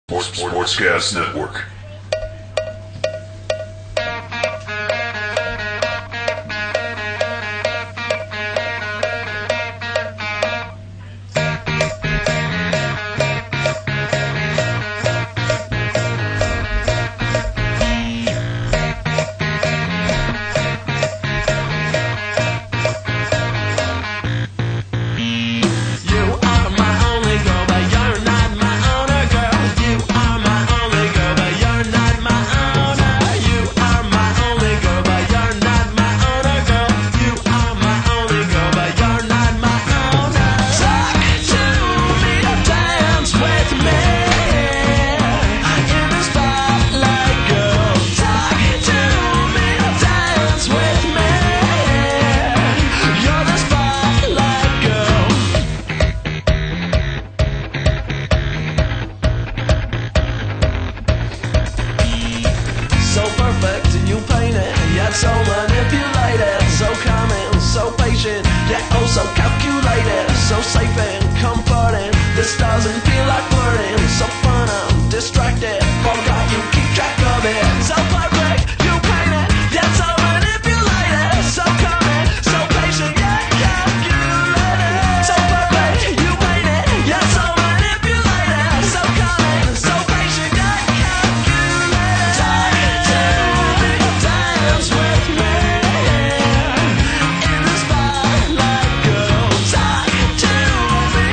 Sportscast Network. So manipulated, so calming, so patient, yet oh so calculated, so safe and comforting. This doesn't feel like flirting, so fun I'm distracted, forgot you keep track of it. So perfect, you paint it, yet so manipulated, so calming, so patient, yet calculated. So perfect, you paint it, yet so manipulated, so calming, so patient, yet calculated. Talk to me, dance with me in the spotlight, girl. Talk to me,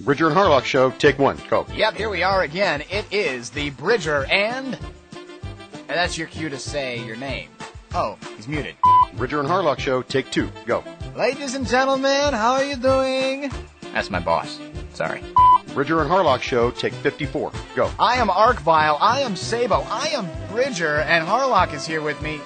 Bridger and Harlock Show, take one, go. Yep, here we are again. It is the Bridger and that's your cue to say your name. Oh, he's muted. Bridger and Harlock Show, take two, go. Ladies and gentlemen, how are you doing? That's my boss. Sorry. Bridger and Harlock Show, take 54, go. I am Arkvile, I am Sabo, I am Bridger, and Harlock is here with me.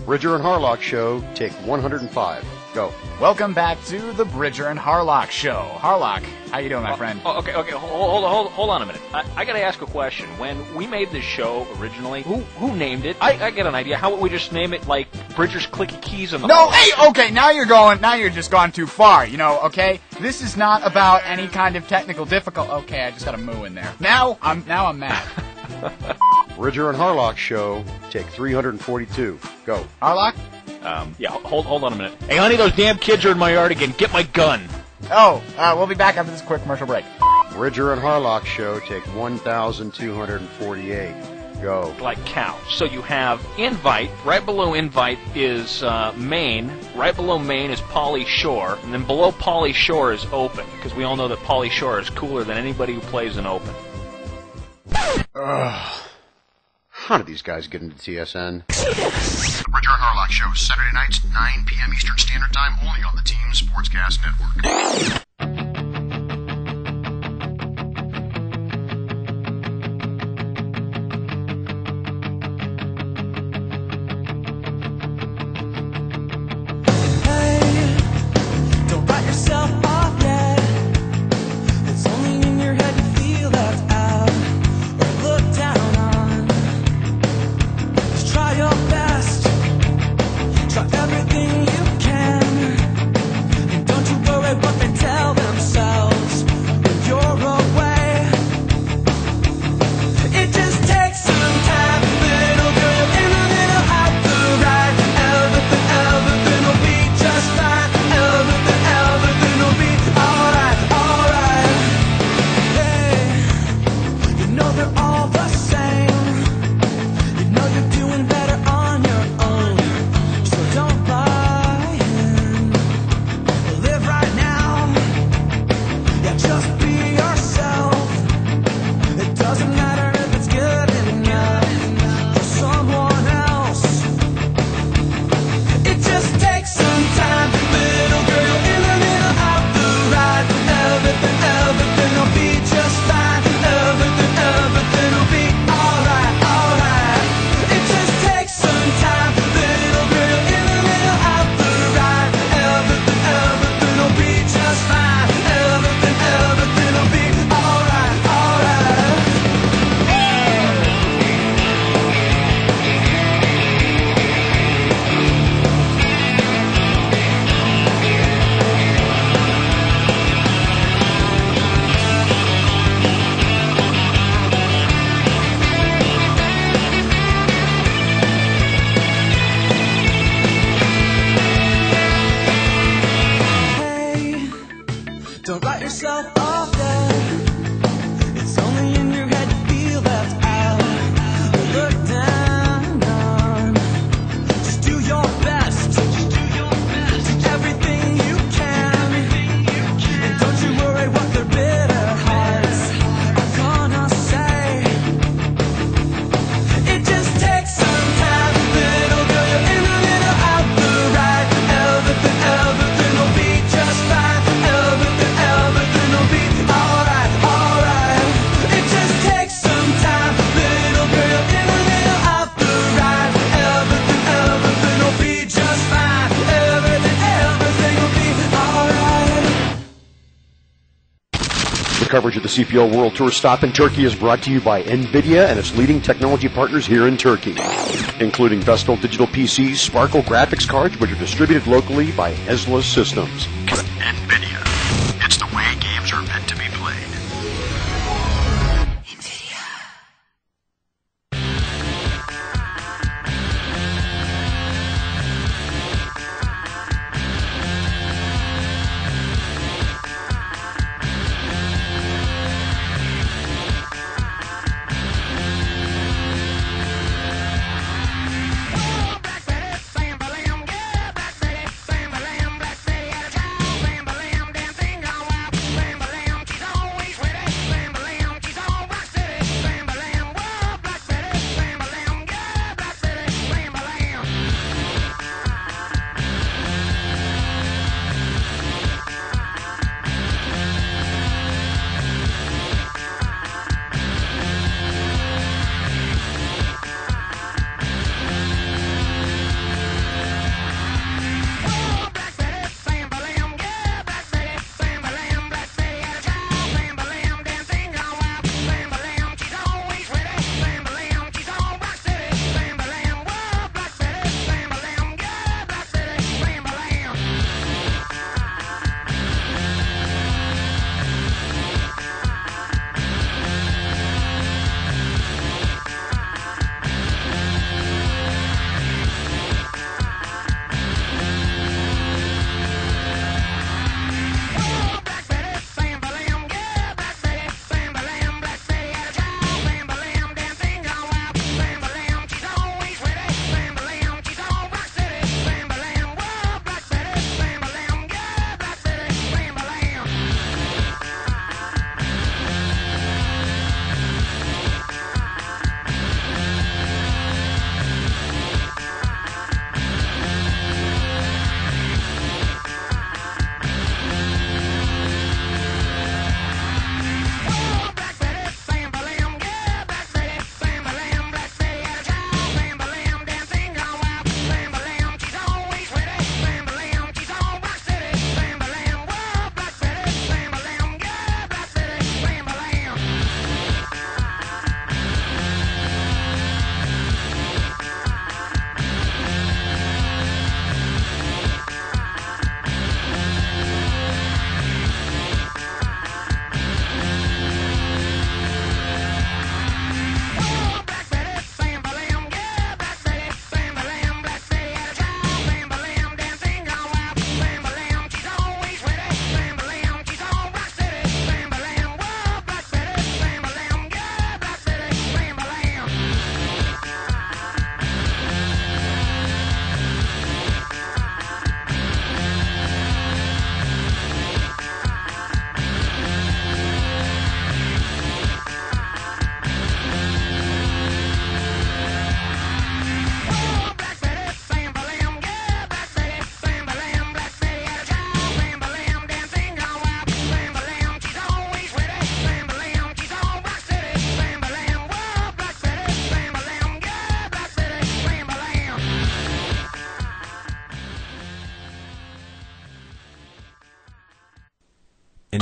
Bridger and Harlock Show, take 105, go. Welcome back to the Bridger and Harlock Show. Harlock, how you doing, my friend? Okay, hold on a minute. I gotta ask a question. When we made this show originally, who named it? I get an idea. How would we just name it like Bridger's Clicky Keys in the No, hey, okay, now you're just gone too far, okay? This is not about any kind of technical difficulty. Okay, I just got a moo in there. Now I'm mad. Bridger and Harlock Show, take 342, go. Harlock? Yeah, hold on a minute. Hey, honey, those damn kids are in my yard again. Get my gun. We'll be back after this quick commercial break. Bridger and Harlock Show, take 1,248, go. Like cow. So you have invite. Right below invite is main. Right below main is Pauly Shore. And then below Pauly Shore is open. Because we all know that Pauly Shore is cooler than anybody who plays in open. How did these guys get into TSN? The Bridger and Harlock Show, Saturday nights, 9 p.m. Eastern Standard Time, only on the Team Sportscast Network. Coverage of the CPL World Tour Stop in Turkey is brought to you by NVIDIA and its leading technology partners here in Turkey, including Vestel Digital PCs, Sparkle graphics cards, which are distributed locally by Hesla Systems. NVIDIA. It's the way games are meant to be played.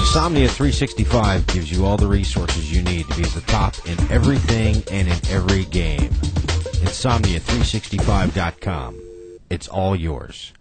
Insomnia 365 gives you all the resources you need to be at the top in everything and in every game. Insomnia365.com. It's all yours.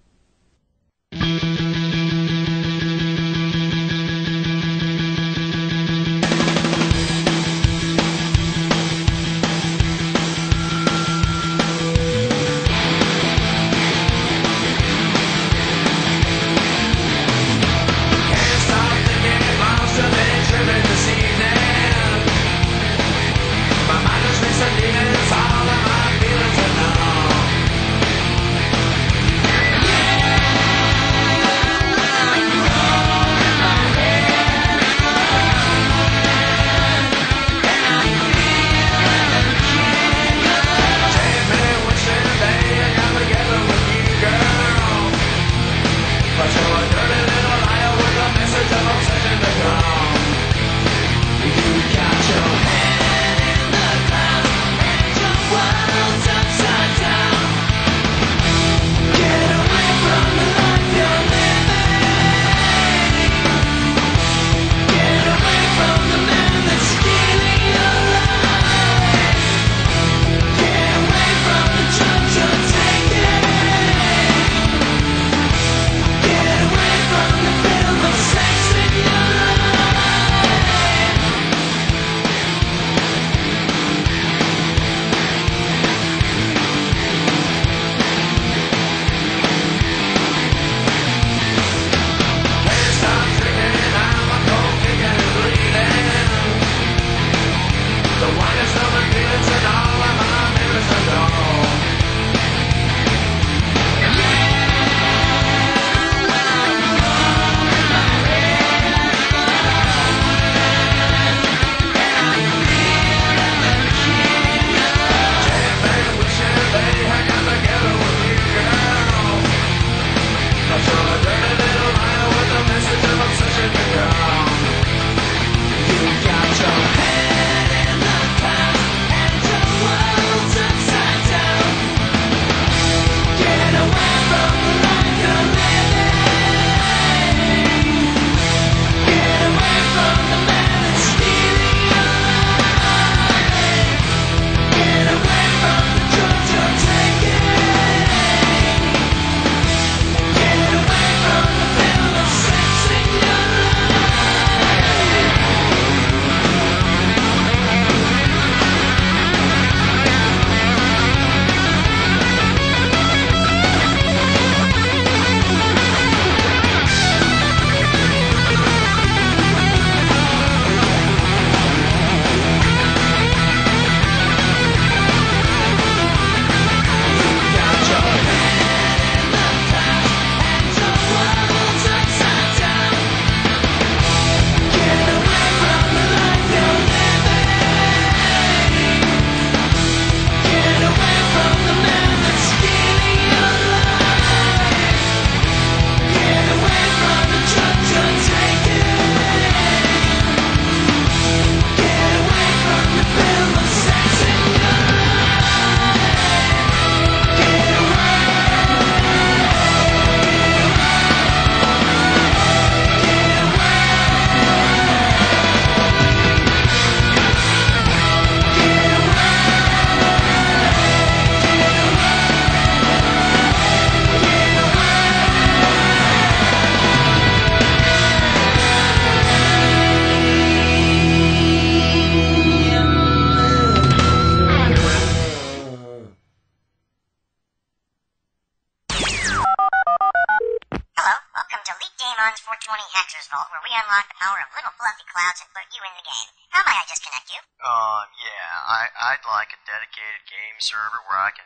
Vault, where we unlock the power of little fluffy clouds and put you in the game. How may I disconnect you? Yeah, I'd like a dedicated game server where I can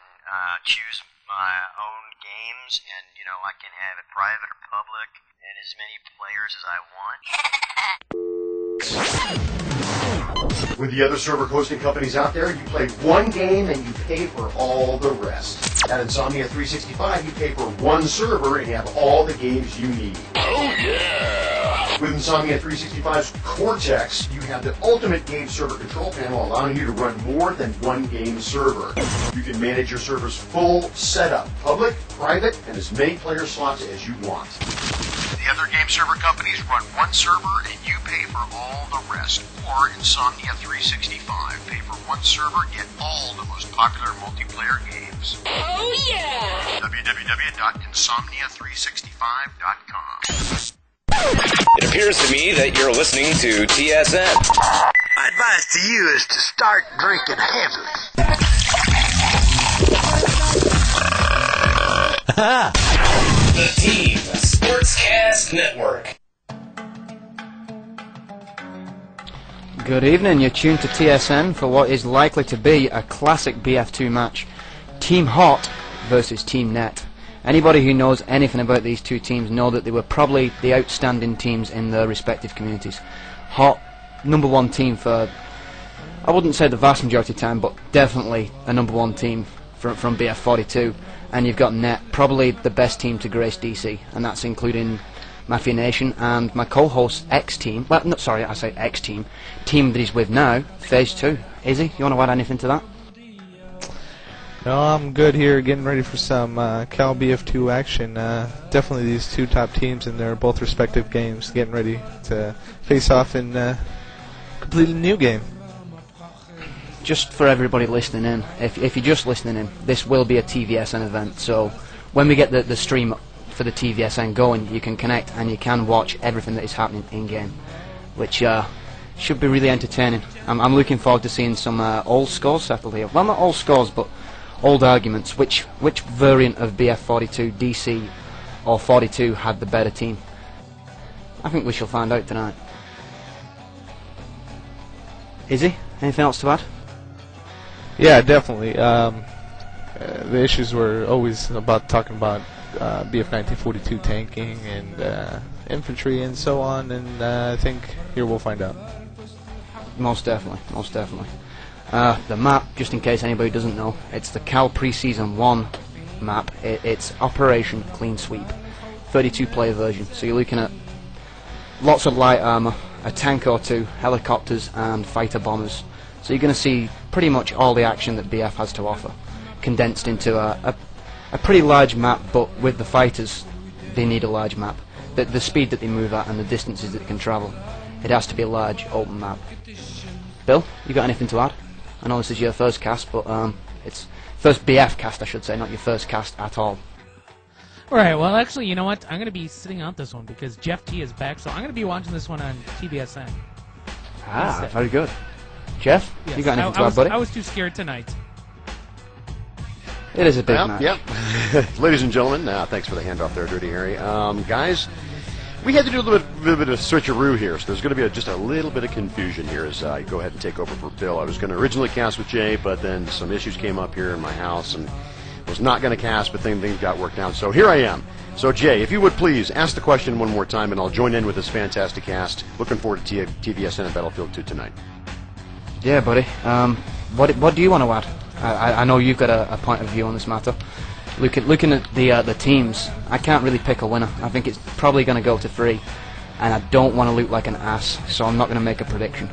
choose my own games, and, you know, I can have it private or public, and as many players as I want. With the other server hosting companies out there, you play one game and you pay for all the rest. At Insomnia 365, you pay for one server and you have all the games you need. Oh, yeah! With Insomnia 365's Cortex, you have the ultimate game server control panel, allowing you to run more than one game server. You can manage your server's full setup, public, private, and as many player slots as you want. The other game server companies run one server and you pay for all the rest. Or Insomnia 365. Pay for one server, get all the most popular multiplayer games. Oh yeah! www.insomnia365.com. It appears to me that you're listening to TSN. My advice to you is to start drinking heavily. The Team Sportscast Network. Good evening, you're tuned to TSN for what is likely to be a classic BF2 match. Team Hot versus Team Net. Anybody who knows anything about these two teams know that they were probably the outstanding teams in their respective communities. Hot, #1 team for, I wouldn't say the vast majority of time, but definitely a #1 team from BF42. And you've got Net, probably the best team to grace DC, and that's including Mafia Nation and my co-host X-Team, well, no, sorry, I say X-Team, team that he's with now, Phase 2. Izzy, you want to add anything to that? No, I'm good here, getting ready for some Cal BF2 action. Definitely these two top teams in their both respective games, getting ready to face off in a completely new game. Just for everybody listening in, if you're just listening in, this will be a TVsN event, so when we get the stream for the TVsN going, you can connect and you can watch everything that is happening in-game, which should be really entertaining. I'm looking forward to seeing some old scores settled here. Well, not old scores, but old arguments. Which variant of BF42, DC, or 42 had the better team? I think we shall find out tonight. Izzy, anything else to add? Yeah, definitely. The issues were always about talking about BF 1942 tanking and infantry and so on, and I think here we'll find out. Most definitely, most definitely. The map, just in case anybody doesn't know, it's the Cal Pre-Season 1 map. It's Operation Clean Sweep, 32-player version. So you're looking at lots of light armor, a tank or two, helicopters, and fighter bombers. So you're going to see pretty much all the action that BF has to offer, condensed into a pretty large map, but with the fighters, they need a large map. The speed that they move at and the distances that they can travel, it has to be a large, open map. Bill, you got anything to add? I know this is your first cast, but it's first BF cast, I should say, not your first cast at all. Alright, well, actually, you know what? I'm going to be sitting out this one because Jeff T is back, so I'm going to be watching this one on TVsN. Ah, very good. Jeff, yes, you got anything to add, buddy? I was too scared tonight. It is a big match. Yep. Ladies and gentlemen, thanks for the handoff there, Dirty Harry. Guys, we had to do a little bit of switcheroo here, so there's going to be just a little bit of confusion here as I go ahead and take over for Bill. I was going to originally cast with Jay, but then some issues came up here in my house, and was not going to cast, but things got worked out. So here I am. So Jay, if you would please ask the question one more time, and I'll join in with this fantastic cast. Looking forward to TVsN and Battlefield 2 tonight. Yeah, buddy. What do you want to add? I know you've got a point of view on this matter. Looking at the teams, I can't really pick a winner. I think it's probably going to go to 3, and I don't want to look like an ass, so I'm not going to make a prediction.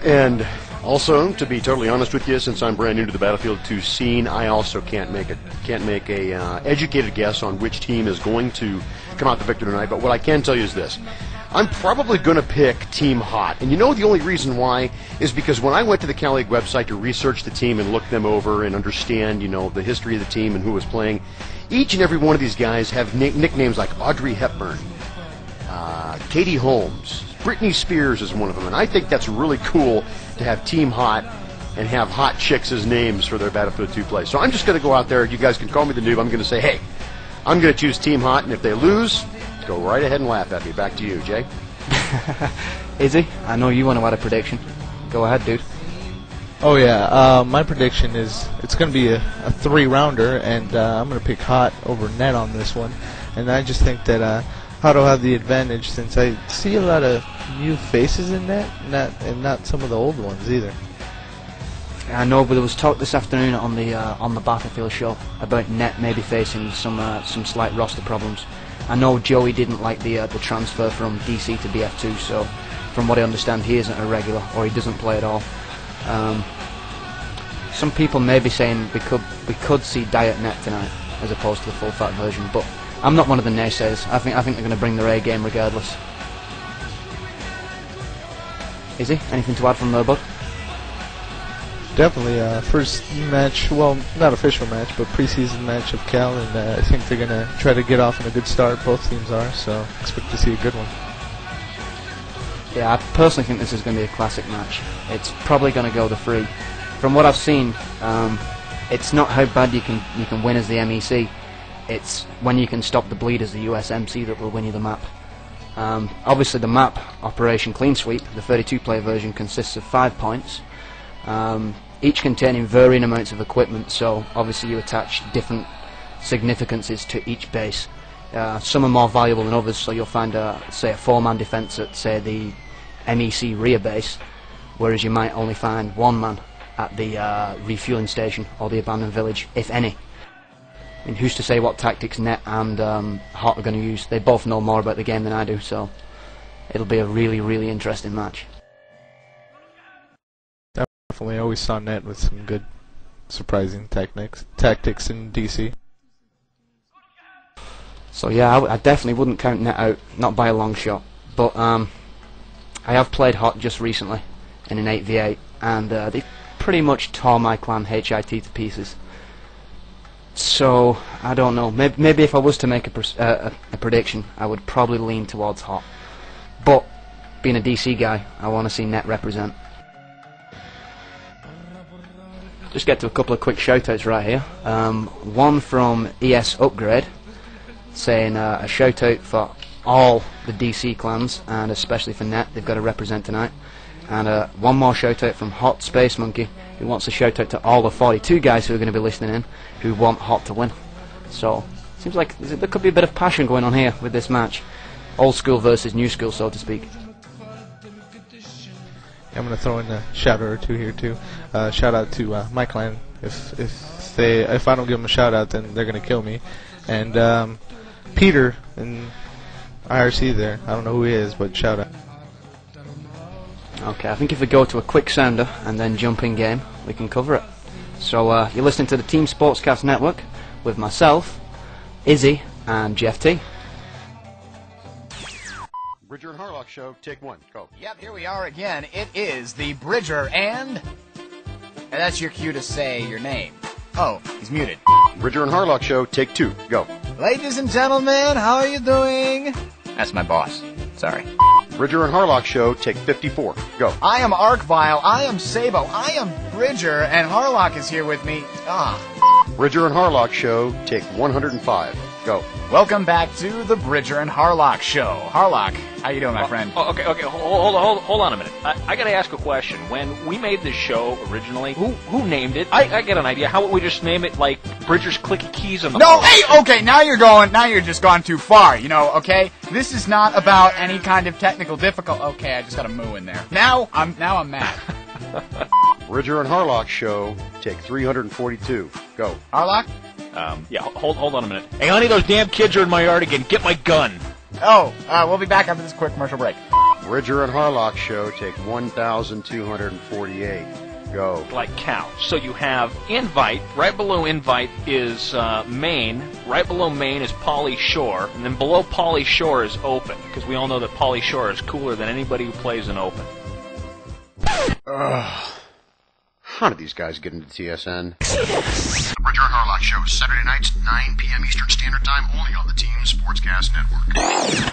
And also, to be totally honest with you, since I'm brand new to the Battlefield 2 scene, I also can't make a educated guess on which team is going to come out the victor tonight. But what I can tell you is this. I'm probably going to pick Team Hot. And you know the only reason why is because when I went to the Cal League website to research the team and look them over and understand, the history of the team and who was playing, each and every one of these guys have nicknames like Audrey Hepburn, Katie Holmes, Britney Spears is one of them. And I think that's really cool to have Team Hot and have hot chicks as names for their Battlefield 2 play. So I'm just going to go out there. You guys can call me the noob. I'm going to say, hey, I'm going to choose Team Hot, and if they lose, go right ahead and laugh at me. Back to you, Jay. Izzy, I know you want to add a prediction. Go ahead, dude. Oh yeah, my prediction is it's going to be a 3-rounder, and I'm going to pick Hot over Net on this one. And I just think that Hot will have the advantage since I see a lot of new faces in Net, and not some of the old ones either. I know, but there was talk this afternoon on the Battlefield show about Net maybe facing some slight roster problems. I know Joey didn't like the transfer from DC to BF2, so from what I understand, he isn't a regular, or he doesn't play at all. Some people may be saying we could see Diet Net tonight, as opposed to the full fat version, but I'm not one of the naysayers. I think they're going to bring their A game regardless. Is he? Anything to add from there, bud? Definitely, first match, well, not official match, but preseason match of Cal, and I think they're going to try to get off on a good start, both teams are, so expect to see a good one. Yeah, I personally think this is going to be a classic match. It's probably going to go the free. From what I've seen, it's not how bad you can win as the MEC, it's when you can stop the bleed as the USMC that will win you the map. Obviously the map, Operation Clean Sweep, the 32-player version, consists of 5 points, each containing varying amounts of equipment, so obviously you attach different significances to each base. Some are more valuable than others, so you'll find, say, a 4-man defense at, say, the MEC rear base, whereas you might only find 1 man at the refueling station or the abandoned village, if any. I mean, who's to say what tactics Net and Hot are going to use? They both know more about the game than I do, so it'll be a really, really interesting match. Definitely, always saw Net with some good, surprising tactics in DC. So yeah, I definitely wouldn't count Net out, not by a long shot. But I have played Hot just recently in an 8v8, and they pretty much tore my clan HIT to pieces. So I don't know. Maybe if I was to make a prediction, I would probably lean towards Hot. But being a DC guy, I want to see Net represent. Just get to a couple of quick shoutouts right here. One from ES Upgrade, saying a shout out for all the DC clans and especially for Net. They've got to represent tonight. And one more shout out from Hot Space Monkey, who wants a shout out to all the 42 guys who are going to be listening in, who want Hot to win. So seems like there could be a bit of passion going on here with this match, old school versus new school, so to speak. I'm going to throw in a shout out or two here too. Shout out to my clan. If I don't give them a shout out, then they're going to kill me. And Peter in IRC there, I don't know who he is, but shout out. Okay, I think if we go to a quick sounder and then jump in game, we can cover it. So you're listening to the Team Sportscast Network with myself, Izzy, and Jeff T. Bridger and Harlock Show, take 1, go. Yep, here we are again. It is the Bridger and that's your cue to say your name. Oh, he's muted. Bridger and Harlock Show, take 2, go. Ladies and gentlemen, how are you doing? That's my boss. Sorry. Bridger and Harlock Show, take 54, go. I am Arkvile, I am Sabo, I am Bridger, and Harlock is here with me. Bridger and Harlock Show, take 105, go. Welcome back to the Bridger and Harlock Show. Harlock, how you doing, my friend? Okay, hold on a minute. I gotta ask a question. When we made this show originally, who named it? I get an idea. How would we just name it like Bridger's Clicky Keys on the No, phone? hey, okay, now you're just gone too far, okay? This is not about any kind of technical difficult. Okay, I just got a moo in there. Now I'm mad. Bridger and Harlock Show, take 342, go. Harlock? Yeah, hold on a minute. Hey, honey, those damn kids are in my yard again. Get my gun. Oh, we'll be back after this quick commercial break. Bridger and Harlock Show, take 1,248, go. Like cow. So you have invite. Right below invite is main. Right below main is Polly Shore. And then below Polly Shore is open. Because we all know that Polly Shore is cooler than anybody who plays in open. How did these guys get into TSN? Bridger and Harlock Show, Saturday nights, 9 p.m. Eastern Standard Time, only on the Team Sportscast Network.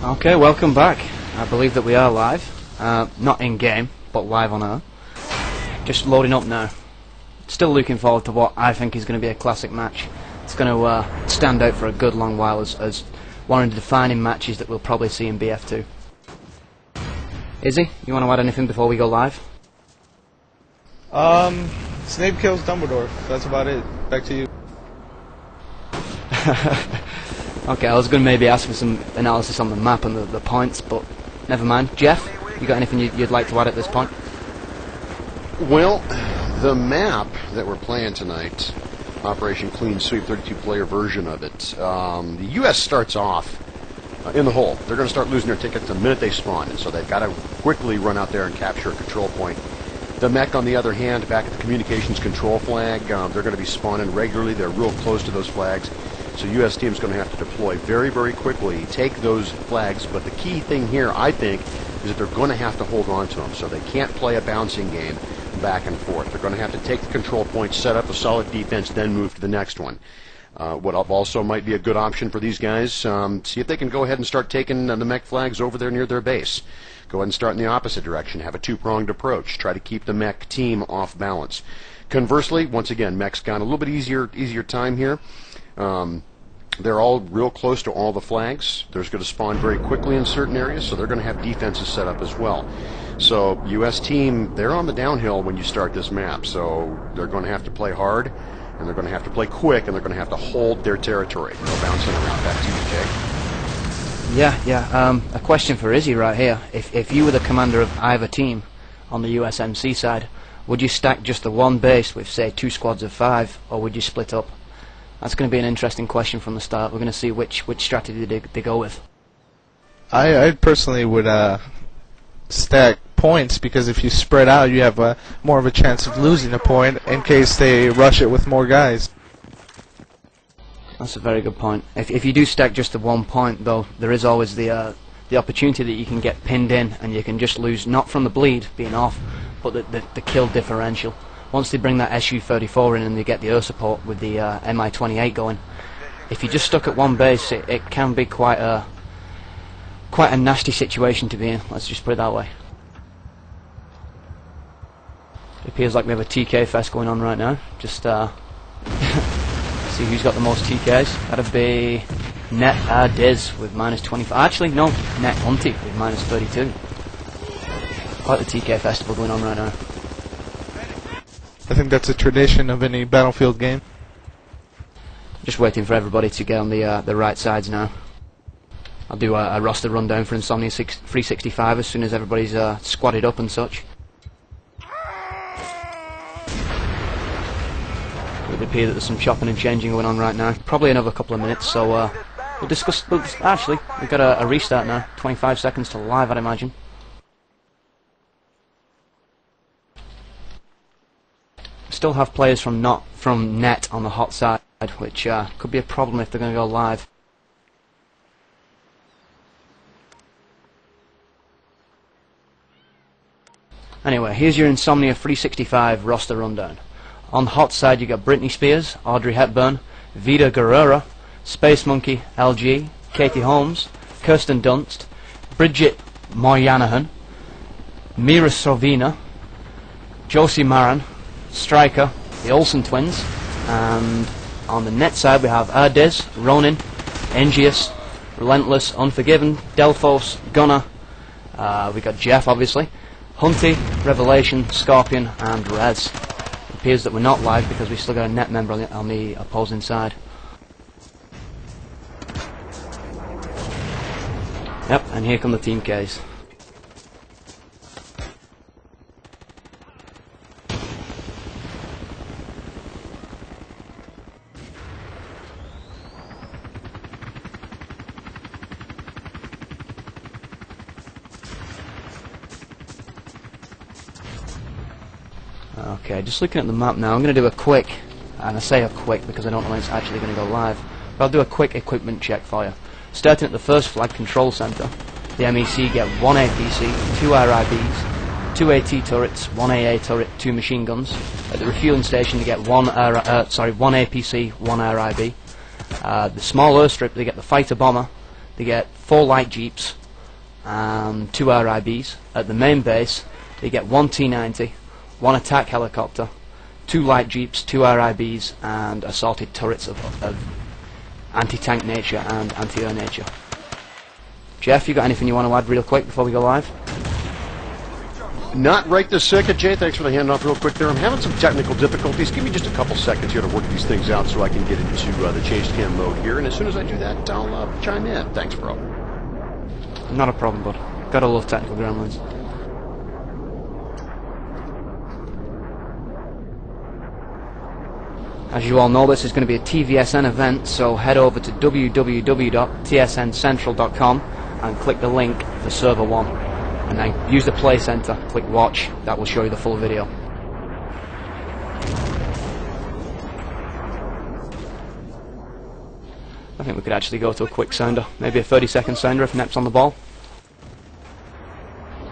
Okay, welcome back. I believe that we are live. Not in-game, but live on air. Just loading up now. Still looking forward to what I think is going to be a classic match. It's going to stand out for a good long while as one of the defining matches that we'll probably see in BF2. Izzy, you want to add anything before we go live? Snape kills Dumbledore. That's about it. Back to you. Okay, I was going to maybe ask for some analysis on the map and the points, but never mind. Jeff, you got anything you'd like to add at this point? Well, the map that we're playing tonight, Operation Clean Sweep, 32-player version of it, the U.S. starts off in the hole. They're going to start losing their tickets the minute they spawn, and so they've got to quickly run out there and capture a control point. The mech, on the other hand, back at the communications control flag, they're going to be spawning regularly. They're real close to those flags. So U.S. team's going to have to deploy very, very quickly, take those flags. But the key thing here, I think, is that they're going to have to hold on to them. So they can't play a bouncing game back and forth. They're going to have to take the control point, set up a solid defense, then move to the next one. What also might be a good option for these guys, see if they can go ahead and start taking the mech flags over there near their base. Go ahead and start in the opposite direction. Have a two-pronged approach. Try to keep the mech team off balance. Conversely, once again, mech's got a little bit easier time here. They're all real close to all the flags. They're going to spawn very quickly in certain areas, so they're going to have defenses set up as well. So U.S. team, they're on the downhill when you start this map, so they're going to have to play hard, and they're going to have to play quick, and they're going to have to hold their territory. No bouncing around. Back to you, Jay. Yeah. A question for Izzy right here. If you were the commander of either team on the USMC side, would you stack just the one base with, say, 2 squads of 5, or would you split up? That's going to be an interesting question from the start. We're going to see which strategy they go with. I personally would stack points, because if you spread out, you have more of a chance of losing a point in case they rush it with more guys. That's a very good point. If you do stack just the 1 point, though, there is always the opportunity that you can get pinned in and you can just lose, not from the bleed being off, but the kill differential. Once they bring that SU-34 in and they get the air support with the Mi-28 going, if you're just stuck at one base, it can be quite a nasty situation to be in. Let's just put it that way. It appears like we have a TK fest going on right now. Just see who's got the most TKs. That'd be Net Diz with -25. Actually, no, Net Hunty with -32. Quite the TK festival going on right now. I think that's a tradition of any Battlefield game. Just waiting for everybody to get on the right sides now. I'll do a roster rundown for Insomnia 365 as soon as everybody's squatted up and such. It would appear that there's some chopping and changing going on right now. Probably another couple of minutes, so we'll discuss. Actually, we've got a restart now. 25 seconds to live, I'd imagine. Still have players from net on the hot side, which could be a problem if they're going to go live. Anyway, here's your Insomnia 365 roster rundown. On the hot side, you got Britney Spears, Audrey Hepburn, Vida Guerrera, Space Monkey, LG, Katie Holmes, Kirsten Dunst, Bridget Moyanahan, Mira Sorvina, Josie Maran, Striker, the Olsen twins, and on the net side we have Ardez, Ronin, Engius, Relentless, Unforgiven, Delphos, Gunner, we got Jeff obviously, Hunty, Revelation, Scorpion, and Rez. It appears that we're not live because we've still got a net member on the opposing side. Yep, and here come the team Ks. Okay, just looking at the map now, I'm going to do a quick, and I say a quick because I don't know when it's actually going to go live, but I'll do a quick equipment check for you. Starting at the first flag control center, the MEC get 1 APC, 2 RIBs, 2 AT turrets, 1 AA turret, 2 machine guns. At the refueling station they get 1 APC, 1 RIB. The small airstrip they get the fighter bomber, they get 4 light jeeps and 2 RIBs. At the main base, they get 1 T-90, 1 attack helicopter, 2 light jeeps, 2 RIBs, and assorted turrets of anti-tank nature and anti-air nature. Jeff, you got anything you want to add real quick before we go live? Not right this second, Jay. Thanks for the handoff real quick there. I'm having some technical difficulties. Give me just a couple seconds here to work these things out so I can get into the changed cam mode here. And as soon as I do that, I'll chime in. Thanks, bro. Not a problem, bud. Gotta love technical gremlins. As you all know, this is going to be a TVsN event, so head over to www.tsncentral.com and click the link for server 1. And then use the play center, click watch, that will show you the full video. I think we could actually go to a quick sounder, maybe a 30-second sounder if Nep's on the ball.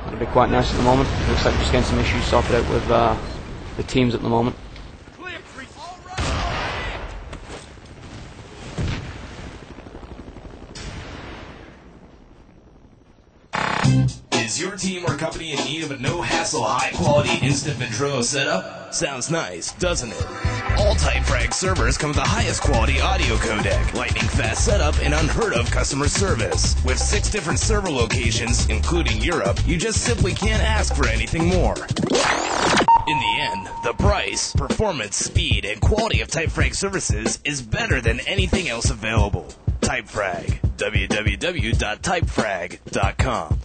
That'd be quite nice at the moment. Looks like we're just getting some issues sorted out with the teams at the moment. Is your team or company in need of a no-hassle, high-quality instant Ventrilo setup? Sounds nice, doesn't it? All TypeFrag servers come with the highest quality audio codec, lightning-fast setup, and unheard-of customer service. With 6 different server locations, including Europe, you just simply can't ask for anything more. In the end, the price, performance, speed, and quality of TypeFrag services is better than anything else available. TypeFrag. www.typefrag.com.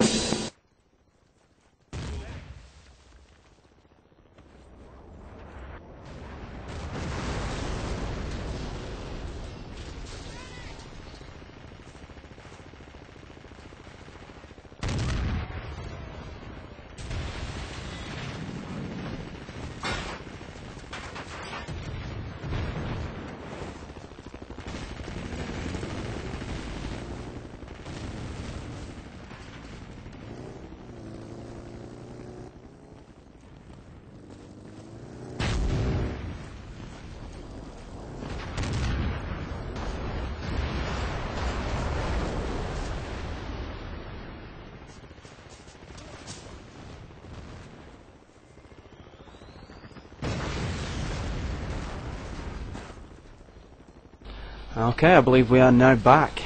Okay, I believe we are now back.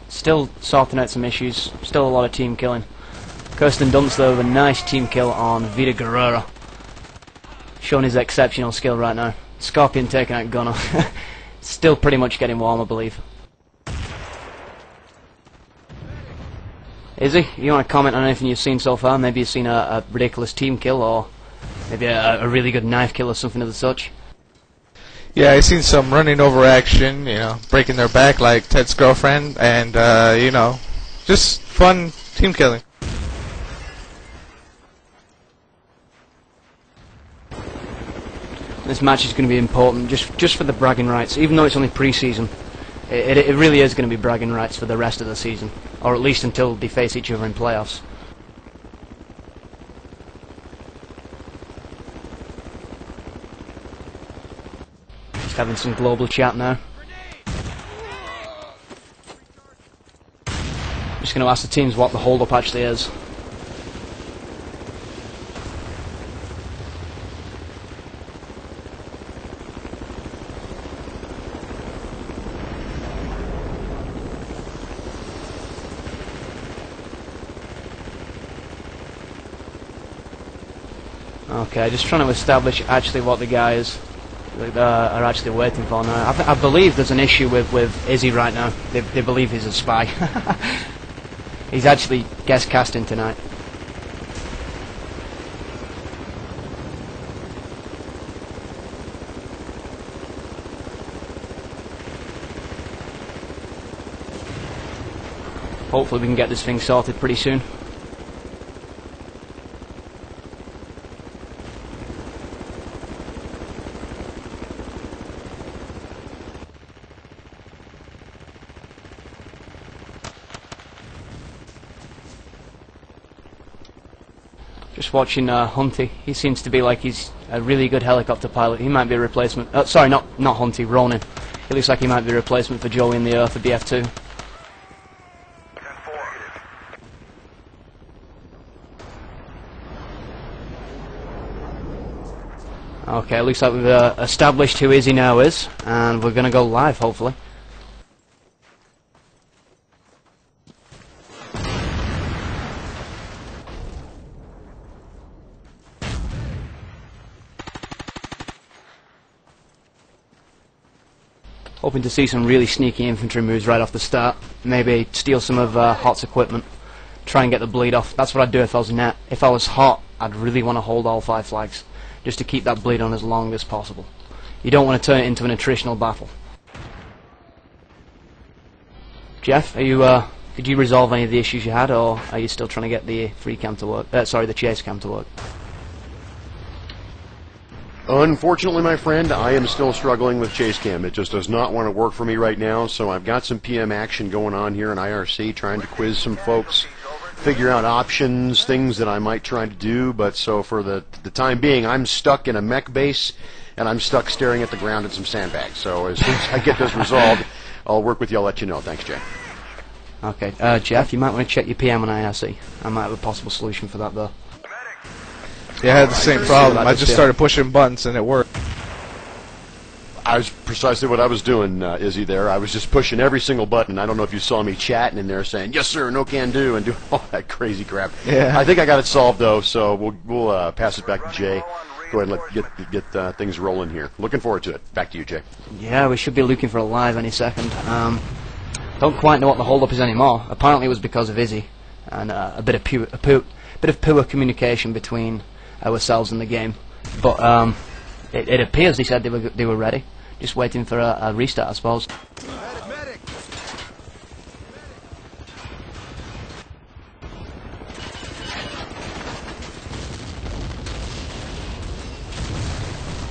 Still sorting out some issues, still a lot of team killing. Kirsten Dunst though with a nice team kill on Vida Guerrera. Showing his exceptional skill right now. Scorpion taking out Gunner. Still pretty much getting warm, I believe. Izzy, you want to comment on anything you've seen so far? Maybe you've seen a ridiculous team kill, or maybe a really good knife kill or something of the such? Yeah, I've seen some running over action, you know, breaking their back like Ted's girlfriend, and, you know, just fun team killing. This match is going to be important, just for the bragging rights. Even though it's only pre-season, it really is going to be bragging rights for the rest of the season, or at least until they face each other in playoffs. Having some global chat now. Just going to ask the teams what the hold-up actually is. Okay, just trying to establish actually what the guys are actually waiting for now. I believe there's an issue with Izzy right now. They believe he's a spy. He's actually guest casting tonight. Hopefully we can get this thing sorted pretty soon. Just watching Hunty. He seems to be like he's a really good helicopter pilot. He might be a replacement. Sorry, not Hunty, Ronin. He looks like he might be a replacement for Joey in the for BF2. Okay, looks like we've established who Izzy now is, and we're going to go live, hopefully. Hoping to see some really sneaky infantry moves right off the start. Maybe steal some of Hot's equipment. Try and get the bleed off. That's what I'd do if I was Net. If I was Hot, I'd really want to hold all 5 flags, just to keep that bleed on as long as possible. You don't want to turn it into an attritional battle. Jeff, are you, did you resolve any of the issues you had, or are you still trying to get the free cam to work? Sorry, the chase cam to work? Unfortunately, my friend, I am still struggling with chase cam. It just does not want to work for me right now, so I've got some PM action going on here in IRC, trying to quiz some folks, figure out options, things that I might try to do, but so for the time being, I'm stuck in a mech base, and I'm stuck staring at the ground at some sandbags. So as soon as I get this resolved, I'll work with you, I'll let you know. Thanks, Jay. Okay, Jeff, you might want to check your PM on IRC. I might have a possible solution for that, though. Yeah, I had the same problem. I just started pushing buttons and it worked. I was precisely what I was doing, Izzy, there. I was just pushing every single button. I don't know if you saw me chatting in there saying, yes, sir, no can do, and do all that crazy crap. Yeah. I think I got it solved, though, so we'll pass it back to Jay. Go ahead and get things rolling here. Looking forward to it. Back to you, Jay. Yeah, we should be looking for a live any second. Don't quite know what the hold-up is anymore. Apparently it was because of Izzy, and a bit of poor communication between ourselves and the game. But it appears they said they were ready. Just waiting for a restart, I suppose.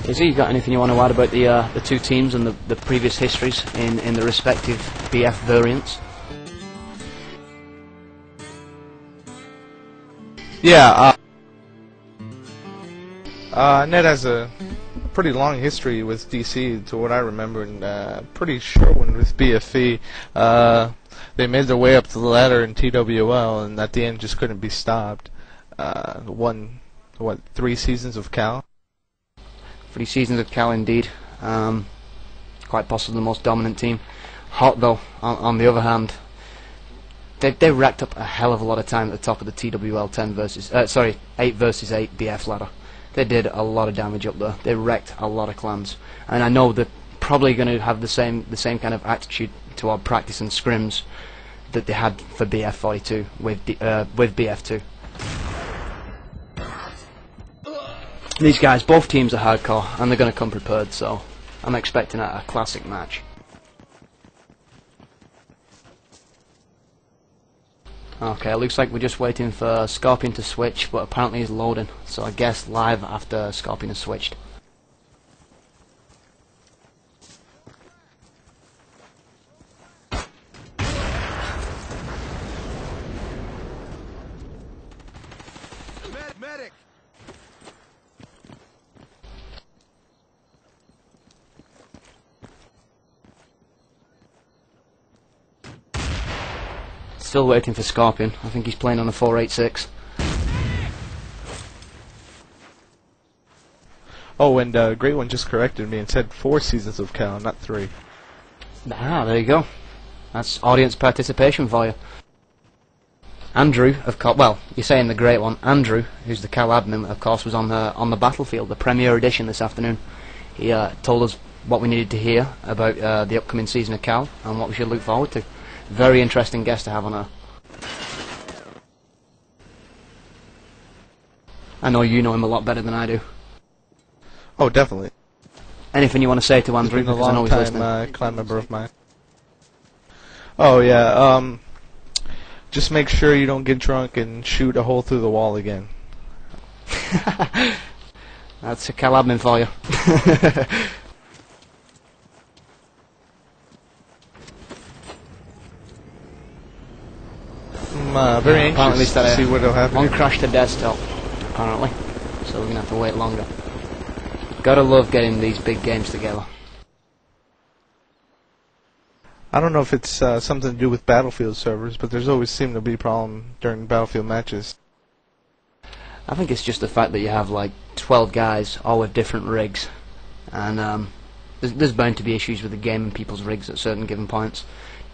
Izzy, you got anything you want to add about the two teams and the previous histories in the respective BF variants? Yeah, Net has a pretty long history with DC, to what I remember, and pretty short one with BFE. They made their way up the ladder in TWL, and at the end just couldn't be stopped. Won, 3 seasons of Cal? 3 seasons of Cal, indeed. Quite possibly the most dominant team. Hot, though, on the other hand, they racked up a hell of a lot of time at the top of the TWL 8 versus 8 BF ladder. They did a lot of damage up there. They wrecked a lot of clans, and I know they're probably going to have the same kind of attitude toward practice and scrims that they had for BF42 with BF2. These guys, both teams are hardcore, and they're going to come prepared, so I'm expecting a classic match. Okay, it looks like we're just waiting for Scorpion to switch, but apparently he's loading, so I guess live after Scorpion has switched. Medic! Still waiting for Scorpion. I think he's playing on a 486. Oh, and Great One just corrected me and said 4 seasons of Cal, not 3. Ah, there you go. That's audience participation for you. Andrew, of course, well, you're saying the Great One. Andrew, who's the Cal admin, of course, was on the Battlefield, the premiere edition this afternoon. He told us what we needed to hear about the upcoming season of Cal and what we should look forward to. Very interesting guest to have on her. I know you know him a lot better than I do. Oh, definitely. Anything you want to say to Andrew? He's been a because I know long he's listening. time clan member of mine. Oh yeah, just make sure you don't get drunk and shoot a hole through the wall again. That's a Cal admin for you. I'm very anxious to see what will happen. One crash to desktop, apparently, so we're going to have to wait longer. Gotta love getting these big games together. I don't know if it's something to do with Battlefield servers, but there's always seemed to be a problem during Battlefield matches. I think it's just the fact that you have like 12 guys, all with different rigs, and there's bound to be issues with the game and people's rigs at certain given points.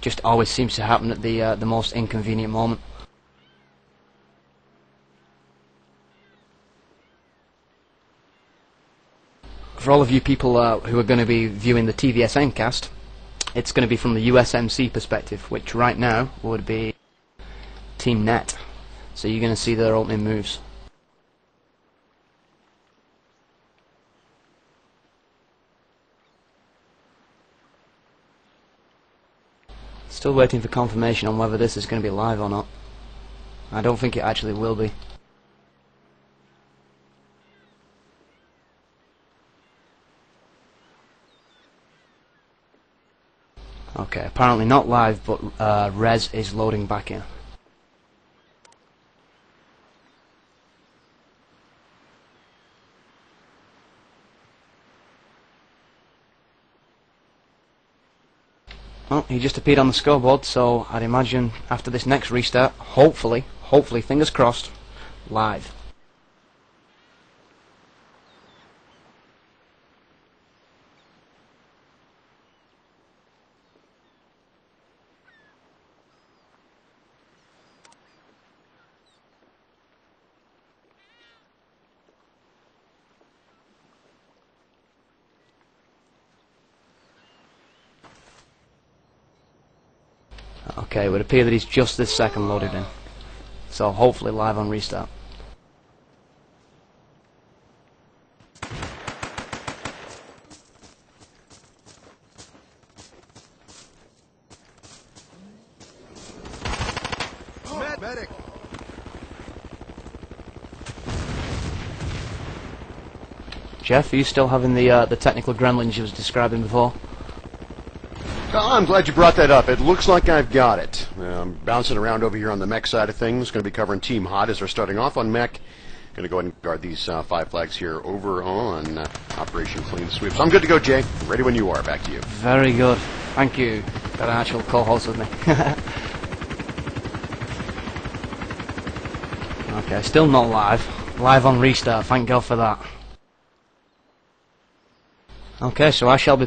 Just always seems to happen at the most inconvenient moment. For all of you people who are going to be viewing the TVsN cast, it's going to be from the USMC perspective, which right now would be Team Net. So you're going to see their opening moves. Still waiting for confirmation on whether this is going to be live or not. I don't think it actually will be. Okay, apparently not live, but Rez is loading back in. Well, he just appeared on the scoreboard, so I'd imagine after this next restart, hopefully, fingers crossed, live. Okay, it would appear that he's just this second loaded in. So hopefully live on restart. Medic. Jeff, are you still having the technical gremlins you was describing before? I'm glad you brought that up. It looks like I've got it. I'm bouncing around over here on the mech side of things. Going to be covering Team Hot as they're starting off on mech. Going to go ahead and guard these 5 flags here over on Operation Clean Sweep. So I'm good to go, Jay. Ready when you are. Back to you. Very good. Thank you. Got an actual co-host with me. Okay, still not live. Live on restart. Thank God for that. Okay, so I shall be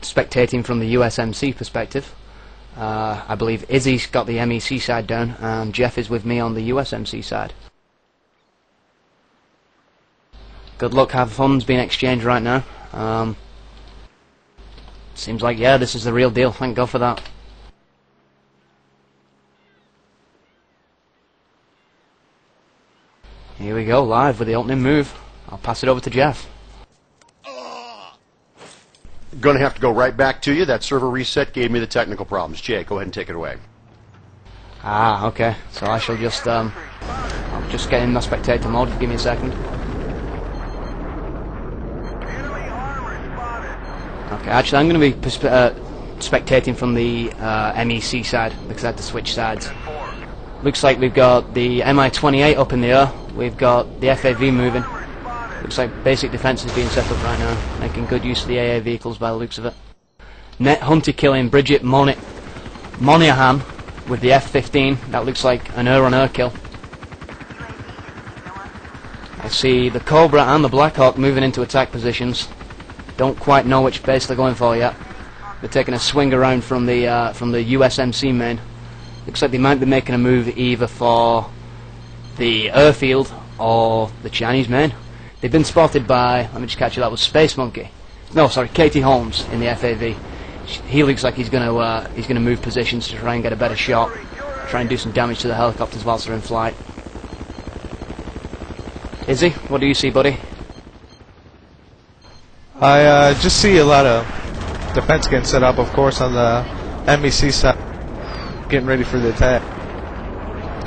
spectating from the USMC perspective. I believe Izzy's got the MEC side down, and Jeff is with me on the USMC side. Good luck, have fun's being exchanged right now. Seems like, yeah, this is the real deal. Thank God for that. Here we go, live with the opening move. I'll pass it over to Jeff. Going to have to go right back to you. That server reset gave me the technical problems. Jay, go ahead and take it away. Ah, okay. So I shall just, I'll just get in my spectator mode. Give me a second. Okay, actually I'm going to be spectating from the MEC side because I had to switch sides. Looks like we've got the Mi-28 up in the air. We've got the FAV moving. Looks like basic defense is being set up right now, making good use of the AA vehicles by the looks of it. Net Hunter killing Bridget Monahan with the F-15. That looks like an air-on-air kill. I see the Cobra and the Blackhawk moving into attack positions. Don't quite know which base they're going for yet. They're taking a swing around from the USMC main. Looks like they might be making a move either for the airfield or the Chinese main. They've been spotted by, let me just catch you, that was Space Monkey. No, sorry, Katie Holmes in the FAV. He looks like he's gonna move positions to try and get a better shot, try and do some damage to the helicopters whilst they're in flight. Izzy, what do you see, buddy? I just see a lot of defense getting set up, of course, on the MEC side, getting ready for the attack.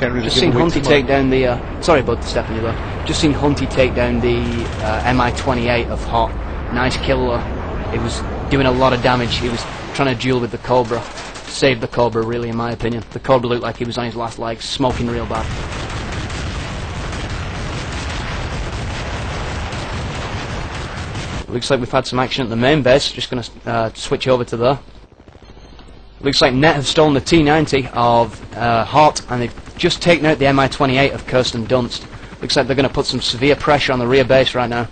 Really just seen Hunty take down the. Sorry, bud, stepping you there. Just seen Hunty take down the Mi-28 of Hot. Nice kill. It was doing a lot of damage. He was trying to duel with the Cobra. Saved the Cobra, really, in my opinion. The Cobra looked like he was on his last legs, smoking real bad. Looks like we've had some action at the main base. Just going to switch over to there. Looks like Net have stolen the T-90 of Hot, and they've just taken out the Mi-28 of Kirsten Dunst. Looks like they're going to put some severe pressure on the rear base right now.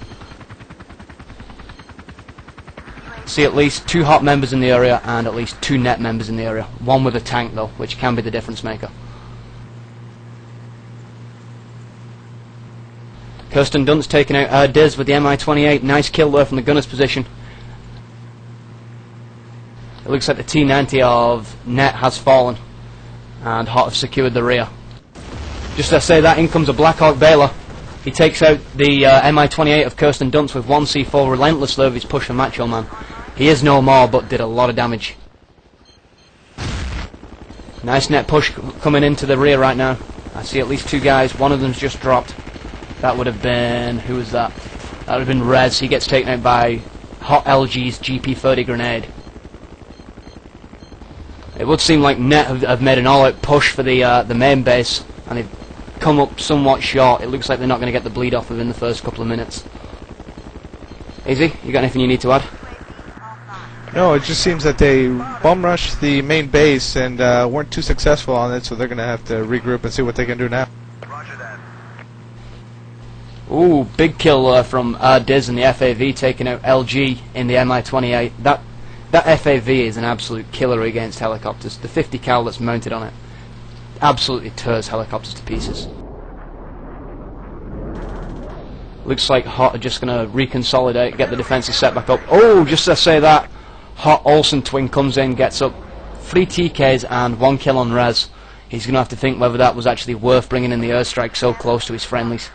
See at least 2 hot members in the area and at least 2 net members in the area. One with a tank though, which can be the difference maker. Kirsten Dunst's taking out Diz with the Mi-28. Nice kill there from the gunner's position. It looks like the T-90 of net has fallen and Hot have secured the rear. Just as I say that, in comes a Blackhawk Baylor. He takes out the Mi-28 of Kirsten Dunst with 1 C4 relentlessly over his push for Macho Man. He is no more, but did a lot of damage. Nice net push coming into the rear right now. I see at least 2 guys. One of them's just dropped. That would have been... who was that? That would have been Rez. He gets taken out by Hot LG's GP30 grenade. It would seem like net have made an all-out push for the main base, and they've come up somewhat short. It looks like they're not going to get the bleed off within the first couple of minutes. Easy, you got anything you need to add? No, it just seems that they bum rushed the main base and weren't too successful on it, so they're going to have to regroup and see what they can do now. Ooh, big kill from Diz and the FAV taking out LG in the Mi-28. That FAV is an absolute killer against helicopters. The 50 cal that's mounted on it absolutely tears helicopters to pieces. Looks like Hot are just going to reconsolidate, get the defensive set back up. Oh, just to say that, Hot Olsen twin comes in, gets up 3 TKs and 1 kill on Rez. He's going to have to think whether that was actually worth bringing in the airstrike so close to his friendlies.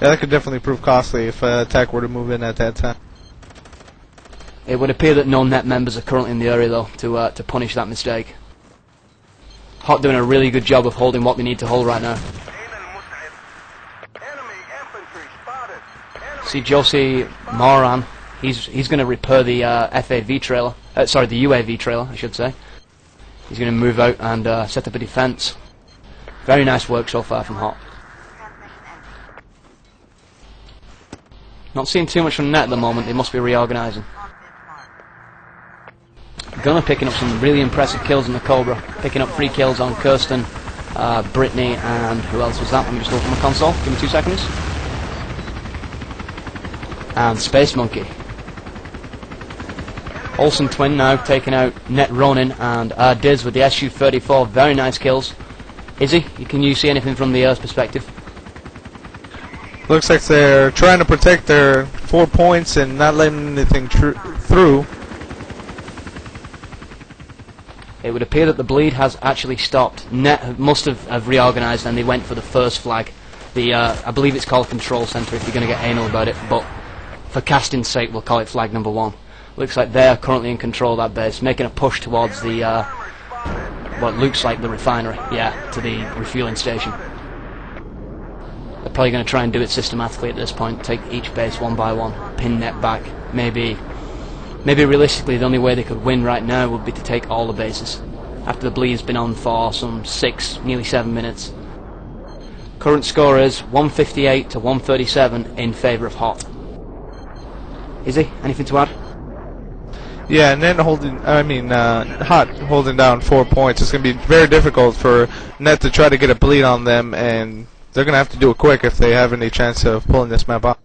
Yeah, that could definitely prove costly if attack were to move in at that time. It would appear that no net members are currently in the area though to punish that mistake. Hot doing a really good job of holding what they need to hold right now. See Josie Moran. He's going to repair the FAV trailer. Sorry, the UAV trailer, I should say. He's going to move out and set up a defense. Very nice work so far from Hot. Not seeing too much from net at the moment. They must be reorganising. Gunner picking up some really impressive kills on the Cobra. Picking up 3 kills on Kirsten, Brittany, and who else was that? Let me just open my console. Give me 2 seconds. And Space Monkey. Olsen twin now taking out Net Ronin and Diz with the SU-34. Very nice kills. Izzy, can you see anything from the Earth's perspective? Looks like they're trying to protect their 4 points and not letting anything through. It would appear that the bleed has actually stopped. Net must have reorganised and they went for the first flag. I believe it's called Control Centre if you're going to get anal about it, but for casting's sake we'll call it flag number 1. Looks like they're currently in control of that base, making a push towards the, what looks like the refinery, yeah, to the refueling station. They're probably going to try and do it systematically at this point, take each base one by one, pin net back. Maybe realistically the only way they could win right now would be to take all the bases, after the bleed's been on for some 6, nearly 7 minutes. Current score is 158 to 137 in favour of Hot. Izzy, anything to add? Yeah, and then Hot holding down 4 points. It's going to be very difficult for Net to try to get a bleed on them, and they're going to have to do it quick if they have any chance of pulling this map off.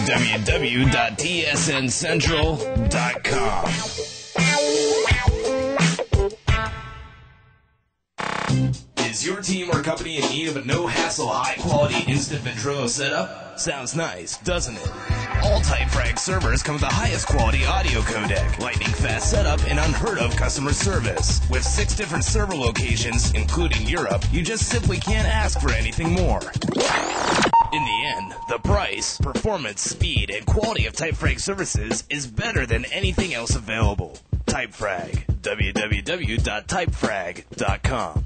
www.tsncentral.com. Is your team or company in need of a no-hassle, high-quality instant Ventrilo setup? Sounds nice, doesn't it? All TypeFrag servers come with the highest quality audio codec, lightning-fast setup, and unheard-of customer service. With 6 different server locations, including Europe, you just simply can't ask for anything more. In the end, the price, performance, speed, and quality of TypeFrag services is better than anything else available. TypeFrag. www.typefrag.com.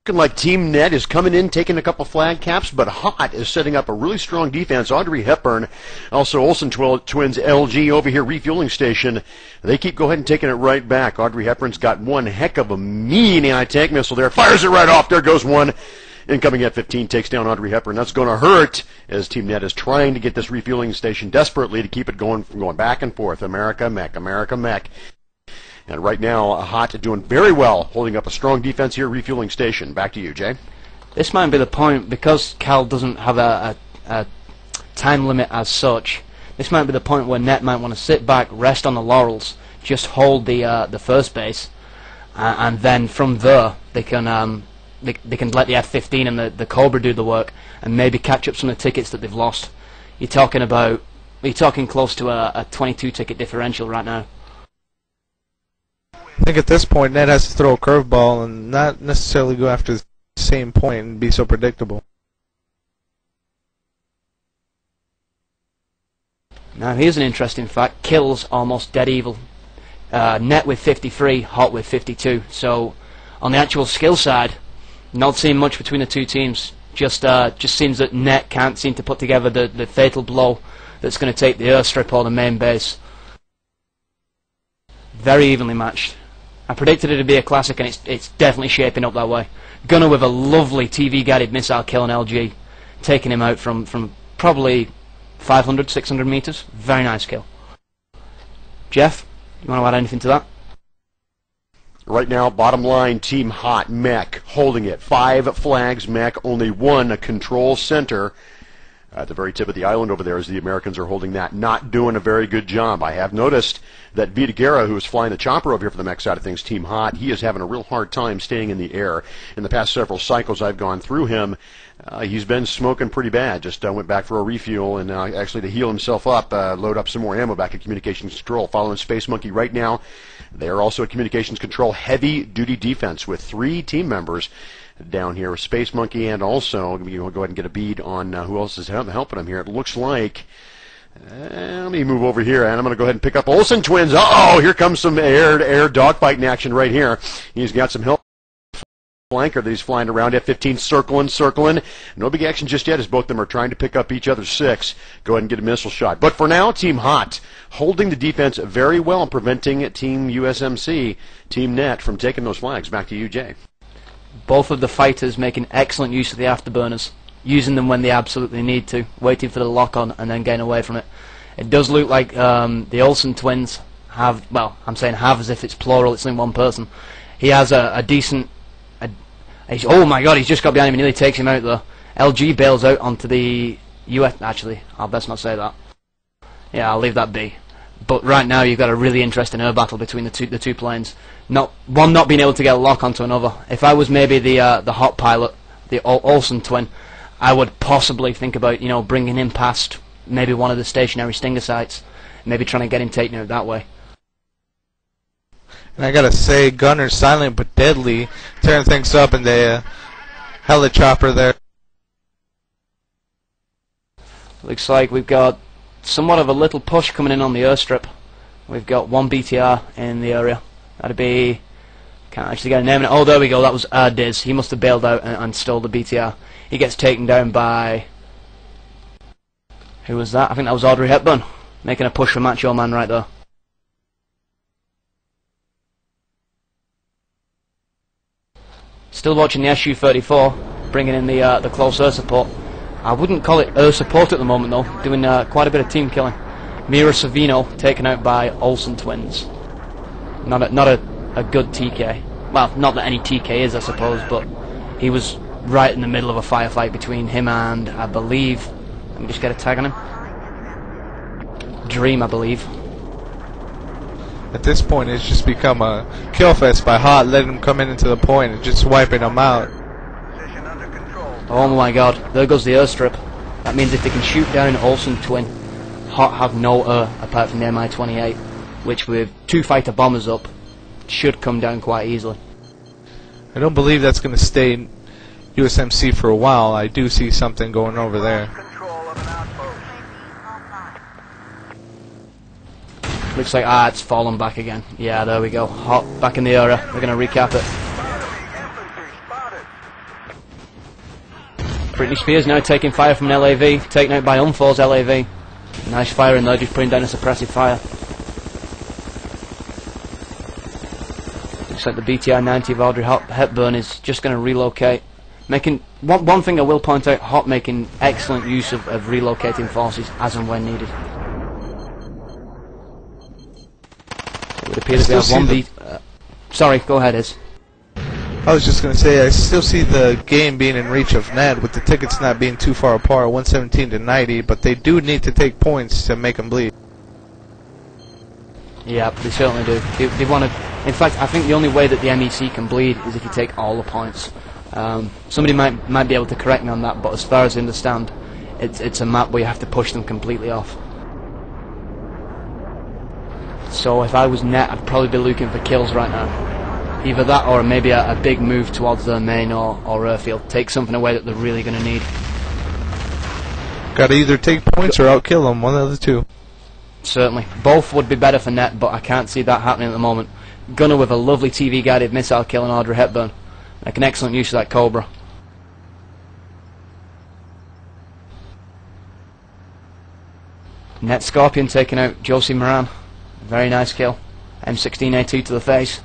Looking like Team Net is coming in, taking a couple flag caps, but Hot is setting up a really strong defense. Audrey Hepburn, also Olsen Twins LG over here, refueling station. They keep go ahead and taking it right back. Audrey Hepburn's got one heck of a mean anti-tank missile there. Fires it right off. There goes one. Incoming F-15 takes down Audrey Hepburn. That's going to hurt as Team Net is trying to get this refueling station desperately to keep it going back and forth. America, mech, America, mech. And right now, Hot doing very well, holding up a strong defense here, refueling station. Back to you, Jay. This might be the point, because Cal doesn't have a time limit as such. This might be the point where Net might want to sit back, rest on the laurels, just hold the first base, and then from there they can let the F-15 and the Cobra do the work, and maybe catch up some of the tickets that they've lost. You're talking close to a 22 ticket differential right now. I think at this point, Net has to throw a curveball and not necessarily go after the same point and be so predictable. Now here's an interesting fact. Kills almost dead even. Net with 53, Hot with 52. So on the actual skill side, not seeing much between the two teams. Just seems that Net can't seem to put together the fatal blow that's going to take the airstrip or the main base. Very evenly matched. I predicted it to be a classic, and it's definitely shaping up that way. Gunner with a lovely TV-guided missile kill on LG, taking him out from probably 500, 600 meters. Very nice kill. Jeff, you want to add anything to that? Right now, bottom line, Team Hot, mech, holding it. 5 flags, mech, only 1 control center. At the very tip of the island over there as the Americans are holding that. Not doing a very good job. I have noticed that Vita Guerra, who is flying the chopper over here for the mech side of things, Team Hot, he is having a real hard time staying in the air. In the past several cycles I've gone through him, he's been smoking pretty bad. Just went back for a refuel, and actually to heal himself up, load up some more ammo back at Communications Control. Following Space Monkey right now. They are also at Communications Control, heavy-duty defense with 3 team members down here, Space Monkey, and also, we'll go ahead and get a bead on who else is helping him here. It looks like, let me move over here, and I'm going to go ahead and pick up Olsen Twins. Uh-oh, here comes some air-to-air dogfighting action right here. He's got some help. Flanker that he's flying around, F-15 circling. No big action just yet as both of them are trying to pick up each other's 6. Go ahead and get a missile shot. But for now, Team Hot holding the defense very well, preventing Team USMC, Team Net, from taking those flags. Back to you, Jay. Both of the fighters making excellent use of the afterburners, using them when they absolutely need to, waiting for the lock-on and then getting away from it. It does look like the Olsen twins have, well, I'm saying have as if it's plural, it's only one person. He has a decent, oh my god, he's just got behind him and nearly takes him out though. LG bails out onto the US, actually, I'll best not say that. Yeah, I'll leave that be. But right now you've got a really interesting air battle between the two planes. One not being able to get a lock onto another. If I was maybe the Hot pilot, the Olsen twin, I would possibly think about, you know, bringing him past maybe one of the stationary Stinger sites, maybe trying to get him taken out that way. And I gotta say, Gunner's silent but deadly, tearing things up, and Helichopper there. Looks like we've got somewhat of a little push coming in on the airstrip. We've got one BTR in the area. That'd be... Can't actually get a name on it. Oh, there we go. That was Diz. He must have bailed out and stole the BTR. He gets taken down by... Who was that? I think that was Audrey Hepburn. Making a push for Macho Man right there. Still watching the Su-34, bringing in the close air support. I wouldn't call it air support at the moment though, doing quite a bit of team killing. Mira Savino taken out by Olsen twins. Not a good TK. Well, not that any TK is, I suppose, but he was right in the middle of a firefight between him and, I believe, let me just get a tag on him. Dream, I believe. At this point, it's just become a kill fest by Hot, letting him come into the point and just wiping him out. Oh my god, there goes the airstrip. That means if they can shoot down an Olsen twin, Hot have no air apart from the Mi-28, which with 2 fighter bombers up, should come down quite easily. I don't believe that's going to stay in USMC for a while. I do see something going over there. Looks like, it's fallen back again. Yeah, there we go. Hot back in the area. They're going to recap it. Britney Spears now taking fire from an LAV, taken out by Unfor's LAV. Nice fire in there, just putting down a suppressive fire. Looks like the BTR-90 of Audrey Hepburn is just going to relocate. Making one thing I will point out, Hot making excellent use of relocating forces as and when needed. It would appear that we have one beat. Sorry, go ahead, Iz. I was just going to say, I still see the game being in reach of net with the tickets not being too far apart, 117 to 90, but they do need to take points to make them bleed. Yeah, they certainly do. They want to. In fact, I think the only way that the MEC can bleed is if you take all the points. Somebody might be able to correct me on that, but as far as I understand, it's a map where you have to push them completely off. So if I was net, I'd probably be looking for kills right now. Either that or maybe a big move towards their main or airfield. Take something away that they're really going to need. Got to either take points or outkill them, one of the two. Certainly. Both would be better for net, but I can't see that happening at the moment. Gunner with a lovely TV-guided missile killing Audrey Hepburn. Like an excellent use of that Cobra. Net Scorpion taking out Josie Moran. Very nice kill. M16A2 to the face.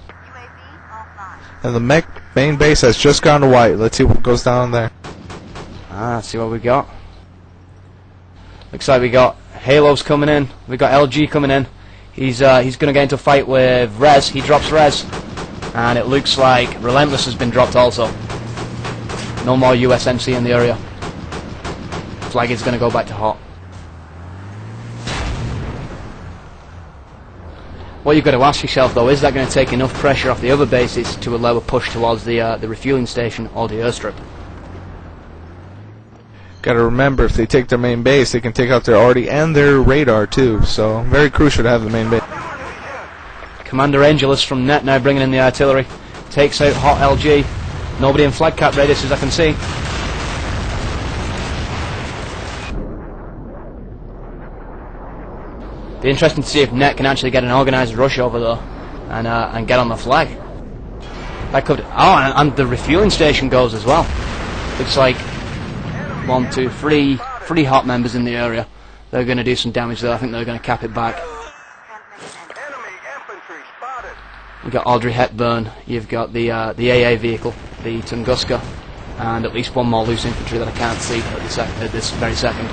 And the main base has just gone to white. Let's see what goes down there. Let's see what we got. Looks like we got Halos coming in. We got LG coming in. He's going to get into a fight with Rez. He drops Rez. And it looks like Relentless has been dropped also. No more USMC in the area. Looks like it's going to go back to Hot. What you've got to ask yourself though, is that going to take enough pressure off the other bases to allow a push towards the refueling station or the airstrip? Got to remember, if they take their main base, they can take out their arty and their radar too. So very crucial to have the main base. Commander Angelus from net now bringing in the artillery. Takes out Hot LG. Nobody in flag cap radius as I can see. Be interesting to see if net can actually get an organised rush over there and get on the flag. That could. Oh, and the refueling station goes as well. Looks like 1, 2, 3 Hot members in the area. They're going to do some damage there. I think they're going to cap it back. You've got Audrey Hepburn. You've got the AA vehicle, the Tunguska, and at least one more loose infantry that I can't see at this very second.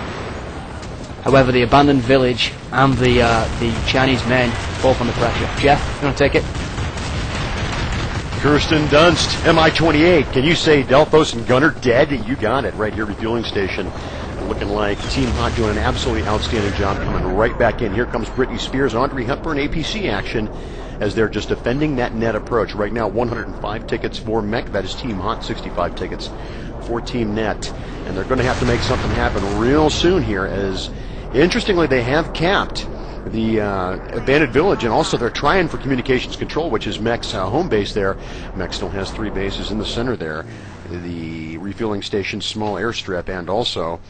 However, the abandoned village and the Chinese men both under pressure. Jeff, you want to take it? Kirsten Dunst, Mi-28. Can you say Delphos and Gunner dead? You got it right here, refueling station. Looking like Team Hot doing an absolutely outstanding job coming right back in. Here comes Britney Spears, Audrey Hepburn, APC action as they're just defending that net approach. Right now, 105 tickets for Mech. That is Team Hot, 65 tickets for Team Net. And they're going to have to make something happen real soon here as, interestingly, they have capped the abandoned village, and also they're trying for communications control, which is Mech's home base there. Mech still has 3 bases in the center there. the refueling station small airstrip, and also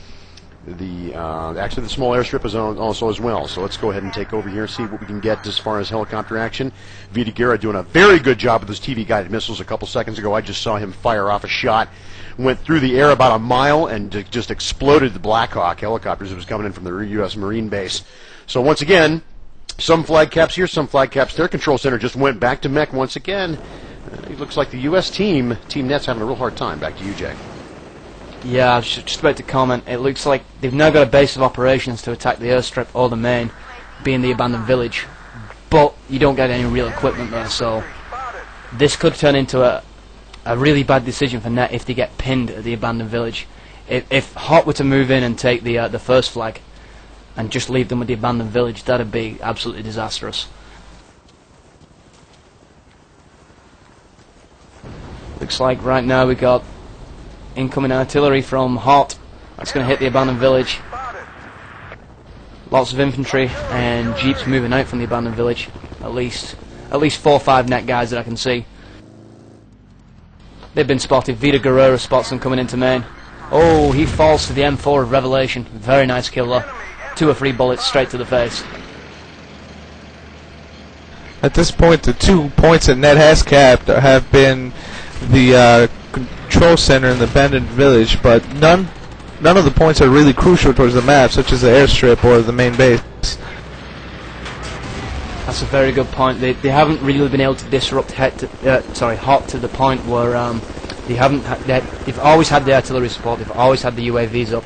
the actually the small airstrip is on also as well. So let's go ahead and take over here and see what we can get as far as helicopter action. Vita Guerra doing a very good job with those TV guided missiles. A couple seconds ago I just saw him fire off a shot, went through the air about a mile and just exploded the Black Hawk helicopters that was coming in from the U.S. Marine base. So once again, some flag caps here, some flag caps there. Control center just went back to mech once again. It looks like the U.S. Team Net's having a real hard time. Back to you, Jay. Yeah, I was just about to comment. It looks like they've now got a base of operations to attack the airstrip or the main, being the abandoned village. But you don't get any real equipment there, so this could turn into a really bad decision for Net if they get pinned at the abandoned village. If HOT were to move in and take the first flag and just leave them with the abandoned village, that'd be absolutely disastrous. Looks like right now we got incoming artillery from HOT. That's going to hit the abandoned village. Lots of infantry and jeeps moving out from the abandoned village. At least 4 or 5 Net guys that I can see. They've been spotted. Vita Guerrera spots them coming into main. Oh, he falls to the M4 of Revelation. Very nice kill though. 2 or 3 bullets straight to the face. At this point, the 2 points that Net has capped have been the control center in the abandoned village, but none of the points are really crucial towards the map, such as the airstrip or the main base. That's a very good point. They haven't really been able to disrupt HOT to the point where they've always had the artillery support, they've always had the UAVs up,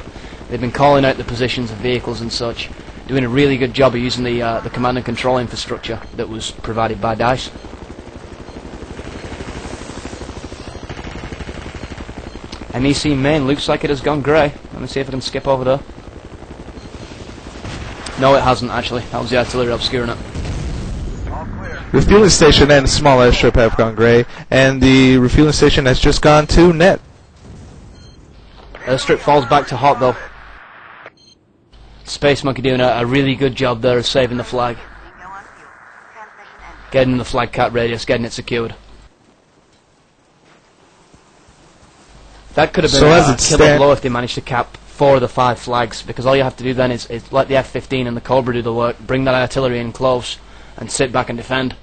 they've been calling out the positions of vehicles and such, doing a really good job of using the command and control infrastructure that was provided by DICE. MEC main looks like it has gone grey. Let me see if I can skip over there. No, it hasn't actually. That was the artillery obscuring it. The refueling station and the small airstrip have gone grey, and the refueling station has just gone to Net. Airstrip falls back to HOT though. Space Monkey doing a really good job there of saving the flag. Getting the flag cat radius, getting it secured. That could have been a killer blow if they managed to cap 4 of the 5 flags, because all you have to do then is let the F-15 and the Cobra do the work, bring that artillery in close, and sit back and defend.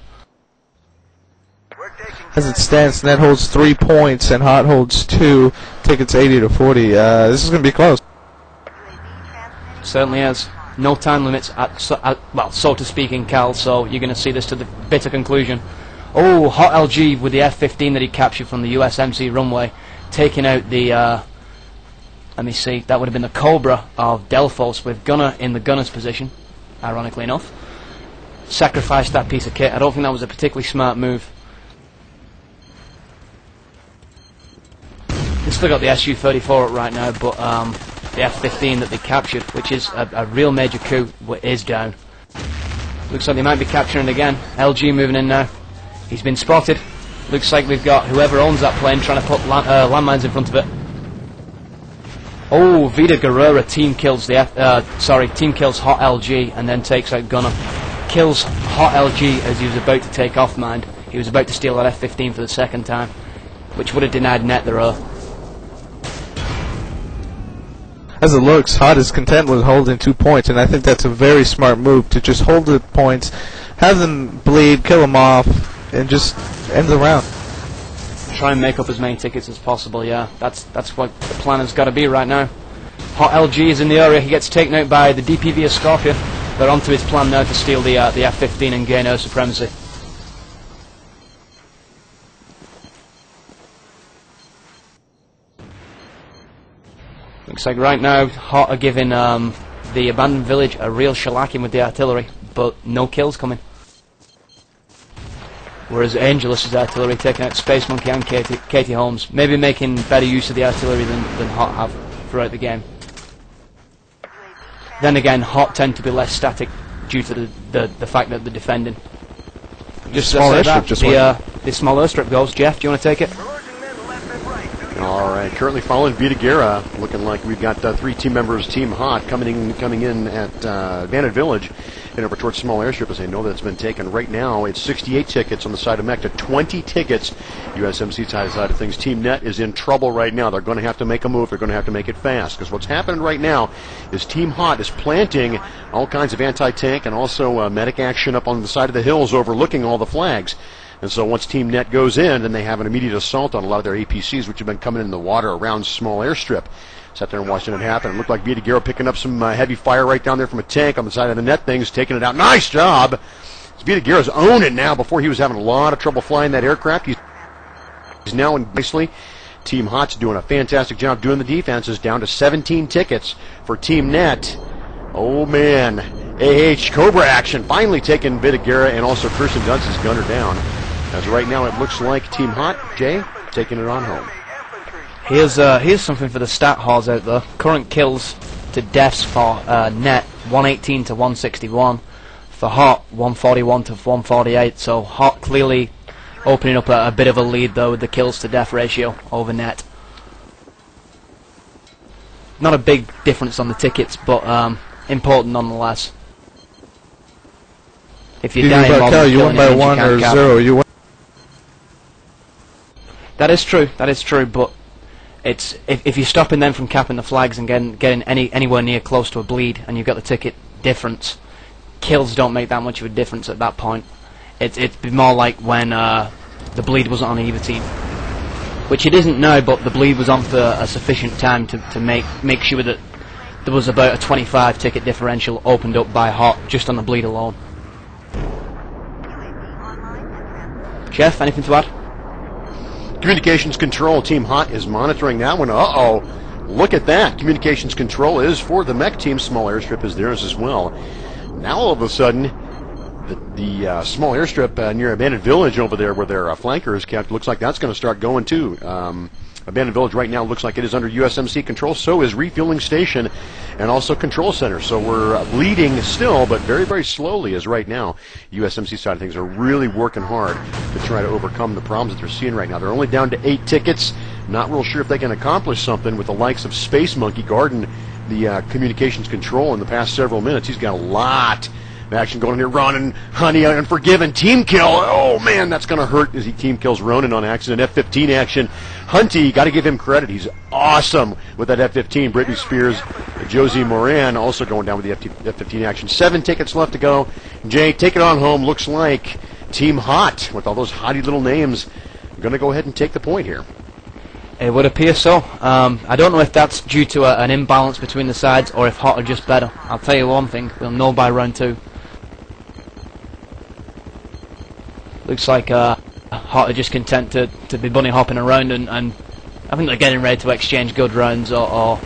As it stands, Net holds 3 points and HOT holds 2. Tickets 80 to 40. This is going to be close. Certainly is. No time limits, well, so to speak, in Cal, so you're going to see this to the bitter conclusion. Oh, HOT LG with the F-15 that he captured from the USMC runway, taking out the, let me see, that would have been the Cobra of Delphos with Gunner in the gunner's position, ironically enough. Sacrificed that piece of kit. I don't think that was a particularly smart move. They've still got the Su-34 up right now, but the F-15 that they captured, which is a real major coup, is down. Looks like they might be capturing it again. LG moving in now. He's been spotted. Looks like we've got whoever owns that plane trying to put landmines in front of it. Oh, Vita Guerrera team kills team kills HOT LG and then takes out Gunner. Kills HOT LG as he was about to take off, mind. He was about to steal that F-15 for the second time, which would have denied Net their Earth. As it looks, HOT is content with holding 2 points, and I think that's a very smart move to just hold the points, have them bleed, kill them off, and just end the round. Try and make up as many tickets as possible, yeah. That's what the plan has got to be right now. HOT LG is in the area. He gets taken out by the DPV Scorpion. They're onto his plan now to steal the F-15 and gain air supremacy. Looks like right now HOT are giving the abandoned village a real shellacking with the artillery, but no kills coming. Whereas Angelus's artillery taking out Space Monkey and Katie Holmes, maybe making better use of the artillery than HOT have throughout the game. Then again, HOT tend to be less static due to the fact that they're defending. Just small airstrip, the small airstrip goes. Jeff, do you want to take it? All All right, currently following Vita Guerra, looking like we've got 3 team members, Team Hot, coming in at Bandit Village and over towards Small Airstrip, as they know that it's been taken. Right now, it's 68 tickets on the side of Mech to 20 tickets. USMC side of things. Team Net is in trouble right now. They're going to have to make a move. They're going to have to make it fast, because what's happening right now is Team Hot is planting all kinds of anti-tank and also medic action up on the side of the hills overlooking all the flags. And so once Team Net goes in, then they have an immediate assault on a lot of their APCs, which have been coming in the water around Small Airstrip. Sat there and watching it happen. It looked like Vita Guerra picking up some heavy fire right down there from a tank on the side of the net things, taking it out. Nice job! Vita Guerra's owned it now. Before he was having a lot of trouble flying that aircraft. He's now in nicely. Team Hot's doing a fantastic job doing the defenses. Down to 17 tickets for Team Net. Oh man. AH Cobra action finally taking Vita Guerra and also Kirsten Dunst's gunner down. As right now it looks like Team Hot, Jay, taking it on home. Here's something for the stat whores out there. Current kills to deaths for Net, 118 to 161. For Hot, 141 to 148. So Hot clearly opening up a bit of a lead though with the kills to death ratio over Net. Not a big difference on the tickets, but important nonetheless. If you die while you win by 1 or 0, you win. That is true, but it's if you're stopping them from capping the flags and getting anywhere near close to a bleed, and you've got the ticket difference, kills don't make that much of a difference at that point. It'd be more like when the bleed wasn't on either team, which it isn't now, but the bleed was on for a sufficient time to make sure that there was about a 25 ticket differential opened up by Hot just on the bleed alone. Jeff, anything to add? Communications Control, Team Hot is monitoring that one. Uh-oh, look at that. Communications Control is for the Mech team. Small Airstrip is theirs as well. Now all of a sudden, the Small Airstrip near Abandoned Village over there where their flanker is kept, looks like that's going to start going too. Abandoned Village right now looks like it is under USMC control. So is Refueling Station and also Control Center. So we're leading still, but very, very slowly as right now. USMC side of things are really working hard to try to overcome the problems that they're seeing right now. They're only down to 8 tickets. Not real sure if they can accomplish something with the likes of Space Monkey guarding the communications control in the past several minutes. He's got a lot of action going here. Ronan, Honey, Unforgiven, team kill. Oh man, that's going to hurt as he team kills Ronan on accident. F-15 action. Hunty, got to give him credit. He's awesome with that F-15. Britney Spears, Josie Moran also going down with the F-15 action. 7 tickets left to go. Jay, take it on home. Looks like Team Hot, with all those hottie little names, going to go ahead and take the point here. It would appear so. I don't know if that's due to an imbalance between the sides or if Hot are just better. I'll tell you one thing, we'll know by round 2. Looks like Hot are just content to be bunny hopping around, and I think they're getting ready to exchange good rounds, or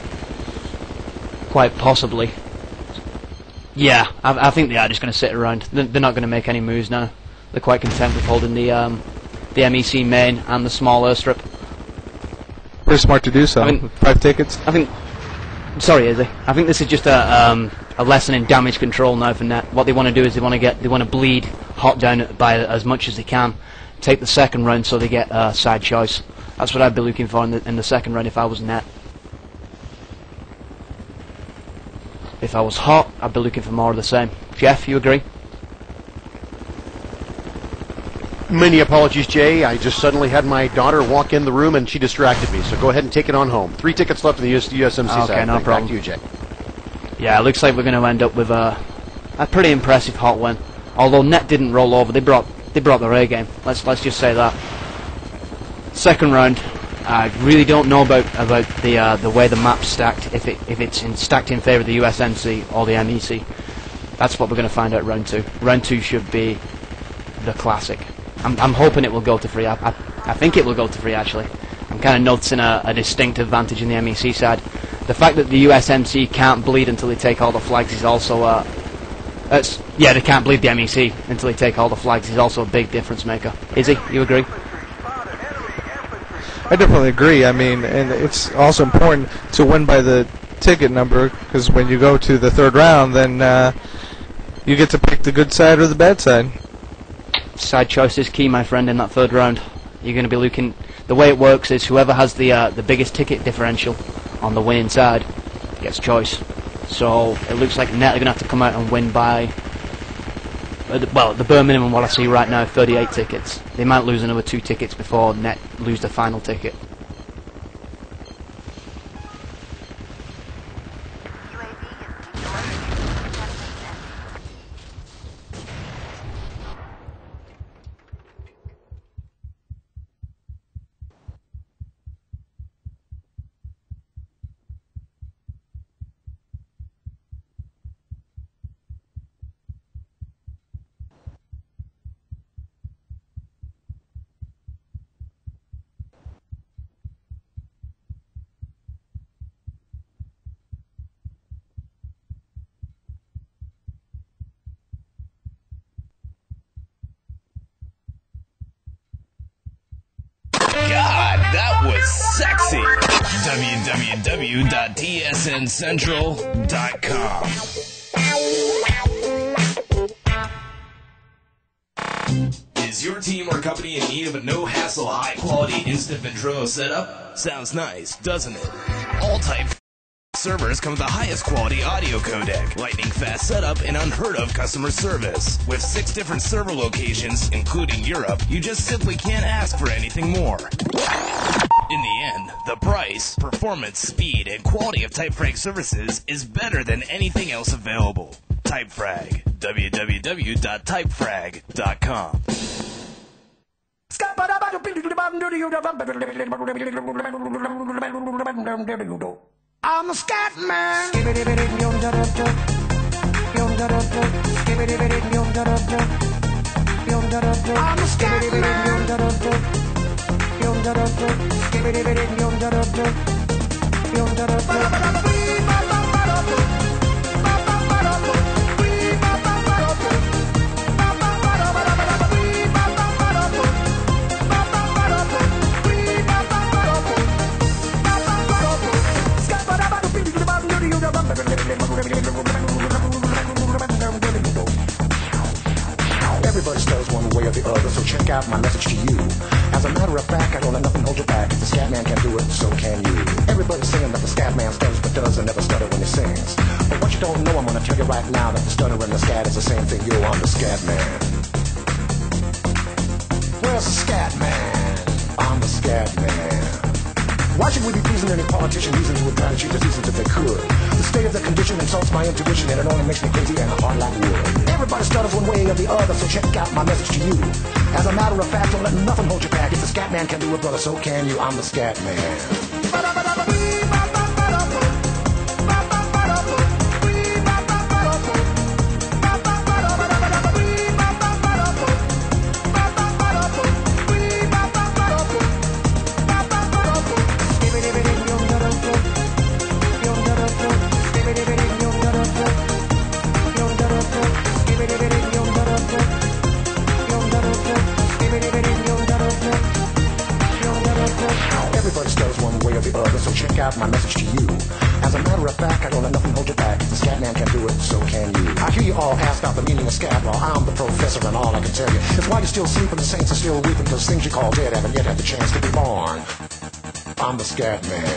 quite possibly. Yeah, I think they are just going to sit around. They're not going to make any moves now. They're quite content with holding the MEC main and the small airstrip. Very smart to do so. 5 tickets. Sorry, Izzy. I think this is just a lesson in damage control now for Net. What they want to do is they want to bleed Hot down by as much as they can. Take the second round so they get side choice. That's what I'd be looking for in the second round if I was Net. If I was Hot, I'd be looking for more of the same. Jeff, you agree? Many apologies, Jay. I just suddenly had my daughter walk in the room and she distracted me. So go ahead and take it on home. 3 tickets left in the USMC side. Okay, no problem. Back to you, Jay. Yeah, it looks like we're going to end up with a pretty impressive Hot win. Although Net didn't roll over, they brought their A game. Let's just say that. Second round, I really don't know about the way the map's stacked. If it's stacked in favour of the USMC or the MEC, that's what we're going to find out round 2. Round 2 should be the classic. I'm hoping it will go to free. I think it will go to free actually. I'm kind of noticing a distinct advantage in the MEC side. The fact that the USMC can't bleed until they take all the flags is also they can't bleed the MEC until they take all the flags is also a big difference maker. Izzy, you agree? I definitely agree. I mean, and it's also important to win by the ticket number, because when you go to the third round, then you get to pick the good side or the bad side. Side choice is key, my friend, in that third round. You're going to be looking. the way it works is whoever has the biggest ticket differential on the winning side gets choice. So it looks like Net are going to have to come out and win by, well, the bare minimum what I see right now, 38 tickets. They might lose another 2 tickets before Net lose the final ticket. God, that was sexy. www.tsncentral.com. Is your team or company in need of a no-hassle, high-quality instant Ventrilo setup? Sounds nice, doesn't it? All type servers come with the highest quality audio codec, lightning-fast setup, and unheard-of customer service. With 6 different server locations, including Europe, you just simply can't ask for anything more. In the end, the price, performance, speed, and quality of Typefrag services is better than anything else available. Typefrag. www.typefrag.com. I'm a scat man. I'm a scat Everybody stutters one way or the other, so check out my message to you. As a matter of fact, I don't let nothing hold you back. If the scat man can do it, so can you. Everybody's saying that the scat man stutters but does and never stutter when he sings. But what you don't know, I'm gonna tell you right now, that the stutter and the scat is the same thing. Yo, I'm the scat man. Where's the scat man? I'm the scat man. Why should we be pleasing any politician reasons who would try to cheat the seasons if they could? The state of the condition insults my intuition, and it only makes me crazy and hard like wood. Everybody stutters one way or the other, so check out my message to you. As a matter of fact, don't let nothing hold you back. If the scat man can do it, brother, so can you. I'm the scat man. Everybody stutters one way or the other, so check out my message to you. As a matter of fact, I don't let nothing hold you back. If the scat man can do it, so can you. I hear you all ask out the meaning of scat, well, I'm the professor, and all I can tell you is why you're still sleeping, the saints are still weeping, because things you call dead haven't yet had the chance to be born. I'm the scat man.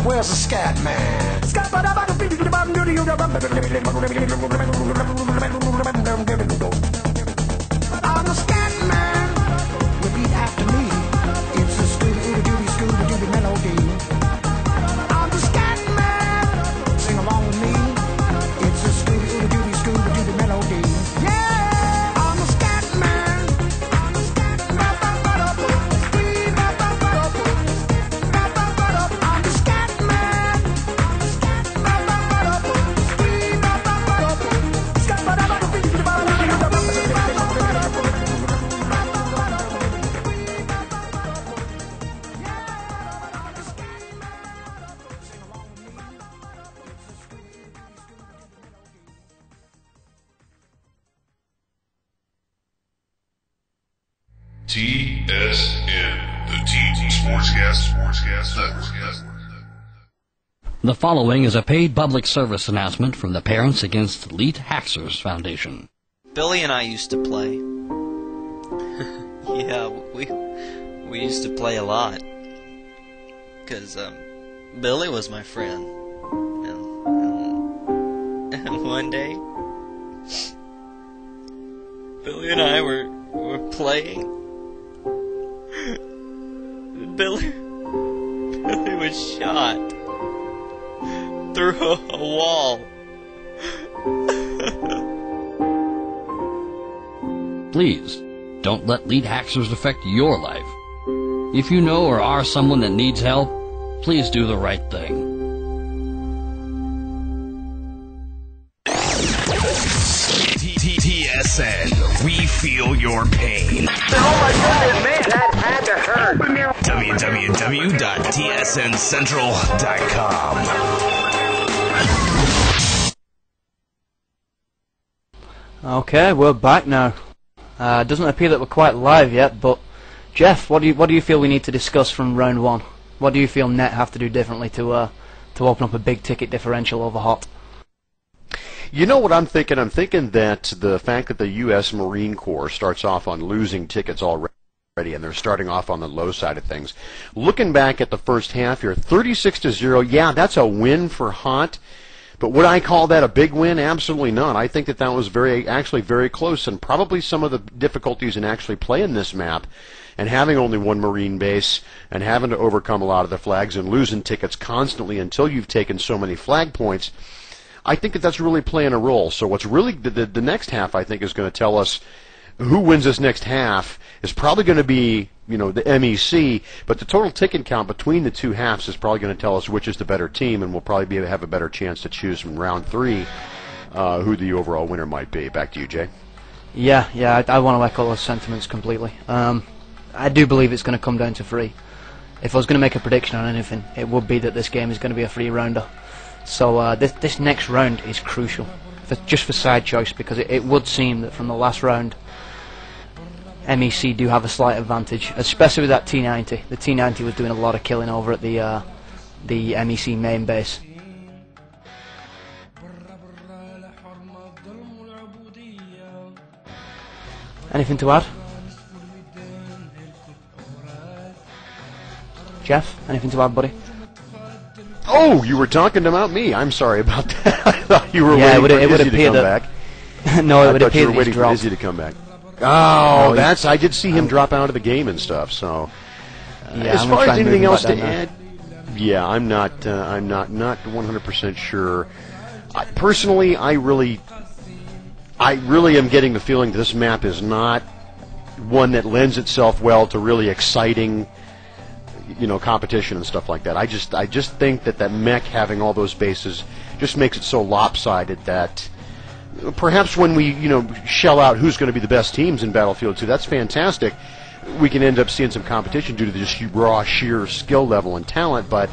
Where's the scat man? I'm the scat man. Repeat after me. It's a Scooby-Dooby melody. I'm the scat man. Sing along with me. It's a Scooby-Dooby melody. Yeah, I'm the scat man. I'm the scat man. I'm the scat man. TSN, the Team Sportscast Network. The following is a paid public service announcement from the Parents Against Elite Hackers Foundation. Billy and I used to play. Yeah, we used to play a lot. Because Billy was my friend. And one day, Billy and I were playing. Billy was shot through a wall. Please, don't let lead hackers affect your life. If you know or are someone that needs help, please do the right thing. TSN, we feel your pain. Oh my goodness, man, that had to hurt. www.tsncentral.com. Okay, we're back now. Doesn't appear that we're quite live yet, but Jeff, what do you feel we need to discuss from round one? What do you feel Net have to do differently to open up a big ticket differential over Hot? You know what I'm thinking? I'm thinking that the fact that the U.S. Marine Corps starts off on losing tickets already, and they're starting off on the low side of things. Looking back at the first half here, 36-0, yeah, that's a win for Hot. But would I call that a big win? Absolutely not. I think that was actually very close, and probably some of the difficulties in actually playing this map and having only one Marine base and having to overcome a lot of the flags and losing tickets constantly until you've taken so many flag points. I think that that's really playing a role. So what's really the next half, I think, is going to tell us who wins this next half is probably going to be, the MEC, but the total ticket count between the two halves is probably going to tell us which is the better team, and we'll probably have a better chance to choose from round three who the overall winner might be. Back to you, Jay. Yeah, I want to echo those sentiments completely. I do believe it's going to come down to free. If I was going to make a prediction on anything, it would be that this game is going to be a free rounder. So this next round is crucial, just for side choice, because it would seem that from the last round, MEC do have a slight advantage, especially with that T90. The T90 was doing a lot of killing over at the MEC main base. Anything to add? Jeff, anything to add, buddy? Oh, you were talking about me. I'm sorry about that. I thought you were waiting for Izzy to come back. No, it would appear you were waiting for Izzy to come back. Oh, I did see him drop out of the game and stuff. So, as far as anything else to add, yeah, I'm not 100% sure. Personally, I really am getting the feeling that this map is not one that lends itself well to really exciting, competition and stuff like that. I just think that mech having all those bases just makes it so lopsided that perhaps when we, shell out who's going to be the best teams in Battlefield 2, that's fantastic. We can end up seeing some competition due to just raw sheer skill level and talent, but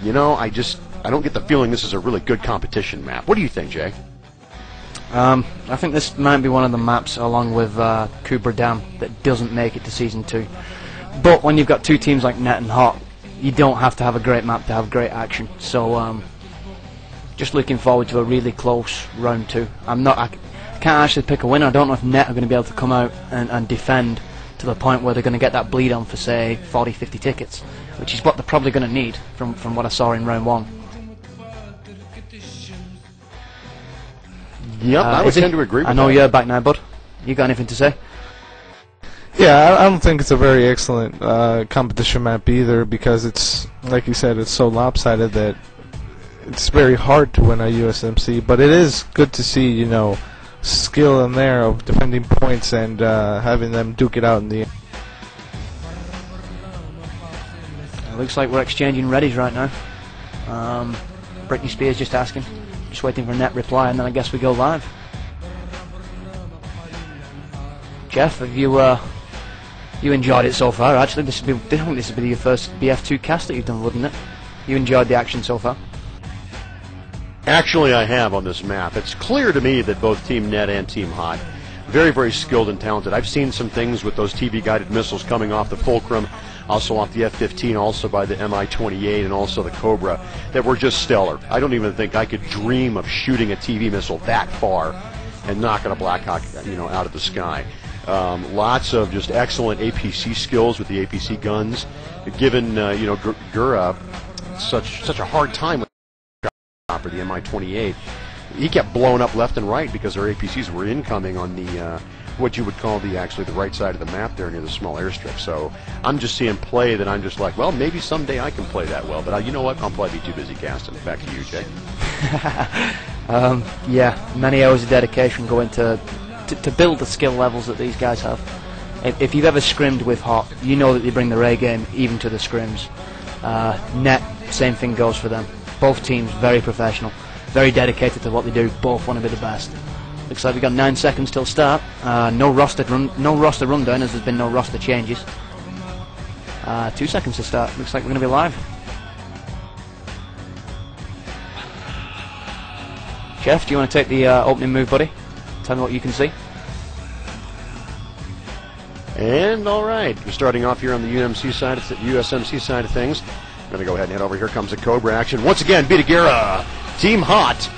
I don't get the feeling this is a really good competition map. What do you think, Jay? I think this might be one of the maps, along with Kubra Dam, that doesn't make it to Season 2. But when you've got two teams like Net and Hot, you don't have to have a great map to have great action. So, just looking forward to a really close round 2. I can't actually pick a winner. I don't know if Net are going to be able to come out and defend to the point where they're going to get that bleed on for, say, 40, 50 tickets, which is what they're probably going to need from what I saw in round 1. Yep, I would tend to agree with that. I know you're back now, bud. You got anything to say? Yeah, I don't think it's a very excellent competition map either, because it's, like you said, it's so lopsided that it's very hard to win a USMC, but it is good to see, skill in there of defending points and having them duke it out in the end. It looks like we're exchanging readies right now. Britney Spears just asking. Just waiting for a Net reply, and then I guess we go live. Jeff, have you enjoyed it so far? Actually, this would be your first BF2 cast that you've done, wouldn't it? You enjoyed the action so far? Actually, I have on this map. It's clear to me that both Team Net and Team Hot very, very skilled and talented. I've seen some things with those TV-guided missiles coming off the Fulcrum, also off the F-15, also by the Mi-28, and also the Cobra, that were just stellar. I don't even think I could dream of shooting a TV missile that far and knocking a Black Hawk, out of the sky. Lots of just excellent APC skills with the APC guns. Given Gura such a hard time with the Mi-28, he kept blowing up left and right because our APCs were incoming on the what you would call the right side of the map there near the small airstrip. So I'm just seeing play that I'm just like, well, maybe someday I can play that well. But you know what? I'll probably be too busy casting. Back to you, Jay. Yeah, many hours of dedication go into to build the skill levels that these guys have. If you've ever scrimmed with HOT, you know that they bring their A game even to the scrims. Net, same thing goes for them. Both teams very professional, very dedicated to what they do. Both want to be the best. Looks like we've got 9 seconds till start. No roster rundown, as there's been no roster changes. 2 seconds to start. Looks like we're going to be live. Jeff, do you want to take the opening move, buddy? Tell me what you can see. And all right, we're starting off here on the USMC side of things. I'm going to go ahead and head over. Here comes the Cobra action. Once again, Vitagera, Team HOT,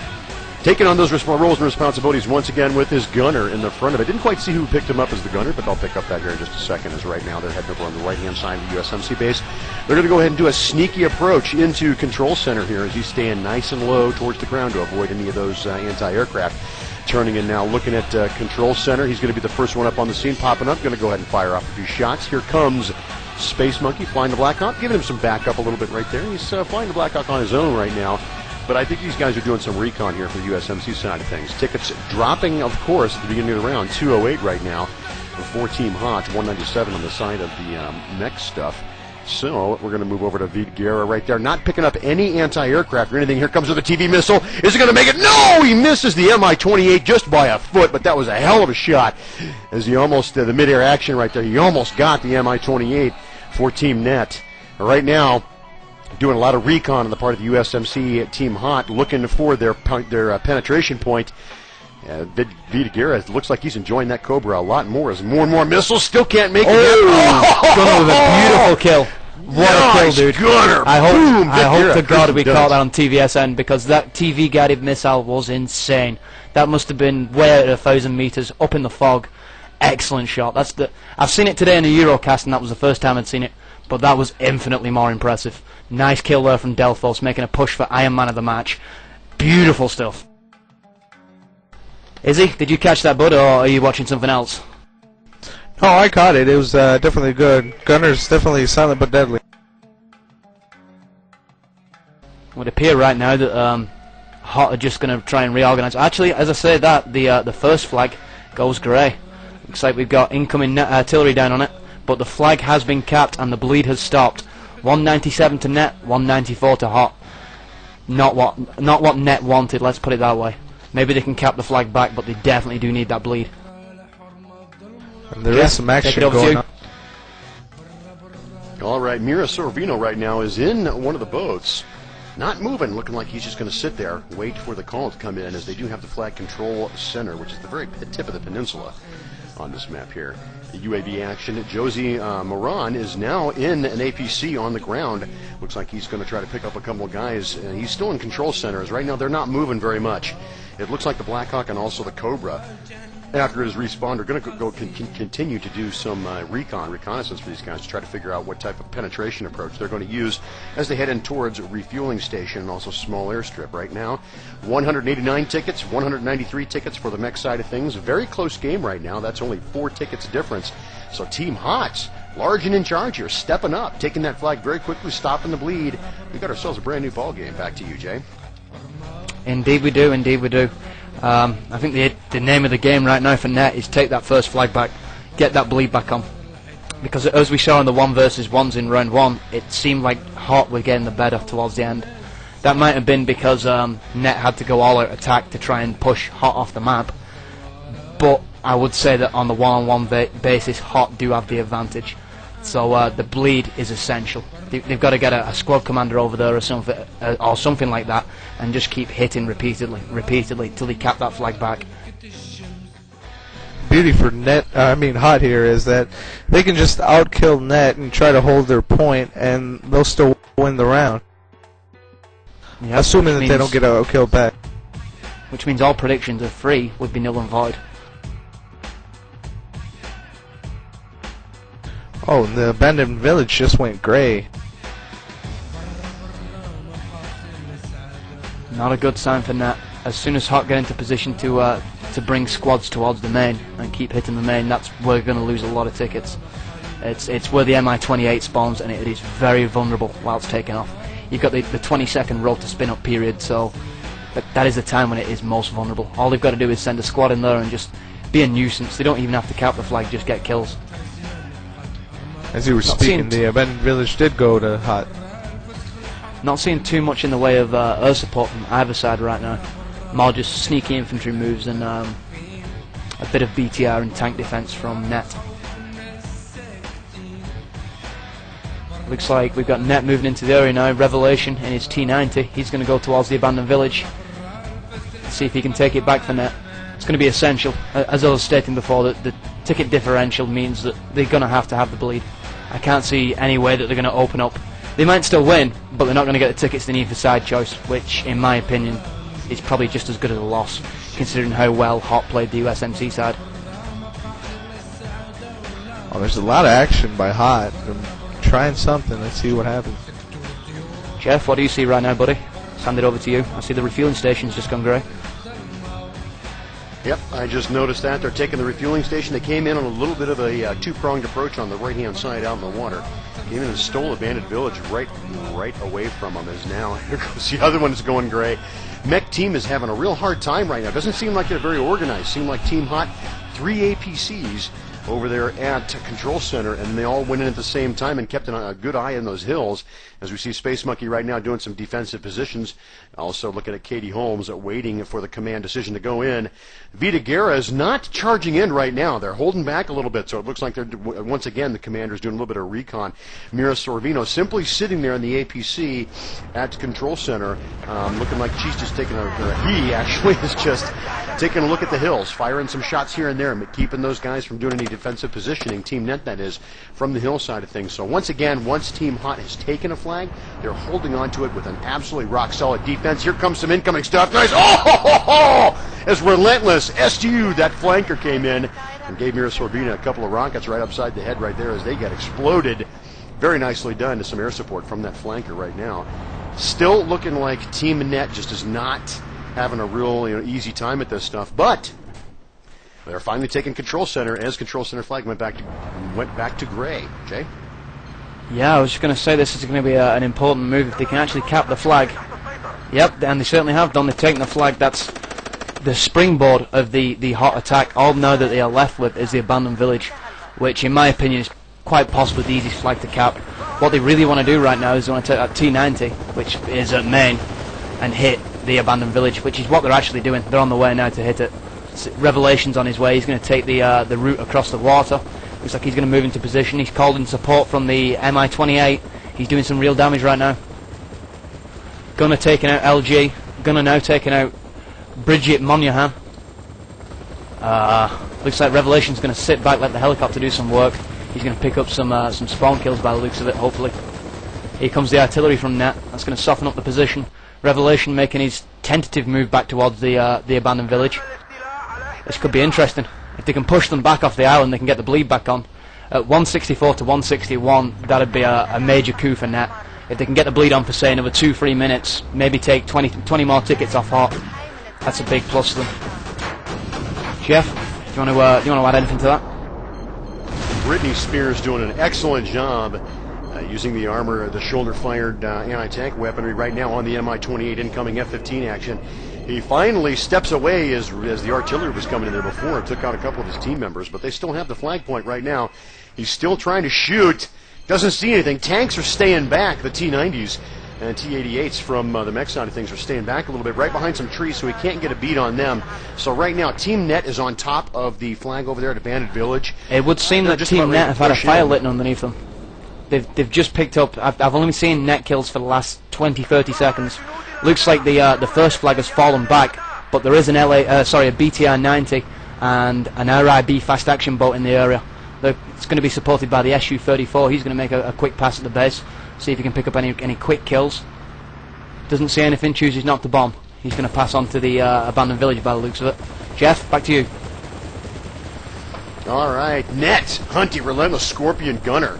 taking on those roles and responsibilities once again with his gunner in the front of it. Didn't quite see who picked him up as the gunner, but I'll pick up that here in just a second, as right now they're heading over on the right-hand side of the USMC base. They're going to go ahead and do a sneaky approach into Control Center here as he's staying nice and low towards the ground to avoid any of those anti-aircraft. Turning in now, looking at Control Center. He's going to be the first one up on the scene, popping up. Going to go ahead and fire off a few shots. Here comes Space Monkey flying the Black Hawk, giving him some backup a little bit right there. He's flying the Black Hawk on his own right now. But I think these guys are doing some recon here for the USMC side of things. Tickets dropping, of course, at the beginning of the round. 208 right now for Team HOT, 197 on the side of the mech stuff. So we're going to move over to Vitagera right there. Not picking up any anti-aircraft or anything. Here comes with a TV missile. Is it going to make it? No! He misses the Mi-28 just by a foot, but that was a hell of a shot. As he almost, the mid-air action right there, he almost got the Mi-28 for Team Net. Right now, doing a lot of recon on the part of the USMC Team HOT, looking for their penetration point. Vitagera looks like he's enjoying that Cobra a lot more as more and more missiles still can't make it. Gunner with a beautiful kill. What a kill, dude. Gunner. I hope to God we caught that on TVsN, because that TV guided missile was insane. That must have been way at 1,000 meters up in the fog. Excellent shot. I've seen it today in a Eurocast, and that was the first time I'd seen it, but that was infinitely more impressive. Nice kill there from Delphos, making a push for Iron Man of the match. Beautiful stuff. Izzy, did you catch that, bud, or are you watching something else? Oh, I caught it. It was definitely good. Gunner's definitely silent but deadly. It would appear right now that HOT are just going to try and reorganize. Actually, as I say that, the first flag goes grey. Looks like we've got incoming net artillery down on it, but the flag has been capped and the bleed has stopped. 197 to net, 194 to HOT. Not what net wanted, let's put it that way. Maybe they can cap the flag back, but they definitely do need that bleed. And there is some action going on. All right, Mira Sorvino right now is in one of the boats. Not moving, looking like he's just going to sit there, wait for the call to come in, as they do have the flag control center, which is the very tip of the peninsula on this map here. The UAV action. Josie Moran is now in an APC on the ground. Looks like he's going to try to pick up a couple of guys. He's still in control centers. Right now, they're not moving very much. It looks like the Blackhawk and also the Cobra, after his respawn, are going to continue to do some reconnaissance for these guys to try to figure out what type of penetration approach they're going to use as they head in towards a refueling station and also small airstrip. Right now, 189 tickets, 193 tickets for the mech side of things. Very close game right now. That's only 4 tickets difference. So Team HOT, large and in charge here, stepping up, taking that flag very quickly, stopping the bleed. We've got ourselves a brand new ball game. Back to you, Jay. Indeed we do, indeed we do. I think the name of the game right now for Net is take that first flag back, get that bleed back on. Because as we saw in the 1 versus 1s in round 1, it seemed like HOT were getting the better towards the end. That might have been because Net had to go all out attack to try and push HOT off the map. But I would say that on the one-on-one basis, HOT do have the advantage. So the bleed is essential. They've got to get a squad commander over there or something like that, and just keep hitting repeatedly till they cap that flag back. beauty for Hot here is that they can just outkill Net and try to hold their point, and they'll still win the round. Yep, assuming that they don't get outkill back. Which means all predictions of 3 would be null and void. Oh, and the abandoned village just went gray. Not a good sign for Nat. As soon as Hot get into position to bring squads towards the main and keep hitting the main, that's where we're going to lose a lot of tickets. It's where the MI-28 spawns, and it is very vulnerable while it's taking off. You've got the 20-second roll to spin up period, so that is the time when it is most vulnerable. All they've got to do is send a squad in there and just be a nuisance. They don't even have to cap the flag, just get kills. As you were speaking, the abandoned village did go to Hot. Not seeing too much in the way of air support from either side right now. More just sneaky infantry moves and a bit of BTR and tank defense from Net. Looks like we've got Net moving into the area now. Revelation in his T90. He's going to go towards the abandoned village. See if he can take it back for Net. It's going to be essential. As I was stating before, that the ticket differential means that they're going to have the bleed. I can't see any way that they're going to open up. They might still win, but they're not going to get the tickets they need for side choice, which, in my opinion, is probably just as good as a loss, considering how well Hot played the USMC side. Oh, there's a lot of action by Hot. They're trying something. Let's see what happens. Jeff, what do you see right now, buddy? Hand it over to you. I see the refueling station's just gone grey. Yep, I just noticed that. They're taking the refueling station. They came in on a little bit of a two-pronged approach on the right-hand side out in the water. Came in and stole Abandoned Village right away from them. As now, here goes the other one is going gray. Mech Team is having a real hard time right now. Doesn't seem like they're very organized. Seem like Team Hot, 3 APCs over there at Control Center, and they all went in at the same time and kept a good eye on those hills. As we see Space Monkey right now doing some defensive positions. Also looking at Katie Holmes waiting for the command decision to go in. Vita Guerra is not charging in right now. They're holding back a little bit, so it looks like they're, once again, the commander's doing a little bit of recon. Mira Sorvino simply sitting there in the APC at Control Center, looking like she's just taking he actually is just taking a look at the hills, firing some shots here and there, and keeping those guys from doing any defensive positioning, Team Net that is, from the hillside of things. So once again, once Team Hot has taken a flag, they're holding on to it with an absolutely rock-solid defense. Here comes some incoming stuff. Nice. Oh, ho, ho, ho! As relentless STU, that flanker came in and gave Mira Sorbina a couple of rockets right upside the head right there as they get exploded. Very nicely done to some air support from that flanker right now. Still looking like Team Net just is not having a real easy time at this stuff, but they're finally taking Control Center as Control Center flag went back to gray. Jay? Yeah, I was just going to say this is going to be an important move if they can actually cap the flag. Yep, and they certainly have done. They've taken the flag. That's the springboard of the Hot attack. All now that they are left with is the abandoned village, which in my opinion is quite possibly the easiest flag to cap. What they really want to do right now is they want to take that T90, which is at main, and hit the abandoned village, which is what they're actually doing. They're on the way now to hit it. Revelation's on his way. He's going to take the route across the water. Looks like he's going to move into position. He's called in support from the MI-28. He's doing some real damage right now. Gunner taking out LG. Gunner now taking out Bridget Monaghan. Looks like Revelation's going to sit back, let the helicopter do some work. He's going to pick up some spawn kills by the looks of it, hopefully. Here comes the artillery from Net. That's going to soften up the position. Revelation making his tentative move back towards the abandoned village. This could be interesting. If they can push them back off the island, they can get the bleed back on. At 164 to 161, that'd be a major coup for Net. If they can get the bleed on for, say, another 2-3 minutes, maybe take 20 more tickets off Hot, that's a big plus to them. Jeff, do you want to add anything to that? Brittany Spears doing an excellent job using the armor, the shoulder-fired anti-tank weaponry right now on the Mi-28 incoming F-15 action. He finally steps away as the artillery was coming in there before and took out a couple of his team members, but they still have the flag point right now. He's still trying to shoot. Doesn't see anything. Tanks are staying back. The T-90s and T-88s from the mech side of things are staying back a little bit, right behind some trees, so he can't get a beat on them. So right now, Team Net is on top of the flag over there at Abandoned Village. It would seem that Team Net have had a fire lit underneath them. They've just picked up. I've only seen net kills for the last 20-30 seconds. Looks like the first flag has fallen back, but there is a BTR 90 and an RIB fast action boat in the area. It's going to be supported by the Su-34. He's going to make a quick pass at the base, see if he can pick up any quick kills. Doesn't see anything, chooses not to bomb. He's going to pass on to the abandoned village by the looks of it. Jeff, back to you. Alright, Net, Hunty, Relentless, Scorpion, Gunner.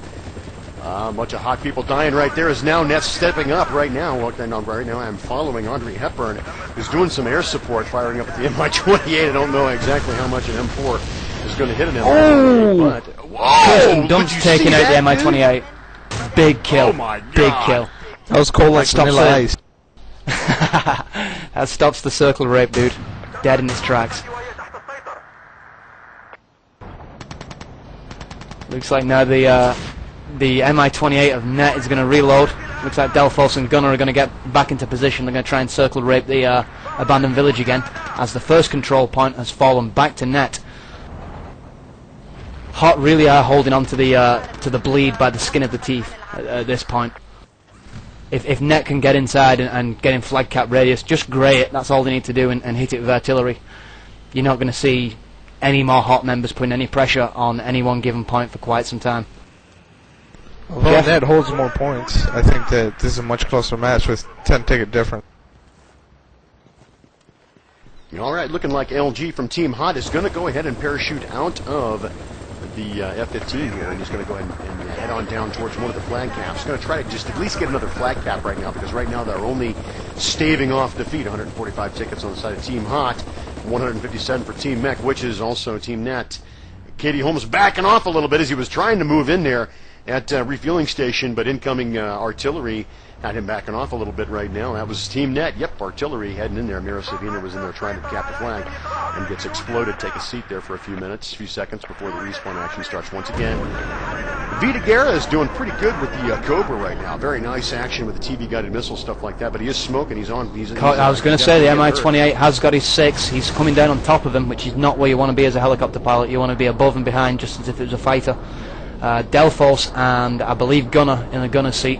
A bunch of hot people dying right there. Is now Net stepping up right now. Right now I'm following Audrey Hepburn, who's doing some air support, firing up at the Mi-28. I don't know exactly how much an M4 is going to hit an M4. But, whoa! Dump's taking out the Mi-28. Big kill. Oh my God. Big kill. That was cold like vanilla ice. That stops the circle rape, dude. Dead in his tracks. Looks like now the Mi-28 of Net is going to reload. Looks like Delphos and Gunner are going to get back into position. They're going to try and circle rape the abandoned village again, as the first control point has fallen back to Net. Hot really are holding on to the bleed by the skin of the teeth at this point. If Net can get inside and get in flag cap radius, just grey it, that's all they need to do, and hit it with artillery. You're not going to see any more Hot members putting any pressure on any one given point for quite some time. Although Net holds more points, I think that this is a much closer match with 10 ticket difference. Alright, looking like LG from Team Hot is going to go ahead and parachute out of the F-15 here, and he's going to go ahead and head on down towards one of the flag caps. He's going to try to just at least get another flag cap right now, because right now they're only staving off defeat. 145 tickets on the side of Team Hot, 157 for Team Mech, which is also Team Net. Katie Holmes backing off a little bit as he was trying to move in there at refueling station, but incoming artillery had him backing off a little bit right now. That was Team Net. Yep, artillery heading in there. Mira Savina was in there trying to cap the flag and gets exploded. Take a seat there for a few seconds before the respawn action starts once again. Vita Guerra is doing pretty good with the Cobra right now. Very nice action with the TV guided missile, stuff like that, but he is smoking. I was going to say the Mi-28 has got his 6. He's coming down on top of him, which is not where you want to be as a helicopter pilot. You want to be above and behind, just as if it was a fighter. Delphos and I believe Gunner in the gunner seat,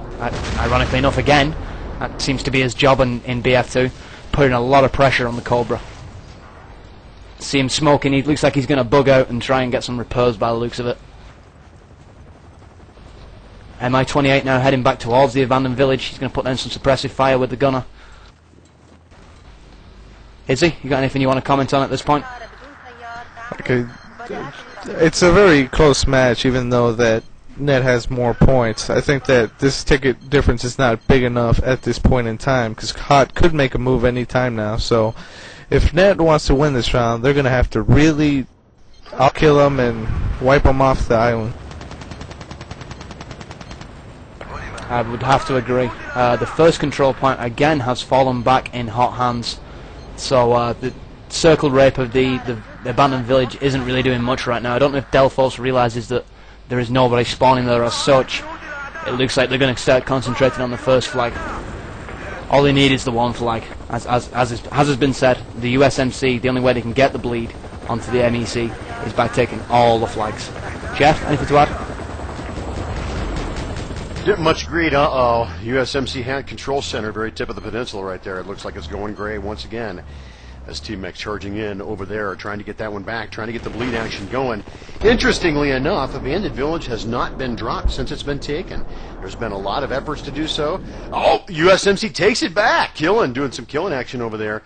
ironically enough again, that seems to be his job in BF2, putting a lot of pressure on the Cobra. See him smoking, he looks like he's going to bug out and try and get some repairs by the looks of it. Mi-28 now heading back towards the abandoned village. He's going to put down some suppressive fire with the gunner. Izzy, you got anything you want to comment on at this point? Okay. It's a very close match, even though that Net has more points. I think that this ticket difference is not big enough at this point in time, because Hot could make a move any time now. So if Net wants to win this round, they're going to have to really outkill them and wipe them off the island. I would have to agree. The first control point again has fallen back in Hot hands. So the circle rape of the abandoned village isn't really doing much right now. I don't know if Delphos realizes that there is nobody spawning there as such. It looks like they're going to start concentrating on the first flag. All they need is the one flag. As has been said, the USMC, the only way they can get the bleed onto the MEC is by taking all the flags. Jeff, anything to add? Didn't much greed. USMC hand control center, very tip of the peninsula right there. It looks like it's going gray once again, as Team Mech charging in over there, trying to get that one back, trying to get the bleed action going. Interestingly enough, Abandoned Village has not been dropped since it's been taken. There's been a lot of efforts to do so. Oh, USMC takes it back. Doing some killing action over there,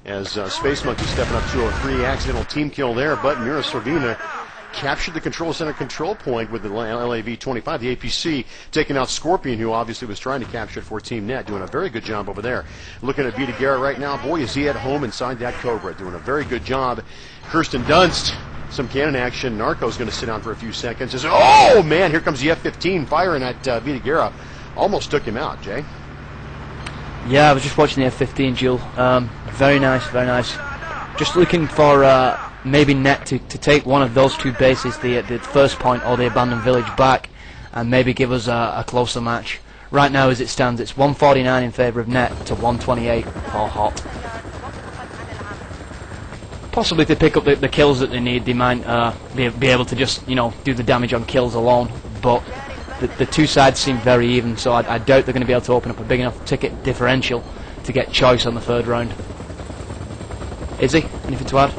as Space Monkey stepping up 203, accidental team kill there, but Mira Sorvina captured the control center control point with the LAV-25, the APC, taking out Scorpion, who obviously was trying to capture it for Team Net, doing a very good job over there. Looking at Vita Guerra right now, boy, is he at home inside that Cobra, doing a very good job. Kirsten Dunst, some cannon action. Narco's going to sit down for a few seconds. Oh, man, here comes the F-15 firing at Vita Guerra. Almost took him out, Jay. Yeah, I was just watching the F-15 duel. Very nice, very nice. Just looking for maybe Net to take one of those two bases, the first point or the abandoned village, back, and maybe give us a closer match. Right now, as it stands, it's 149 in favour of Net to 128 for Hot. Possibly to pick up the kills that they need, they might be able to just, do the damage on kills alone, but the two sides seem very even, so I doubt they're going to be able to open up a big enough ticket differential to get choice on the third round. Izzy, anything to add?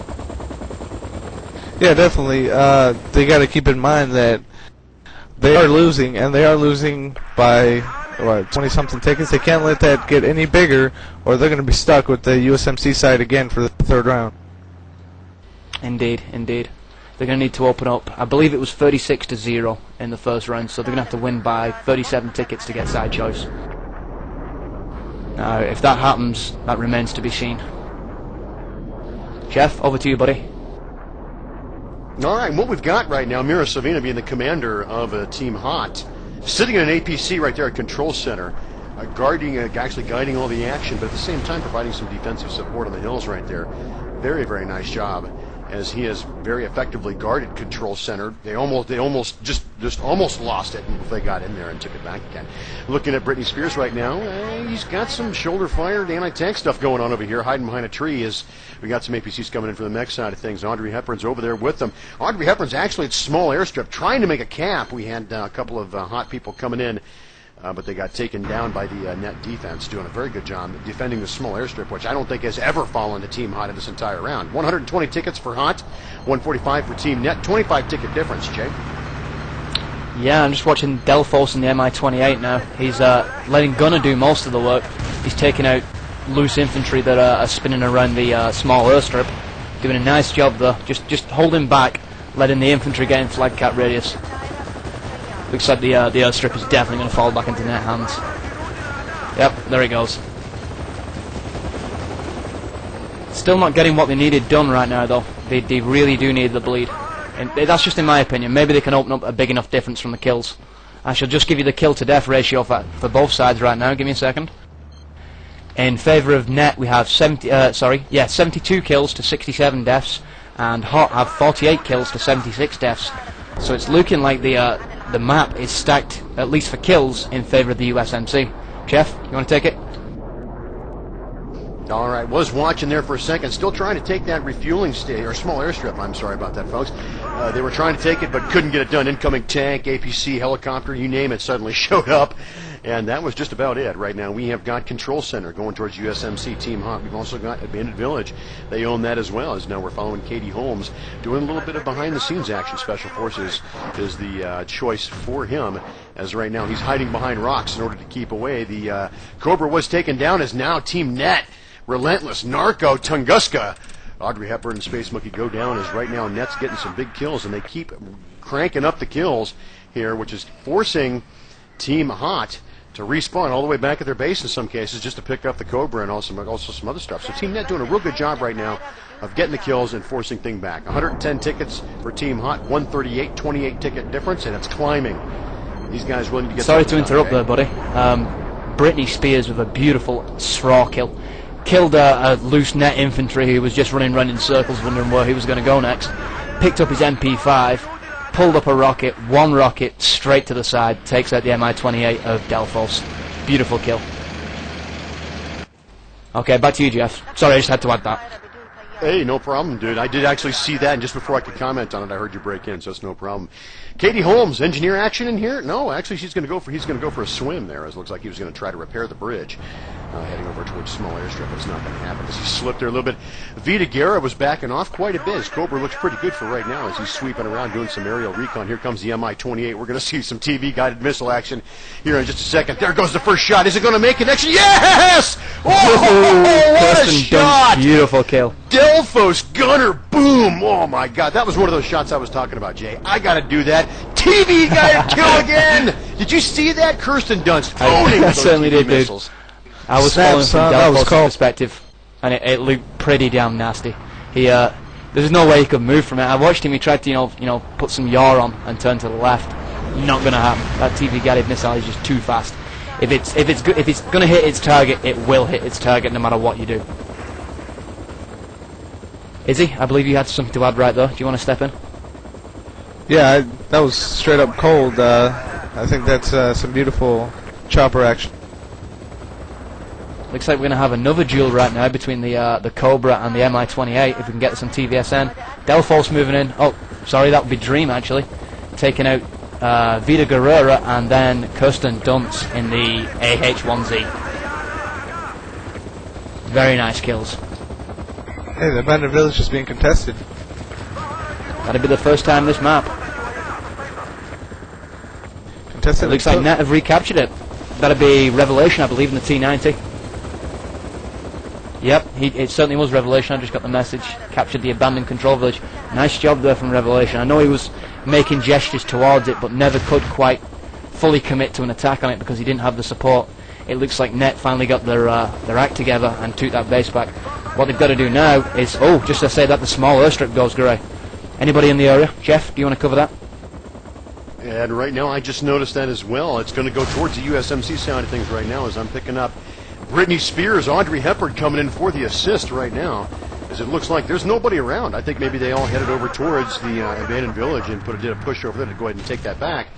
Yeah, definitely. They got to keep in mind that they are losing, and they are losing by 20-something tickets. They can't let that get any bigger, or they're going to be stuck with the USMC side again for the third round. Indeed, indeed. They're going to need to open up. I believe it was 36-0 in the first round, so they're going to have to win by 37 tickets to get side choice. Now, if that happens, that remains to be seen. Jeff, over to you, buddy. All right, what we've got right now, Mira Savina being the commander of Team Hot, sitting in an APC right there at Control Center, actually guiding all the action, but at the same time providing some defensive support on the hills right there. Very, very nice job, as he has very effectively guarded Control Center. They almost lost it if they got in there and took it back again. Looking at Britney Spears right now, he's got some shoulder-fired anti-tank stuff going on over here, hiding behind a tree as we got some APCs coming in from the mech side of things. Audrey Hepburn's over there with them. Audrey Hepburn's actually at small airstrip trying to make a cap. We had a couple of hot people coming in, but they got taken down by the net defense, doing a very good job defending the small airstrip, which I don't think has ever fallen to Team Hot in this entire round. 120 tickets for Hot, 145 for Team Net, 25 ticket difference, Jay. Yeah, I'm just watching Delphos in the Mi-28 now. He's letting Gunner do most of the work. He's taking out loose infantry that are spinning around the small airstrip. Doing a nice job though, just holding back, letting the infantry get in flag cap radius. Looks like the airstrip is definitely going to fall back into net hands. Yep, there he goes. Still not getting what they needed done right now though. They really do need the bleed. And that's just in my opinion. Maybe they can open up a big enough difference from the kills. I shall just give you the kill to death ratio for both sides right now. Give me a second. In favour of Net we have 72 kills to 67 deaths, and Hot have 48 kills to 76 deaths. So it's looking like the map is stacked, at least for kills, in favour of the USMC. Jeff, you want to take it? All right, was watching there for a second, still trying to take that refueling station, or small airstrip, I'm sorry about that, folks. They were trying to take it, but couldn't get it done. Incoming tank, APC, helicopter, you name it, suddenly showed up. And that was just about it. Right now we have got Control Center going towards USMC Team Hot. We've also got Abandoned Village. They own that as well, as now we're following Katie Holmes, doing a little bit of behind-the-scenes action. Special Forces is the choice for him, as right now he's hiding behind rocks in order to keep away. The Cobra was taken down, as now Team Net, Relentless, Narco, Tunguska, Audrey Hepburn and Space Monkey go down, as right now Net's getting some big kills, and they keep cranking up the kills here, which is forcing Team Hot to respawn all the way back at their base in some cases, just to pick up the Cobra and also some other stuff. So Team Net doing a real good job right now of getting the kills and forcing things back. 110 tickets for Team Hot, 138, 28 ticket difference, and it's climbing. These guys willing to get... Sorry to interrupt there, buddy. Britney Spears with a beautiful straw kill. Killed a loose net infantry who was just running around in circles wondering where he was going to go next. Picked up his MP5, pulled up a rocket, one rocket straight to the side, takes out the Mi-28 of Delphos. Beautiful kill. Okay, back to you, Jeff. Sorry, I just had to add that. Hey, no problem, dude. I did actually see that, and just before I could comment on it, I heard you break in, so it's no problem. Katie Holmes, engineer action in here? No, actually, he's going to go for a swim there, as it looks like he was going to try to repair the bridge, heading over towards small airstrip, but it's not going to happen, as he slipped there a little bit. Vita Guerra was backing off quite a bit. His Cobra looks pretty good for right now, as he's sweeping around doing some aerial recon. Here comes the Mi-28. We're going to see some TV-guided missile action here in just a second. There goes the first shot. Is it going to make an action? Yes! Oh, what a shot! Beautiful kill. Delphos Gunner, boom! Oh my God, that was one of those shots I was talking about, Jay. I got to do that. TV guided kill again. Did you see that? Kirsten Dunst owning those certainly TV did, missiles. I was following from Delphos' perspective, and it looked pretty damn nasty. There's no way he could move from it. I watched him. He tried to, you know, put some yaw on and turn to the left. Not going to happen. That TV guided missile is just too fast. If it's going to hit its target, it will hit its target no matter what you do. Izzy, I believe you had something to add right there. Do you want to step in? Yeah, that was straight up cold. I think that's some beautiful chopper action. Looks like we're going to have another duel right now between the Cobra and the Mi-28, if we can get some TVsN. Delphos moving in. Oh, sorry, that would be Dream, actually. Taking out Vita Guerrera and then Kirsten Dunst in the AH-1Z. Very nice kills. Hey, the abandoned village is being contested. That'd be the first time this map. Contested It looks like Net have recaptured it. That'd be Revelation, I believe, in the T90. Yep, it certainly was Revelation. I just got the message. Captured the abandoned control village. Nice job there from Revelation. I know he was making gestures towards it, but never could quite fully commit to an attack on it because he didn't have the support. It looks like Net finally got their act together and took that base back. What they've got to do now is, just to say that the small airstrip goes grey. Anybody in the area? Jeff, do you want to cover that? And right now, I just noticed that as well. It's going to go towards the USMC side of things right now as I'm picking up Britney Spears, Audrey Hepburn coming in for the assist right now, as it looks like there's nobody around. I think maybe they all headed over towards the abandoned village and did a push over there to go ahead and take that back.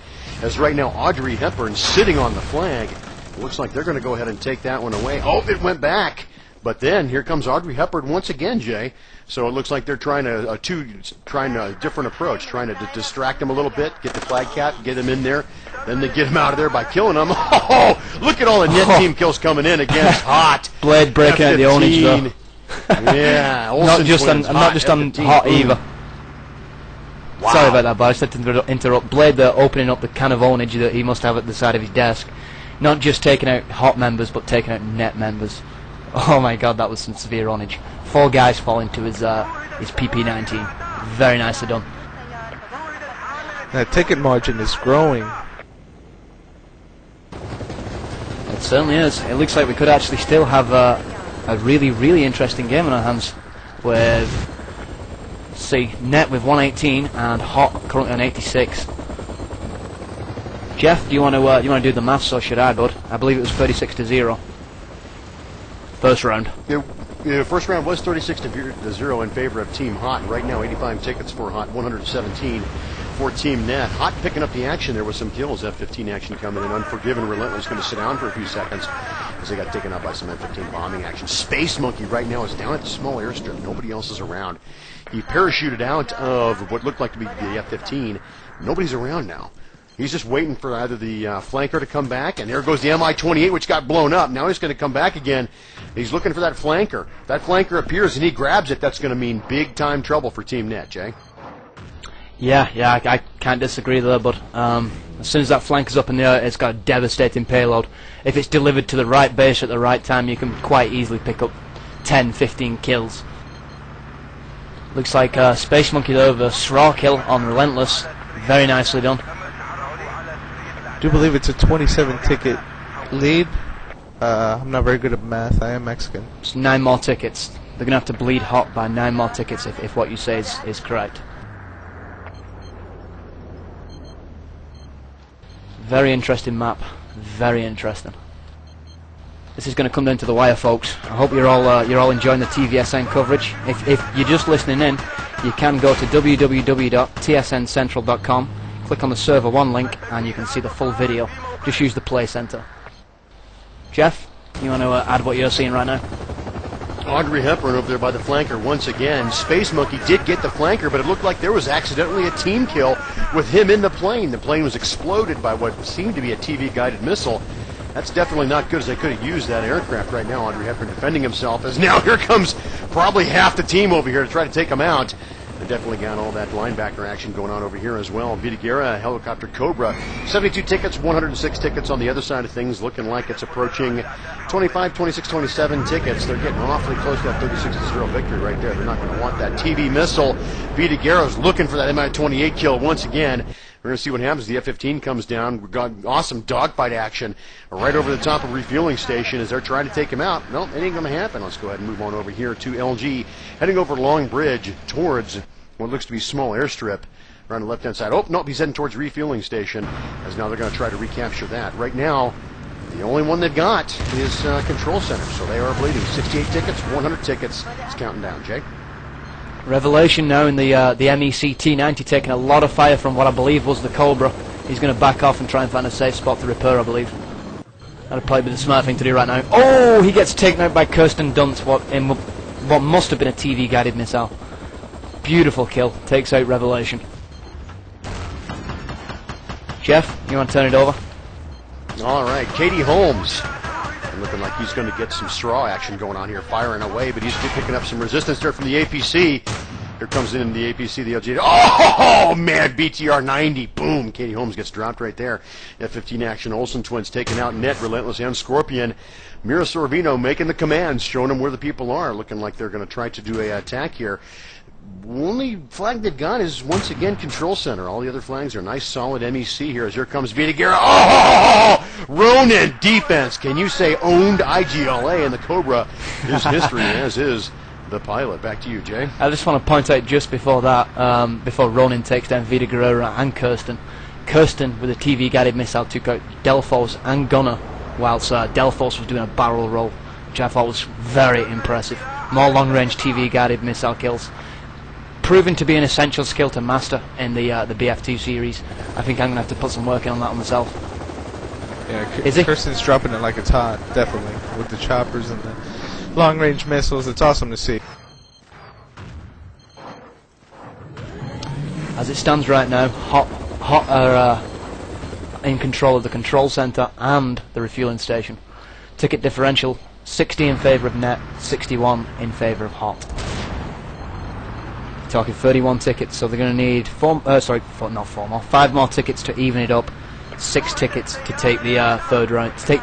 As right now, Audrey Hepburn sitting on the flag. It looks like they're going to go ahead and take that one away. Oh, it went back. But then here comes Audrey Hepburn once again, Jay. So it looks like they're trying a different approach, trying to distract them a little bit, get the flag cap, get them in there. Then they get him out of there by killing them. Oh, look at all the net team kills coming in against Hot. Blade breaking out the ownage though. Yeah, not just on Hot either. Wow. Sorry about that, but I just had to interrupt. Blade there opening up the can of ownage that he must have at the side of his desk. Not just taking out Hot members, but taking out net members. Oh my god, that was some severe ownage. 4 guys fall into his PP-19. Very nicely done. That ticket margin is growing. It certainly is. It looks like we could actually still have a really, really interesting game on our hands with, see, Net with 118 and Hot currently on 86. Jeff, do you want to do the maths, or should I, bud? I believe it was 36-0. First round. The first round was 36-0 in favor of Team Hot. Right now, 85 tickets for Hot, 117 for Team Net. Hot picking up the action there with some kills. F-15 action coming in. Unforgiven, Relentless going to sit down for a few seconds as they got taken out by some F-15 bombing action. Space Monkey right now is down at the small airstrip. Nobody else is around. He parachuted out of what looked like to be the F-15. Nobody's around now. He's just waiting for either the flanker to come back, and there goes the Mi-28, which got blown up. Now he's going to come back again. He's looking for that flanker. If that flanker appears and he grabs it, that's going to mean big-time trouble for Team Net, Jay. Yeah, I can't disagree there, but as soon as that flanker's up in the air, it's got a devastating payload. If it's delivered to the right base at the right time, you can quite easily pick up 10, 15 kills. Looks like Space Monkey there with a straw kill on Relentless. Very nicely done. I do believe it's a 27 ticket lead. I'm not very good at math. I am Mexican. It's 9 more tickets. They're going to have to bleed Hot by 9 more tickets if what you say is correct. Very interesting map. Very interesting. This is going to come down to the wire, folks. I hope you're all enjoying the TVsN coverage. If you're just listening in, you can go to www.tsncentral.com. Click on the server 1 link and you can see the full video. Just use the play center. Jeff, you want to add what you're seeing right now? Audrey Hepburn over there by the flanker once again. Space Monkey did get the flanker, but it looked like there was accidentally a team kill with him in the plane. The plane was exploded by what seemed to be a TV-guided missile. That's definitely not good, as they could have used that aircraft right now. Audrey Hepburn defending himself, as now here comes probably half the team over here to try to take him out. They definitely got all that linebacker action going on over here as well. Vita Guerra, Helicopter Cobra, 72 tickets, 106 tickets on the other side of things, looking like it's approaching 25, 26, 27 tickets. They're getting awfully close to that 36-0 victory right there. They're not going to want that TV missile. Vita Guerra's looking for that Mi-28 kill once again. We're going to see what happens. The F-15 comes down. We've got awesome dogfight action right over the top of refueling station as they're trying to take him out. No, it ain't going to happen. Let's go ahead and move on over here to LG, heading over Long Bridge towards what looks to be small airstrip around the left-hand side. Oh, nope, he's heading towards refueling station, as now they're going to try to recapture that. Right now, the only one they've got is Control Center, so they are bleeding. 68 tickets, 100 tickets. It's counting down, Jake. Revelation now in the MEC T90 taking a lot of fire from what I believe was the Cobra. He's going to back off and try and find a safe spot to repair, I believe. That'd probably be the smart thing to do right now. Oh, he gets taken out by Kirsten Dunst what must have been a TV-guided missile. Beautiful kill. Takes out Revelation. Jeff, you want to turn it over? All right, Katie Holmes. Looking like he's going to get some straw action going on here, firing away, but he's picking up some resistance there from the APC. Here comes in the APC, the LG. Oh, man, BTR 90. Boom. Katie Holmes gets dropped right there. F-15 action. Olsen twins taking out Net, Relentless, and Scorpion. Mira Sorvino making the commands, showing them where the people are. Looking like they're going to try to do a attack here. Only flag they've got is, once again, Control Center. All the other flags are nice, solid MEC here. As here comes Vita Guerra. Oh! Ronin defense. Can you say owned IGLA? And the Cobra is history, as is the pilot. Back to you, Jay. I just want to point out just before that, before Ronin takes down Vita Guerrera and Kirsten. Kirsten with a TV guided missile took out Delphos and Gunner, whilst Delphos was doing a barrel roll, which I thought was very impressive. More long range TV guided missile kills. Proving to be an essential skill to master in the BF2 series. I think I'm going to have to put some work in on that one myself. Yeah, Is he? Kirsten's dropping it like it's hot, definitely, with the choppers and the long-range missiles. It's awesome to see. As it stands right now, Hot are in control of the control center and the refueling station. Ticket differential 60 in favor of Net, 61 in favor of Hot. Talking 31 tickets, so they're going to need 5 more tickets to even it up. 6 tickets to take the third round. Take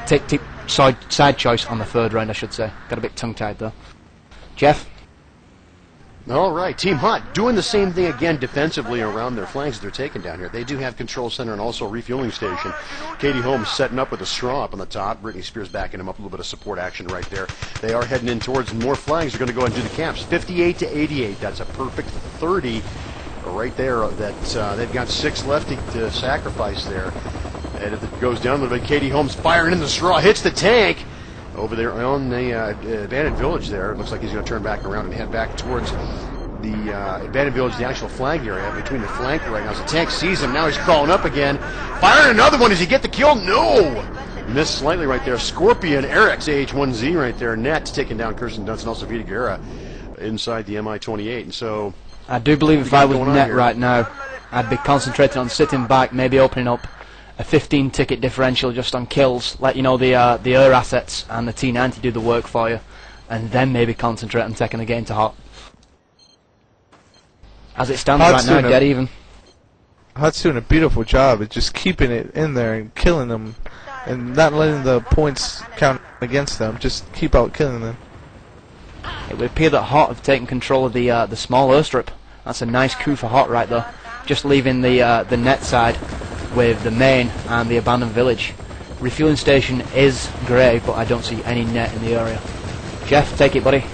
side choice on the third round, I should say. Got a bit tongue-tied though. Jeff. All right, Team Hot doing the same thing again defensively around their flanks they're taking down here. They do have control center and also refueling station. Katie Holmes setting up with a straw up on the top. Britney Spears backing him up, a little bit of support action right there. They are heading in towards more flags. They're going to go ahead and do the camps. 58 to 88. That's a perfect 30 right there. That they've got 6 left to sacrifice there. And if it goes down a little bit, Katie Holmes firing in the straw, hits the tank. Over there on the abandoned village there. It looks like he's going to turn back around and head back towards the abandoned village, the actual flag area between the flank right now. As the tank sees him, now he's crawling up again. Firing another one. Does he get the kill? No! Missed slightly right there. Scorpion, Eric's AH-1Z right there. Net taking down Kirsten Dunst and also Vita Guerra inside the Mi-28. And so I do believe if I was Net right now, I'd be concentrating on sitting back, maybe opening up a 15 ticket differential just on kills, let you know the air assets and the T90 do the work for you, and then maybe concentrate on taking the game to Hot. As it stands right now, dead even. Hot's doing a beautiful job at just keeping it in there and killing them, and not letting the points count against them. Just keep out killing them. It would appear that Hot have taken control of the small airstrip. That's a nice coup for Hot right there. Just leaving the Net side with the main and the abandoned village. Refueling station is grey, but I don't see any Net in the area. Jeff, take it, buddy.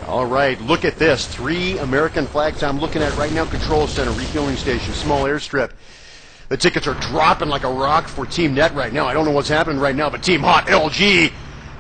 All right, look at this. 3 American flags I'm looking at right now. Control center, refueling station, small airstrip. The tickets are dropping like a rock for Team Net right now. I don't know what's happening right now, but Team Hot, LG,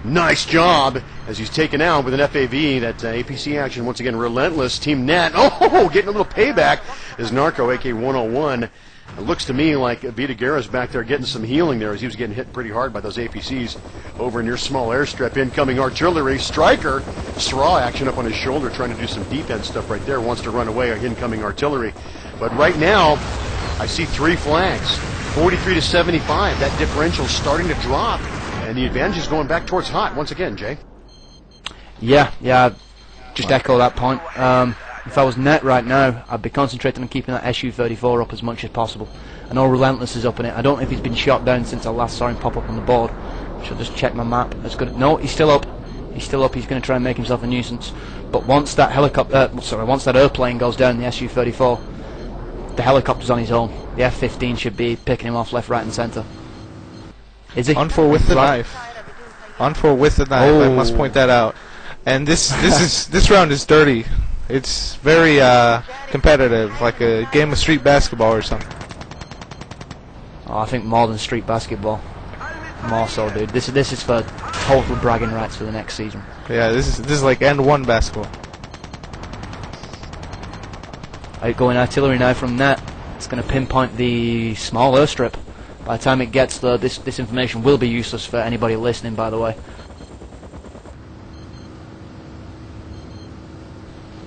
nice job as he's taken out with an FAV. That APC action, once again, relentless. Team Net, getting a little payback as Narco, AK-101. It looks to me like Vita Guerra's back there getting some healing there as he was getting hit pretty hard by those APCs over near small airstrip. Incoming artillery. Striker, straw action up on his shoulder, trying to do some defense stuff right there. Wants to run away. Incoming artillery. But right now, I see 3 flags. 43 to 75. That differential starting to drop. And the advantage is going back towards Hot once again, Jay. Yeah, just echo that point. If I was Net right now, I'd be concentrating on keeping that SU-34 up as much as possible. I know Relentless is up in it. I don't know if he's been shot down since I last saw him pop up on the board. Should just check my map. That's good. No, he's still up. He's still up. He's going to try and make himself a nuisance. But once that once that airplane goes down, the SU-34, the helicopter's on his own. The F-15 should be picking him off left, right, and centre. Is he? On 4 with the knife. On 4 with the knife. I must point that out. And this round is dirty. It's very competitive, like a game of street basketball or something. Oh, I think more than street basketball. More so, dude. This is for total bragging rights for the next season. Yeah, this is like end 1 basketball. Outgoing artillery now from Net. It's going to pinpoint the small airstrip. By the time it gets there, this information will be useless for anybody listening, by the way.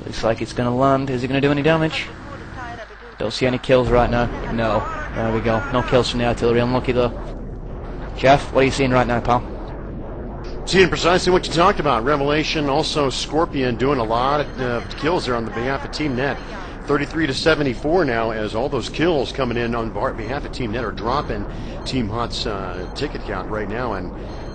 Looks like it's going to land. Is it going to do any damage? Don't see any kills right now. No. There we go. No kills from the artillery. Unlucky though. Jeff, what are you seeing right now, pal? Seeing precisely what you talked about. Revelation, also Scorpion doing a lot of kills there on the behalf of Team Net. 33-74 now, as all those kills coming in on behalf of Team Net are dropping Team Hot's ticket count right now. And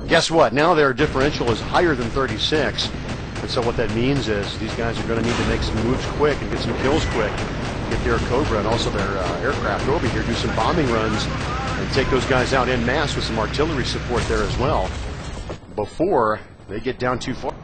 guess what? Now their differential is higher than 36. And so what that means is these guys are going to need to make some moves quick and get some kills quick. Get their Cobra and also their aircraft over here, do some bombing runs, and take those guys out en masse with some artillery support there as well, before they get down too far.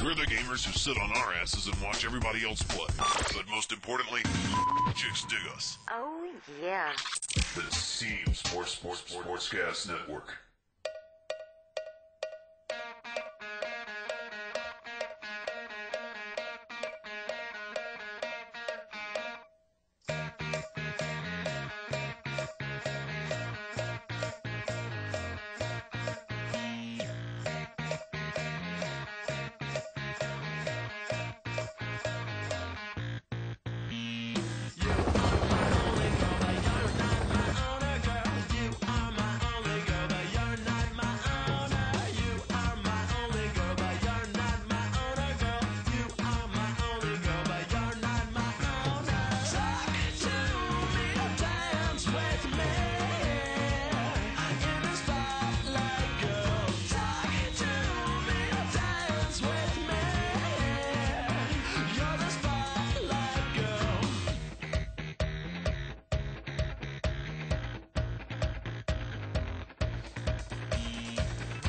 We're the gamers who sit on our asses and watch everybody else play. But most importantly, chicks dig us. Oh, yeah. The Team Sportscast Network.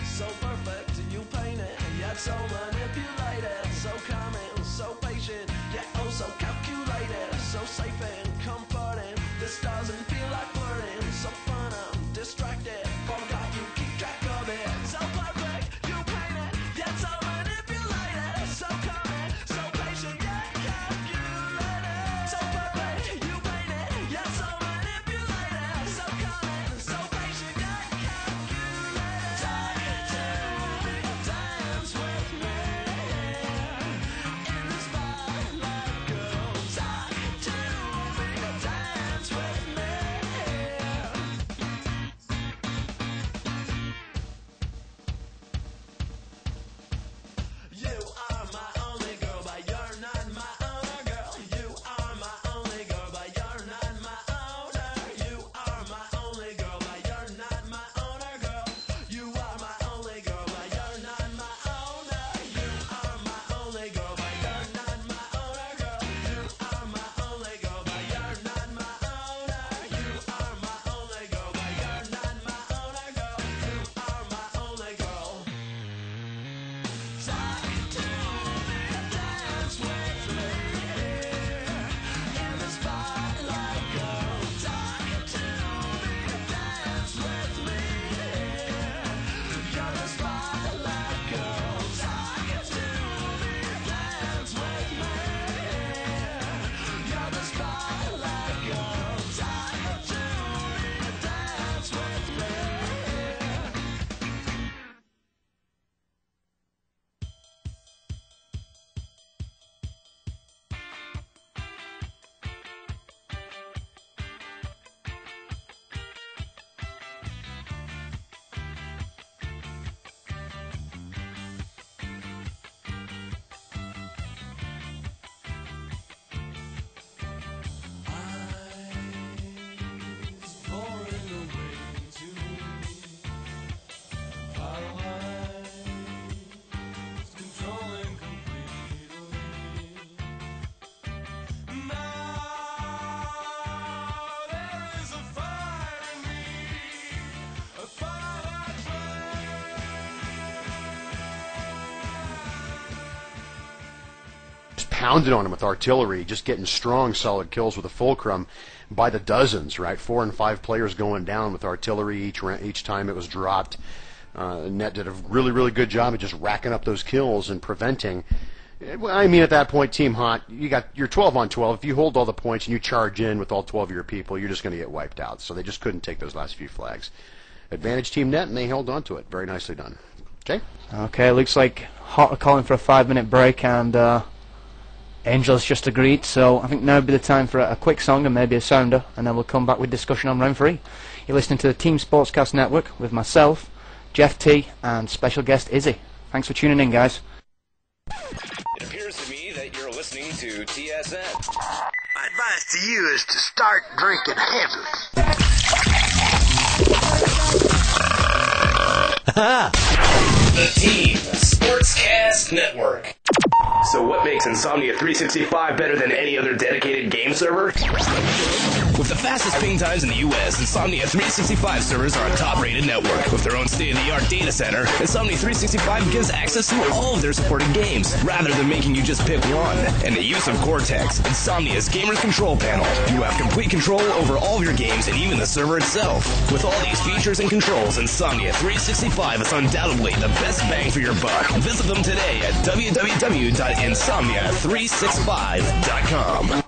So perfect, you paint it, yet so manipulated, so calming, so patient, yet oh so calculated, so safe and comforting. This doesn't feel like flirting, so fun I'm distracted, forgot you keep track of it. So perfect, you paint it, yet so manipulated, so calming, so patient, yet calculated. So perfect, you paint it, yet so manipulated, so calming, so patient, yet calculated. Dance with me in the spotlight, girl. Talk to me, dance with me. just pounded on them with artillery, just getting strong, solid kills with a fulcrum by the dozens, right? 4 and 5 players going down with artillery each time it was dropped. Net did a really, really good job of just racking up those kills and preventing. I mean, at that point, Team Hot, you're 12 on 12. If you hold all the points and you charge in with all 12 of your people, you're just going to get wiped out. So they just couldn't take those last few flags. Advantage Team Net, and they held on to it. Very nicely done. Okay? Okay, looks like Hot are calling for a 5-minute break, and Angel's just agreed. So I think now would be the time for a quick song and maybe a sounder, and then we'll come back with discussion on round 3. You're listening to the Team Sportscast Network with myself, Jeff T, and special guest Izzy. Thanks for tuning in, guys. It appears to me that you're listening to TSN. My advice to you is to start drinking heavily. The Team Sportscast Network. So what makes Insomnia 365 better than any other dedicated game server? With the fastest ping times in the U.S., Insomnia 365 servers are a top-rated network. With their own state-of-the-art data center, Insomnia 365 gives access to all of their supported games, rather than making you just pick one. And the use of Cortex, Insomnia's Gamers Control Panel. You have complete control over all of your games and even the server itself. With all these features and controls, Insomnia 365 is undoubtedly the best bang for your buck. Visit them today at www.insomnia365.com.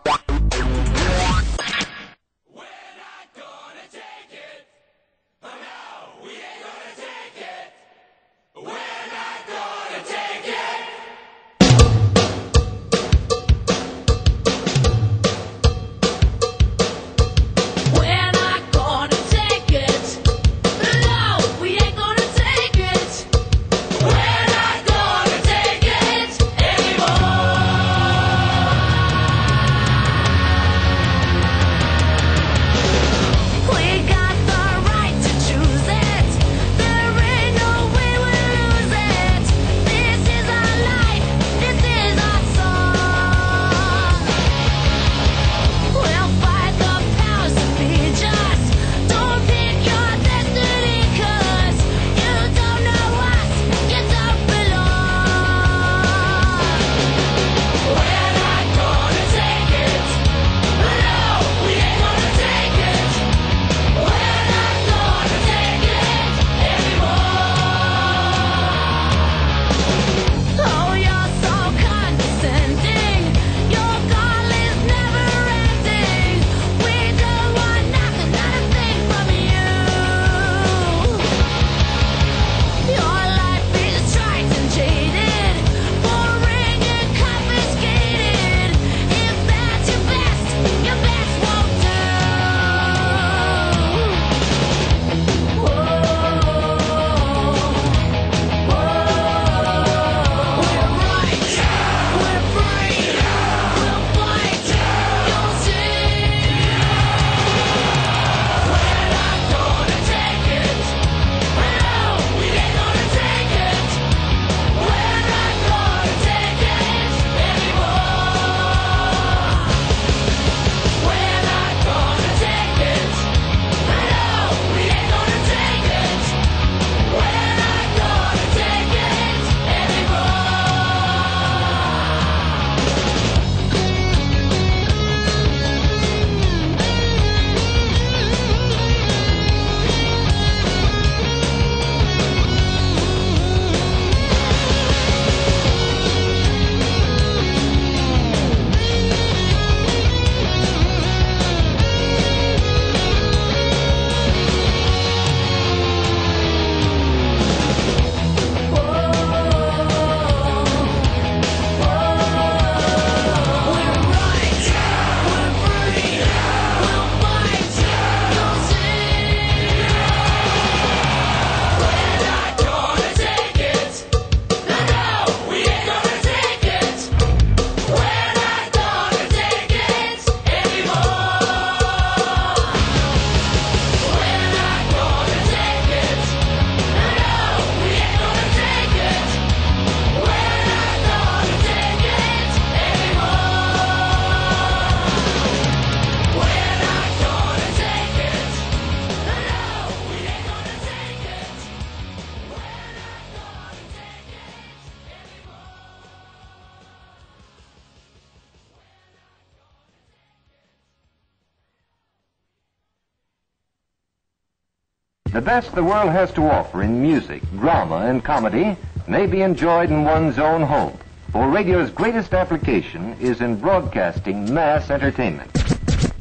The best the world has to offer in music, drama, and comedy may be enjoyed in one's own home, for radio's greatest application is in broadcasting mass entertainment.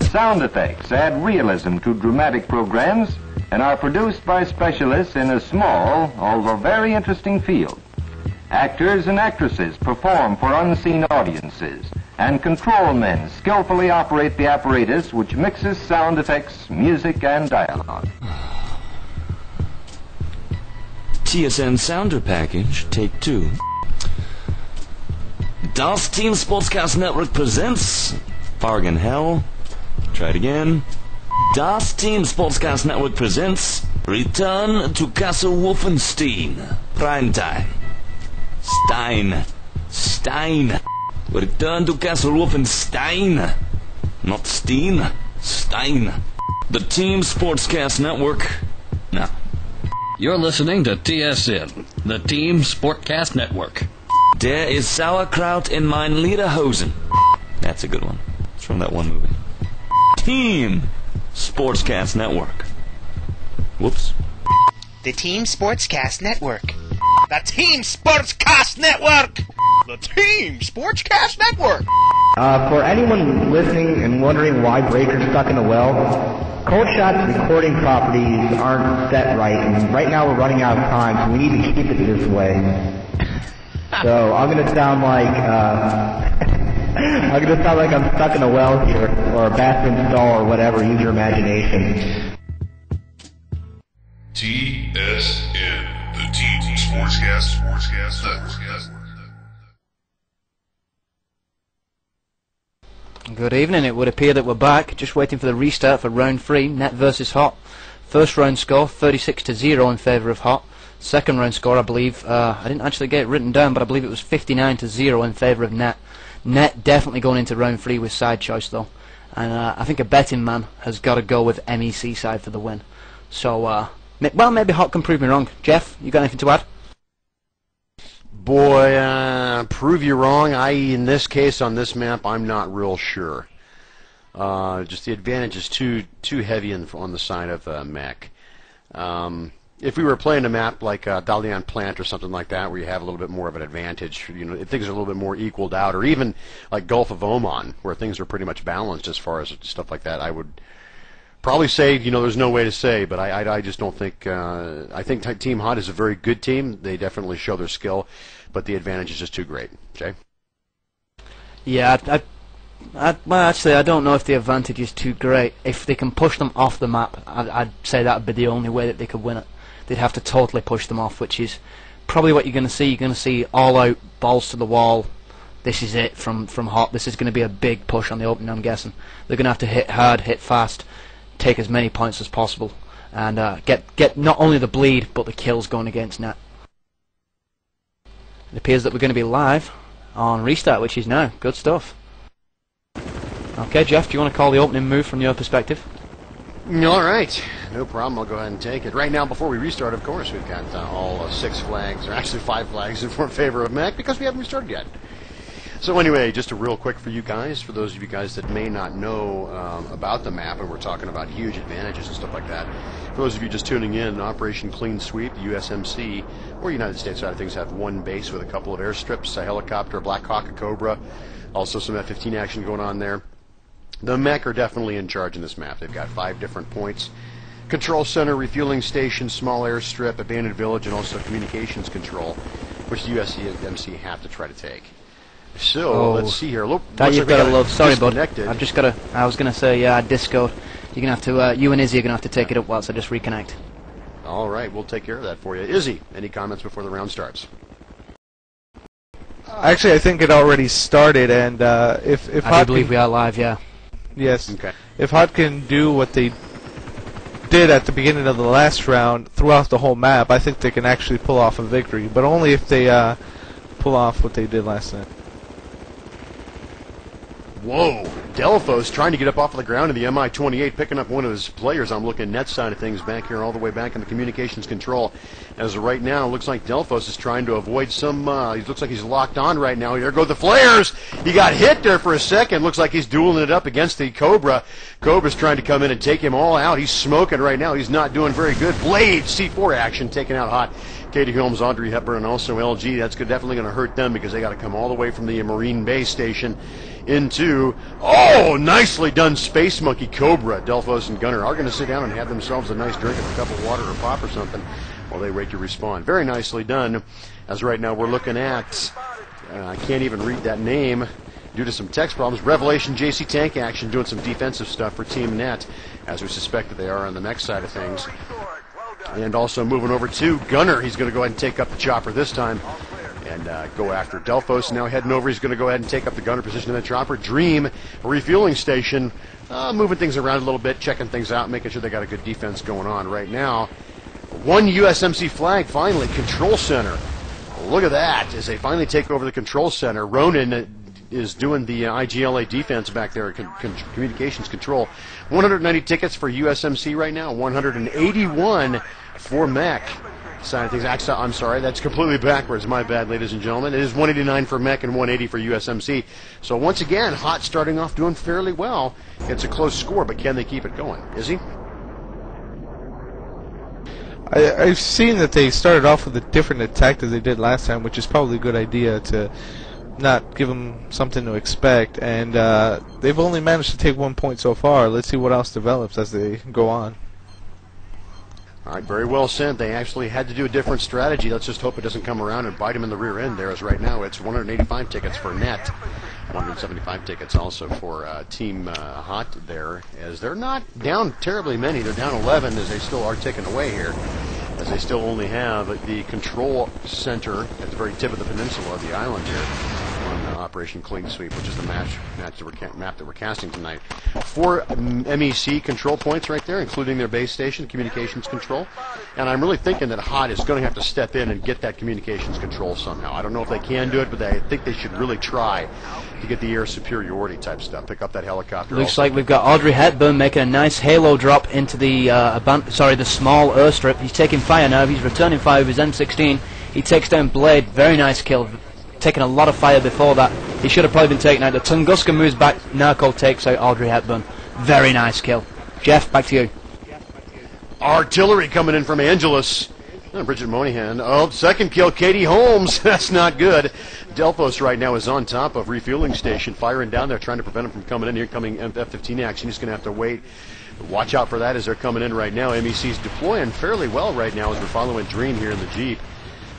Sound effects add realism to dramatic programs and are produced by specialists in a small, although very interesting field. Actors and actresses perform for unseen audiences, and control men skillfully operate the apparatus which mixes sound effects, music, and dialogue. TSN Sounder Package, take 2. Das Team Sportscast Network presents Fargan Hell. Try it again. Das Team Sportscast Network presents Return to Castle Wolfenstein. Primetime. Stein. Return to Castle Wolfenstein. Not Steen. Stein. The Team Sportscast Network. Now. You're listening to TSN, the Team Sportcast Network. Der is sauerkraut in mein Lederhosen. That's a good one. It's from that one movie. Team Sportscast Network. Whoops. The Team Sportscast Network. The Team Sportscast Network! The Team Sportscast Network! For anyone listening and wondering why Breaker's stuck in a well, Cold Shot's recording properties aren't set right, and right now we're running out of time, so we need to keep it this way. So I'm gonna sound like I'm stuck in a well here, or a bathroom stall, or whatever. Use your imagination. TSN, the Team Sportscast Network. Good evening. It would appear that we're back, just waiting for the restart for round 3, Net versus Hot. First round score 36-0 in favour of Hot. Second round score, I believe, I didn't actually get it written down, but I believe it was 59-0 in favour of Net. Net definitely going into round 3 with side choice though, and I think a betting man has got to go with MEC side for the win. So, well, maybe Hot can prove me wrong. Jeff, you got anything to add? Boy, prove you wrong. In this case, on this map, I'm not real sure. Just the advantage is too heavy on the side of Mech. If we were playing a map like Dalian Plant or something like that, where you have a little bit more of an advantage, if things are a little bit more equaled out, or even like Gulf of Oman, where things are pretty much balanced as far as stuff like that, I would probably say, there's no way to say, but I just don't think, I think Team Hot is a very good team. They definitely show their skill, but the advantage is just too great. Jay? Yeah, well, actually, I don't know if the advantage is too great. If they can push them off the map, I'd say that would be the only way that they could win it. They'd have to totally push them off, which is probably what you're going to see. You're going to see all-out, balls to the wall. This is it from Hot. This is going to be a big push on the opening, I'm guessing. They're going to have to hit hard, hit fast, take as many points as possible, and get not only the bleed, but the kills going against Net. It appears that we're going to be live on Restart, which is now. Good stuff. Okay, Jeff, do you want to call the opening move from your perspective? All right, no problem. I'll go ahead and take it. Right now, before we restart, of course, we've got all 6 flags, or actually 5 flags in favor of Mech, because we haven't restarted yet. So anyway, just a real quick for you guys, for those of you guys that may not know about the map, and we're talking about huge advantages and stuff like that. For those of you just tuning in, Operation Clean Sweep, the USMC, or United States side of things, have one base with a couple of airstrips, a helicopter, a Black Hawk, a Cobra, also some F-15 action going on there. The Mech are definitely in charge in this map. They've got 5 different points. Control center, refueling station, small airstrip, abandoned village, and also communications control, which the USMC have to try to take. So, let's see here. Look, that you've got to love. Sorry, bud. I've just got to. I was going to say, yeah, Discord. You're going to have to. You and Izzy are going to have to take it up whilst I just reconnect. All right, we'll take care of that for you. Izzy, any comments before the round starts? Actually, I think it already started, and if I Hot do believe we are live, yeah. Yes. Okay. If Hot can do what they did at the beginning of the last round throughout the whole map, I think they can actually pull off a victory, but only if they pull off what they did last night. Whoa! Delphos trying to get up off of the ground in the Mi-28, picking up one of his players. I'm looking net side of things back here, all the way back in the communications control. As of right now, it looks like Delphos is trying to avoid some, he looks like he's locked on right now. There go the flares. He got hit there for a second. Looks like he's dueling it up against the Cobra. Cobra's trying to come in and take him all out. He's smoking right now. He's not doing very good. Blade, C4 action, taking out Hot. Katie Holmes, Audrey Hepburn, and also LG. That's definitely going to hurt them because they got to come all the way from the Marine Base Station into, oh, nicely done, Space Monkey Cobra. Delphos and Gunner are going to sit down and have themselves a nice drink of a cup of water or pop or something while they wait to respond. Very nicely done. As right now we're looking at, I can't even read that name due to some text problems. Revelation JC Tank Action doing some defensive stuff for Team Net, as we suspect that they are on the next side of things. And also moving over to Gunner. He's going to go ahead and take up the chopper this time and go after Delphos. Now heading over, he's going to go ahead and take up the Gunner position in the chopper. Dream, refueling station, moving things around a little bit, checking things out, making sure they got a good defense going on right now. One USMC flag finally, control center. Look at that, as they finally take over the control center. Ronan is doing the IGLA defense back there at communications control. 190 tickets for USMC right now, 181 for MEC. Side of things, I'm sorry, that's completely backwards. My bad, ladies and gentlemen. It is 189 for MEC and 180 for USMC. So once again, Hot starting off doing fairly well. It's a close score, but can they keep it going? Is he? I've seen that they started off with a different attack as they did last time, which is probably a good idea to not give them something to expect. And they've only managed to take 1 point so far. Let's see what else develops as they go on. All right, very well sent. They actually had to do a different strategy. Let's just hope it doesn't come around and bite them in the rear end there, as right now it's 185 tickets for Net, 175 tickets also for Team Hot there, as they're not down terribly many. They're down 11 as they still are ticking away here, as they still only have the control center at the very tip of the peninsula of the island here on Operation Clean Sweep, which is the map that we're casting tonight. 4 MEC control points right there, including their base station, communications control. And I'm really thinking that Hot is going to have to step in and get that communications control somehow. I don't know if they can do it, but I think they should really try to get the air superiority type stuff. Pick up that helicopter. Looks like we've got Audrey Hepburn making a nice halo drop into the the small airstrip. He's taking fire now. He's returning fire with his M16. He takes down Blade. Very nice kill. Taking a lot of fire before that. He should have probably been taken out. The Tunguska moves back. Narco takes out Audrey Hepburn. Very nice kill. Jeff, back to you. Artillery coming in from Angelus. Bridget Moynihan. Oh, second kill, Katie Holmes. That's not good. Delphos right now is on top of refueling station, firing down there, trying to prevent him from coming in here, coming F-15 action. He's going to have to wait. Watch out for that as they're coming in right now. MEC's deploying fairly well right now as we're following Dream here in the Jeep.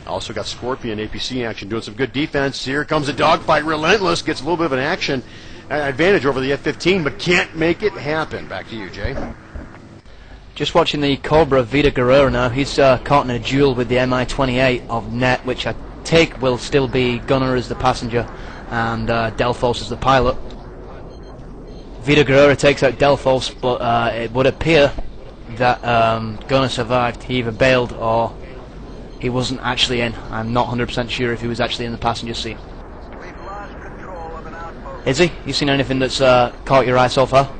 Also got Scorpion, APC action, doing some good defense. Here comes a dogfight. Relentless gets a little bit of an action advantage over the F-15, but can't make it happen. Back to you, Jay. Just watching the Cobra Vida Guerrero now. He's caught in a duel with the Mi-28 of Net, which I take will still be Gunner as the passenger and Delphos as the pilot. Vida Guerrero takes out Delphos, but it would appear that Gunner survived. He either bailed or he wasn't actually in. I'm not 100% sure if he was actually in the passenger seat. Is he? You seen anything that's caught your eye so far?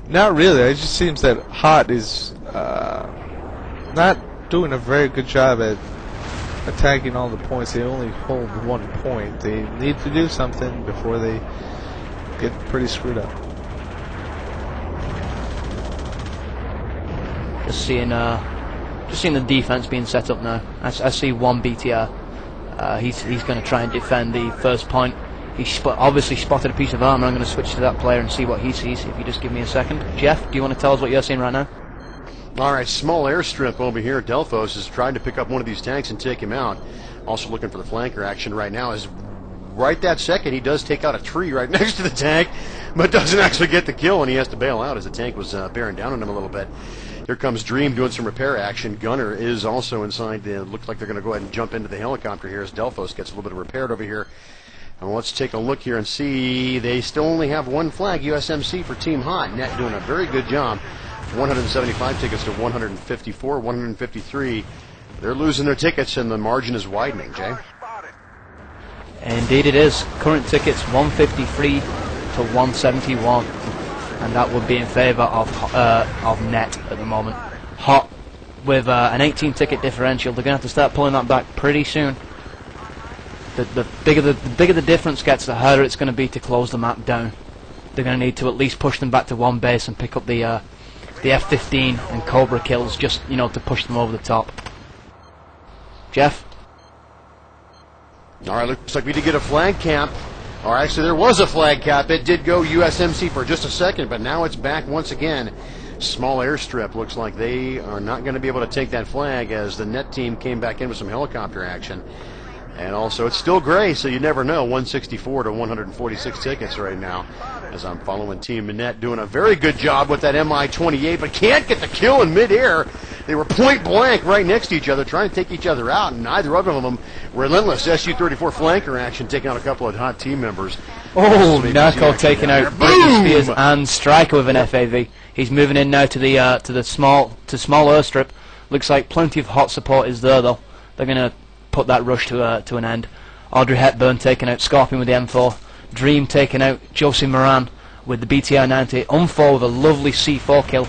Not really. It just seems that Hot is not doing a very good job at attacking all the points. They only hold 1 point. They need to do something before they get pretty screwed up. Just seeing the defense being set up now. I see one BTR. He's going to try and defend the first point. He obviously spotted a piece of armor. I'm going to switch to that player and see what he sees. If you just give me a second. Jeff, do you want to tell us what you're seeing right now? All right, small airstrip over here. Delphos is trying to pick up one of these tanks and take him out. Also looking for the flanker action right now. Is right that second he does take out a tree right next to the tank, but doesn't actually get the kill, and he has to bail out as the tank was bearing down on him a little bit. Here comes Dream doing some repair action. Gunner is also inside. Looks like they're going to go ahead and jump into the helicopter here as Delphos gets a little bit of repaired over here. And let's take a look here and see. They still only have 1 flag, USMC, for Team Hot. Net doing a very good job. 175 tickets to 154, 153. They're losing their tickets, and the margin is widening, Jay. Indeed it is. Current tickets 153 to 171, and that would be in favour of net at the moment. Hot with an 18 ticket differential. They're going to have to start pulling that back pretty soon. The bigger the difference gets, the harder it's going to be to close the map down. They're going to need to at least push them back to one base and pick up the F-15 and Cobra kills, just, you know, to push them over the top. Jeff? Alright, looks like we did get a flag cap. Or actually, there was a flag cap. It did go USMC for just a second, but now it's back once again. Small airstrip. Looks like they are not going to be able to take that flag as the net team came back in with some helicopter action. And also, it's still gray, so you never know. 164 to 146 tickets right now. As I'm following Team Net doing a very good job with that Mi-28, but can't get the kill in midair. They were point blank right next to each other, trying to take each other out, and neither of them relentless Su-34 flanker action, taking out a couple of hot team members. Oh, Narco taking out Britney Spears and Stryker with an FAV. He's moving in now to the small airstrip. Looks like plenty of hot support is there though. They're going to put that rush to an end. Audrey Hepburn taking out Scorpion with the M4. Dream taking out Josie Moran with the BTR-90. Unfall with a lovely C4 kill.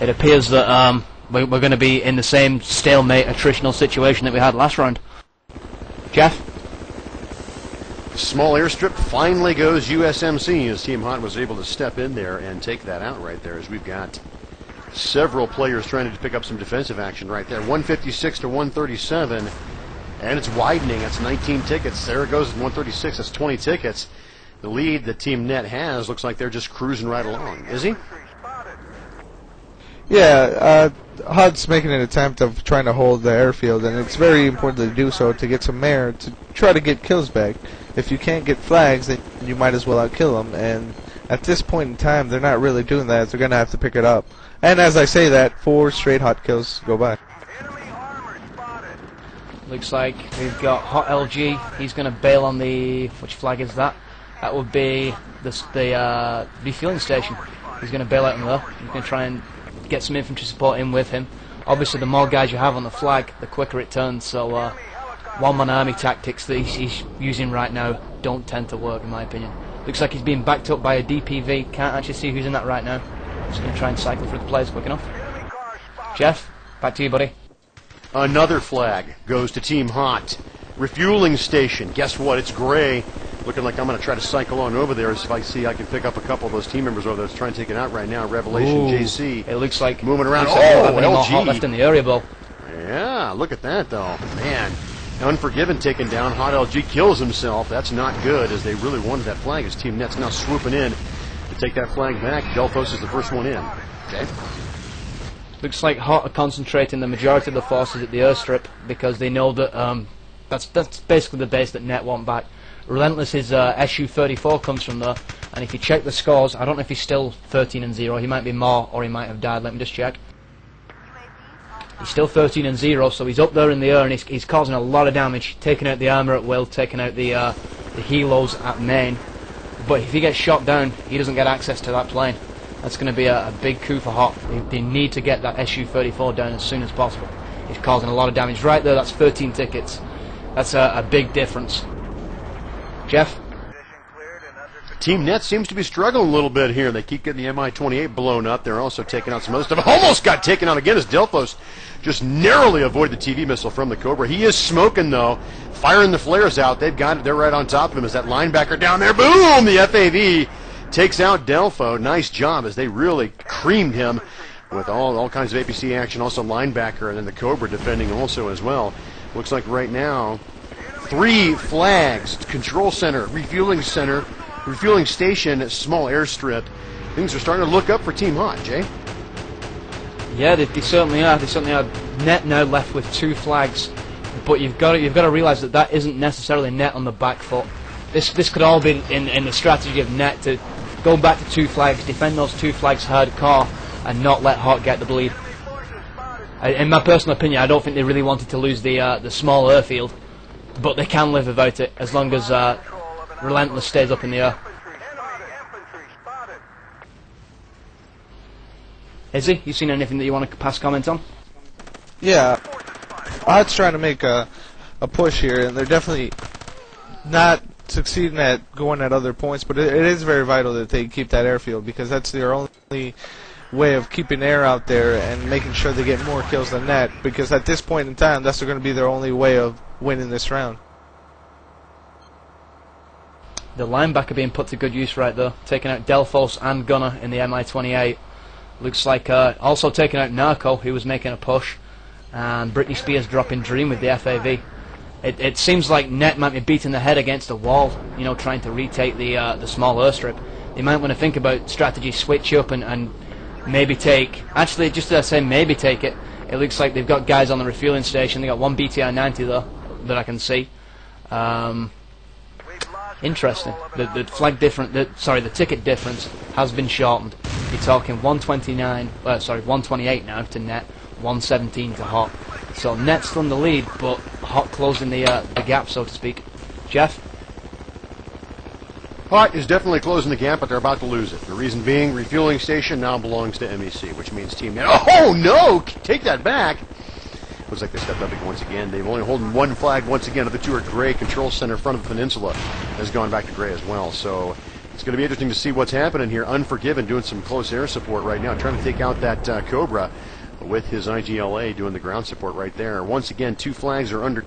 It appears that we're going to be in the same stalemate attritional situation that we had last round. Jeff? Small airstrip finally goes USMC as Team Hot was able to step in there and take that out right there, as we've got several players trying to pick up some defensive action right there. 156 to 137, and it's widening. That's 19 tickets. There it goes at 136. That's 20 tickets. The lead that Team Net has looks like they're just cruising right along. Is he? Yeah, HUD's making an attempt of trying to hold the airfield, and it's very important to do so to get some air to try to get kills back. If you can't get flags, then you might as well outkill them, and at this point in time, they're not really doing that. They're going to have to pick it up. And as I say that, 4 straight hot kills go by. Looks like we've got Hot LG. He's going to bail on the... which flag is that? That would be the refueling station. He's going to bail out on there. He's going to try and get some infantry support in with him. Obviously, the more guys you have on the flag, the quicker it turns. So, one-man army tactics that he's using right now don't tend to work, in my opinion. Looks like he's being backed up by a DPV. Can't actually see who's in that right now. Just going to try and cycle through the players quick enough. Jeff, back to you, buddy. Another flag goes to Team Hot. Refueling station. Guess what? It's gray. Looking like I'm going to try to cycle on over there as if I see I can pick up a couple of those team members over there that's trying to take it out right now. Revelation, Ooh. JC. It looks like moving around. Looks like LG. Hot left in the area, Bill. Yeah, look at that, though. Man, Unforgiven taken down. Hot LG kills himself. That's not good, as they really wanted that flag. As Team Net's now swooping in to take that flag back. Delphos is the first one in. Okay. Looks like Hot are concentrating the majority of the forces at the airstrip because they know that that's basically the base that Net want back. Relentless's Su-34 comes from there, and if you check the scores, I don't know if he's still 13-0. He might be more, or he might have died. Let me just check. He's still 13-0, so he's up there in the air, and he's causing a lot of damage, taking out the armor at will, taking out the helos at main. But if he gets shot down, he doesn't get access to that plane. That's going to be a big coup for Hot. They need to get that Su-34 down as soon as possible. He's causing a lot of damage. Right there, that's 13 tickets. That's a big difference. Jeff? Team Net seems to be struggling a little bit here. They keep getting the Mi-28 blown up. They're also taking out some other stuff. Almost got taken out again as Delphos just narrowly avoided the TV missile from the Cobra. He is smoking, though, firing the flares out. They've got it. They're right on top of him as that linebacker down there. Boom! The FAV takes out Delpho. Nice job as they really creamed him with all kinds of APC action. Also linebacker, and then the Cobra defending also as well. Looks like right now 3 flags, control center, refueling station, small airstrip. Things are starting to look up for Team Hot, Jay. Yeah, they certainly are. They certainly are. Net now left with 2 flags, but you've got to realize that isn't necessarily Net on the back foot. This could all be in the strategy of Net to go back to 2 flags, defend those 2 flags hardcore, and not let Hot get the bleed. In my personal opinion, I don't think they really wanted to lose the small airfield, but they can live without it as long as Relentless stays up in the air. Izzy, you seen anything that you want to pass comment on? Yeah, Odd's trying to make a push here, and they're definitely not succeeding at going at other points, but it is very vital that they keep that airfield, because that's their only way of keeping air out there and making sure they get more kills than net, because at this point in time, that's going to be their only way of winning this round. The linebacker being put to good use right there, taking out Delphos and Gunner in the MI-28. Looks like also taking out Narco, who was making a push, and Britney Spears dropping Dream with the FAV. It seems like net might be beating the head against a wall, you know, trying to retake the small airstrip. They might want to think about strategy switch up and maybe take, actually just as I say maybe take it, it looks like they've got guys on the refueling station. They got one BTR 90 though that I can see. Interesting. The flag different, the ticket difference has been shortened. You're talking 128 now to net, 117 to Hot. So net's from the lead, but Hot closing the gap, so to speak. Jeff? Hot is definitely closing the gap, but they're about to lose it. The reason being, refueling station now belongs to MEC, which means Team Net. Oh no! Take that back! Looks like they stepped up once again. They've only holding one flag once again. The two are gray. Control center front of the peninsula has gone back to gray as well. So it's going to be interesting to see what's happening here. Unforgiven doing some close air support right now, trying to take out that Cobra with his IGLA doing the ground support right there. Once again, two flags are under.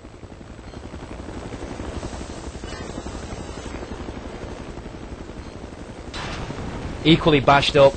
Equally bashed up.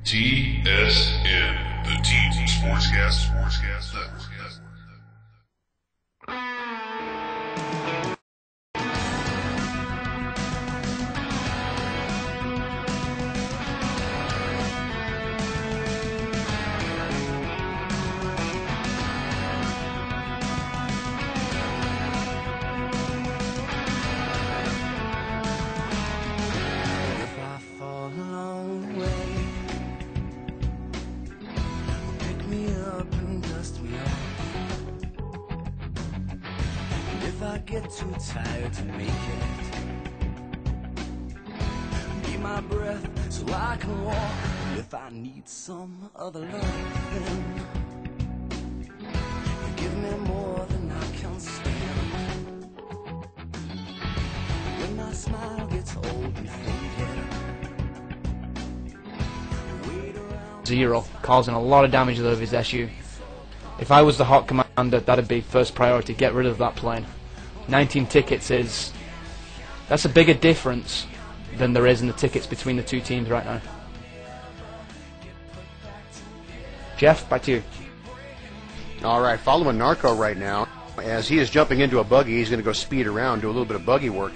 TSN, the Team Sportscast Network. Too tired to make it. Be my breath so I can walk. If I need some other love, then you give me more than I can stand. When my smile gets old and faded, Zero, causing a lot of damage to his SU. If I was the Hot commander, that'd be first priority. Get rid of that plane. 19 tickets that's a bigger difference than there is in the tickets between the two teams right now. Jeff, back to you. Alright, following Narco right now. As he is jumping into a buggy, he's going to go speed around, do a little bit of buggy work.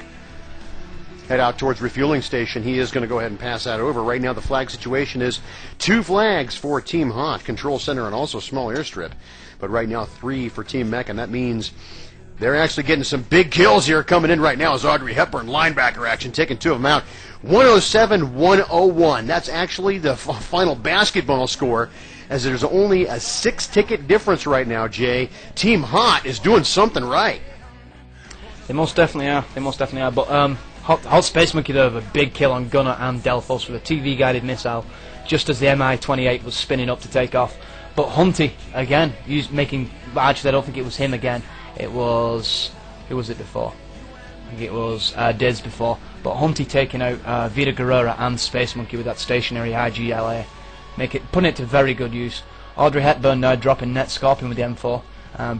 Head out towards refueling station. He is going to go ahead and pass that over. Right now the flag situation is 2 flags for Team Hot, Control Center, and also small airstrip. But right now 3 for Team Mech, and that means they're actually getting some big kills here coming in right now as Audrey Hepburn, linebacker action, taking 2 of them out. 107-101. That's actually the final basketball score, as there's only a 6-ticket difference right now, Jay. Team Hot is doing something right. They most definitely are. But Hot Space Monkey though have a big kill on Gunner and Delphos with a TV-guided missile, just as the MI-28 was spinning up to take off. But Hunty, again, actually I don't think it was him again. It was, who was it before? I think it was Diz before. But Hunty taking out Vida Guerrera and Space Monkey with that stationary IGLA, putting it to very good use. Audrey Hepburn now dropping Net Scorpion with the M4.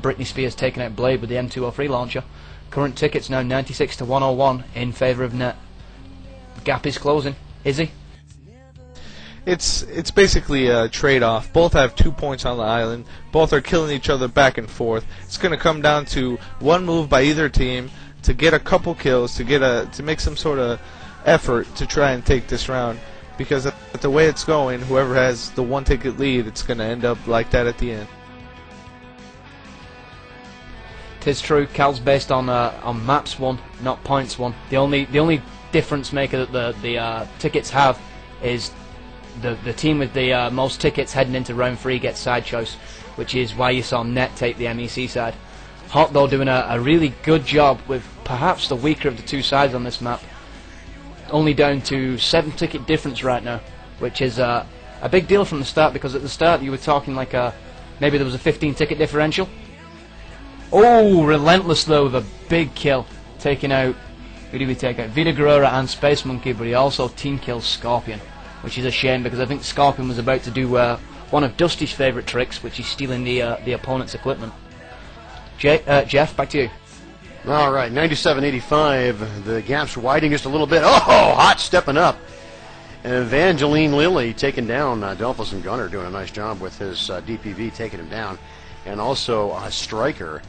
Britney Spears taking out Blade with the M203 launcher. Current tickets now 96-101 in favour of Net. The gap is closing. Is he? It's basically a trade-off. Both have 2 points on the island. Both are killing each other back and forth. It's going to come down to one move by either team to get a couple kills, to make some sort of effort to try and take this round. because at the way it's going, whoever has the 1-ticket lead, it's going to end up like that at the end. Tis true. Cal's based on maps won, not points won. The only difference maker that the tickets have is the team with the most tickets heading into round 3 gets side choice, which is why you saw Net take the MEC side. Hot, though, doing a really good job with perhaps the weaker of the two sides on this map. Only down to 7-ticket difference right now, which is a big deal from the start, because at the start you were talking like maybe there was a 15-ticket differential. Oh, Relentless, though, with a big kill, taking out, who did we take out? Vida Guerrera and Space Monkey, but he also team kills Scorpion, which is a shame, because I think Scorpion was about to do one of Dusty's favourite tricks, which is stealing the opponent's equipment. Jeff, back to you. All right, 97-85. The gap's widening just a little bit. Oh, Hot stepping up. And Evangeline Lilly taking down Delphos and Gunner, doing a nice job with his DPV, taking him down. And also Striker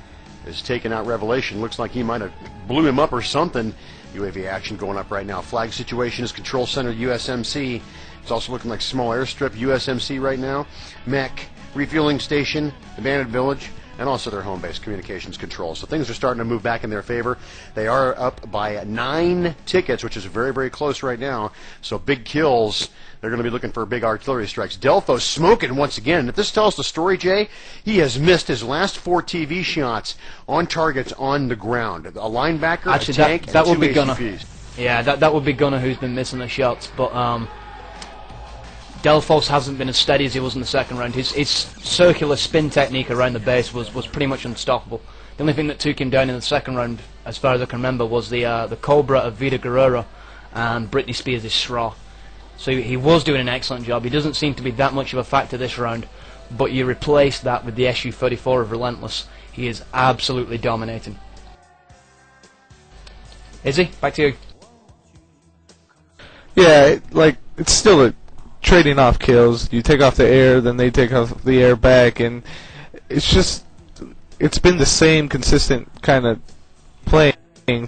is taking out Revelation. Looks like he might have blew him up or something. UAV action going up right now. Flag situation is Control Center USMC. It's also looking like small airstrip USMC right now. Mech, refueling station, abandoned village, and also their home base communications control. So things are starting to move back in their favor. They are up by 9 tickets, which is very, very close right now. So big kills. They're going to be looking for big artillery strikes. Delphos smoking once again. If this tells the story, Jay, he has missed his last 4 TV shots on targets on the ground. A linebacker, actually, a tank, that and would be 2 Gunner. ACPs. Yeah, that would be Gunner who's been missing the shots. But Delphos hasn't been as steady as he was in the second round. His circular spin technique around the base was pretty much unstoppable. The only thing that took him down in the second round, as far as I can remember, was the Cobra of Vida Guerrera and Britney Spears' Straw. So he was doing an excellent job. He doesn't seem to be that much of a factor this round, but you replace that with the SU-34 of Relentless. He is absolutely dominating. Izzy, back to you. Yeah, it's still a trading off kills. You take off the air, then they take off the air back, and it's been the same consistent kind of playing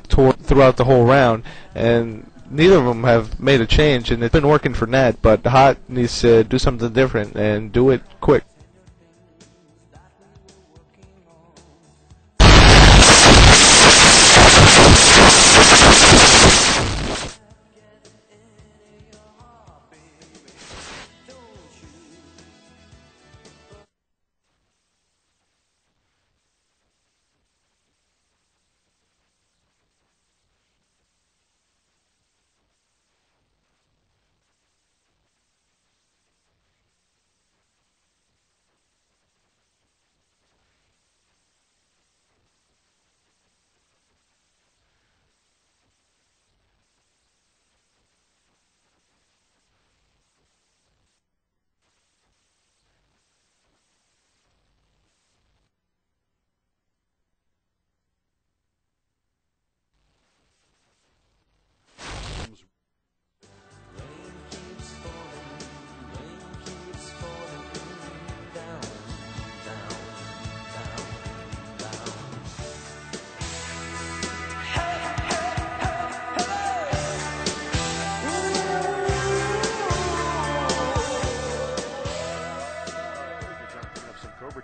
throughout the whole round, and neither of them have made a change, and it's been working for Nat, but Hot needs to do something different and do it quick.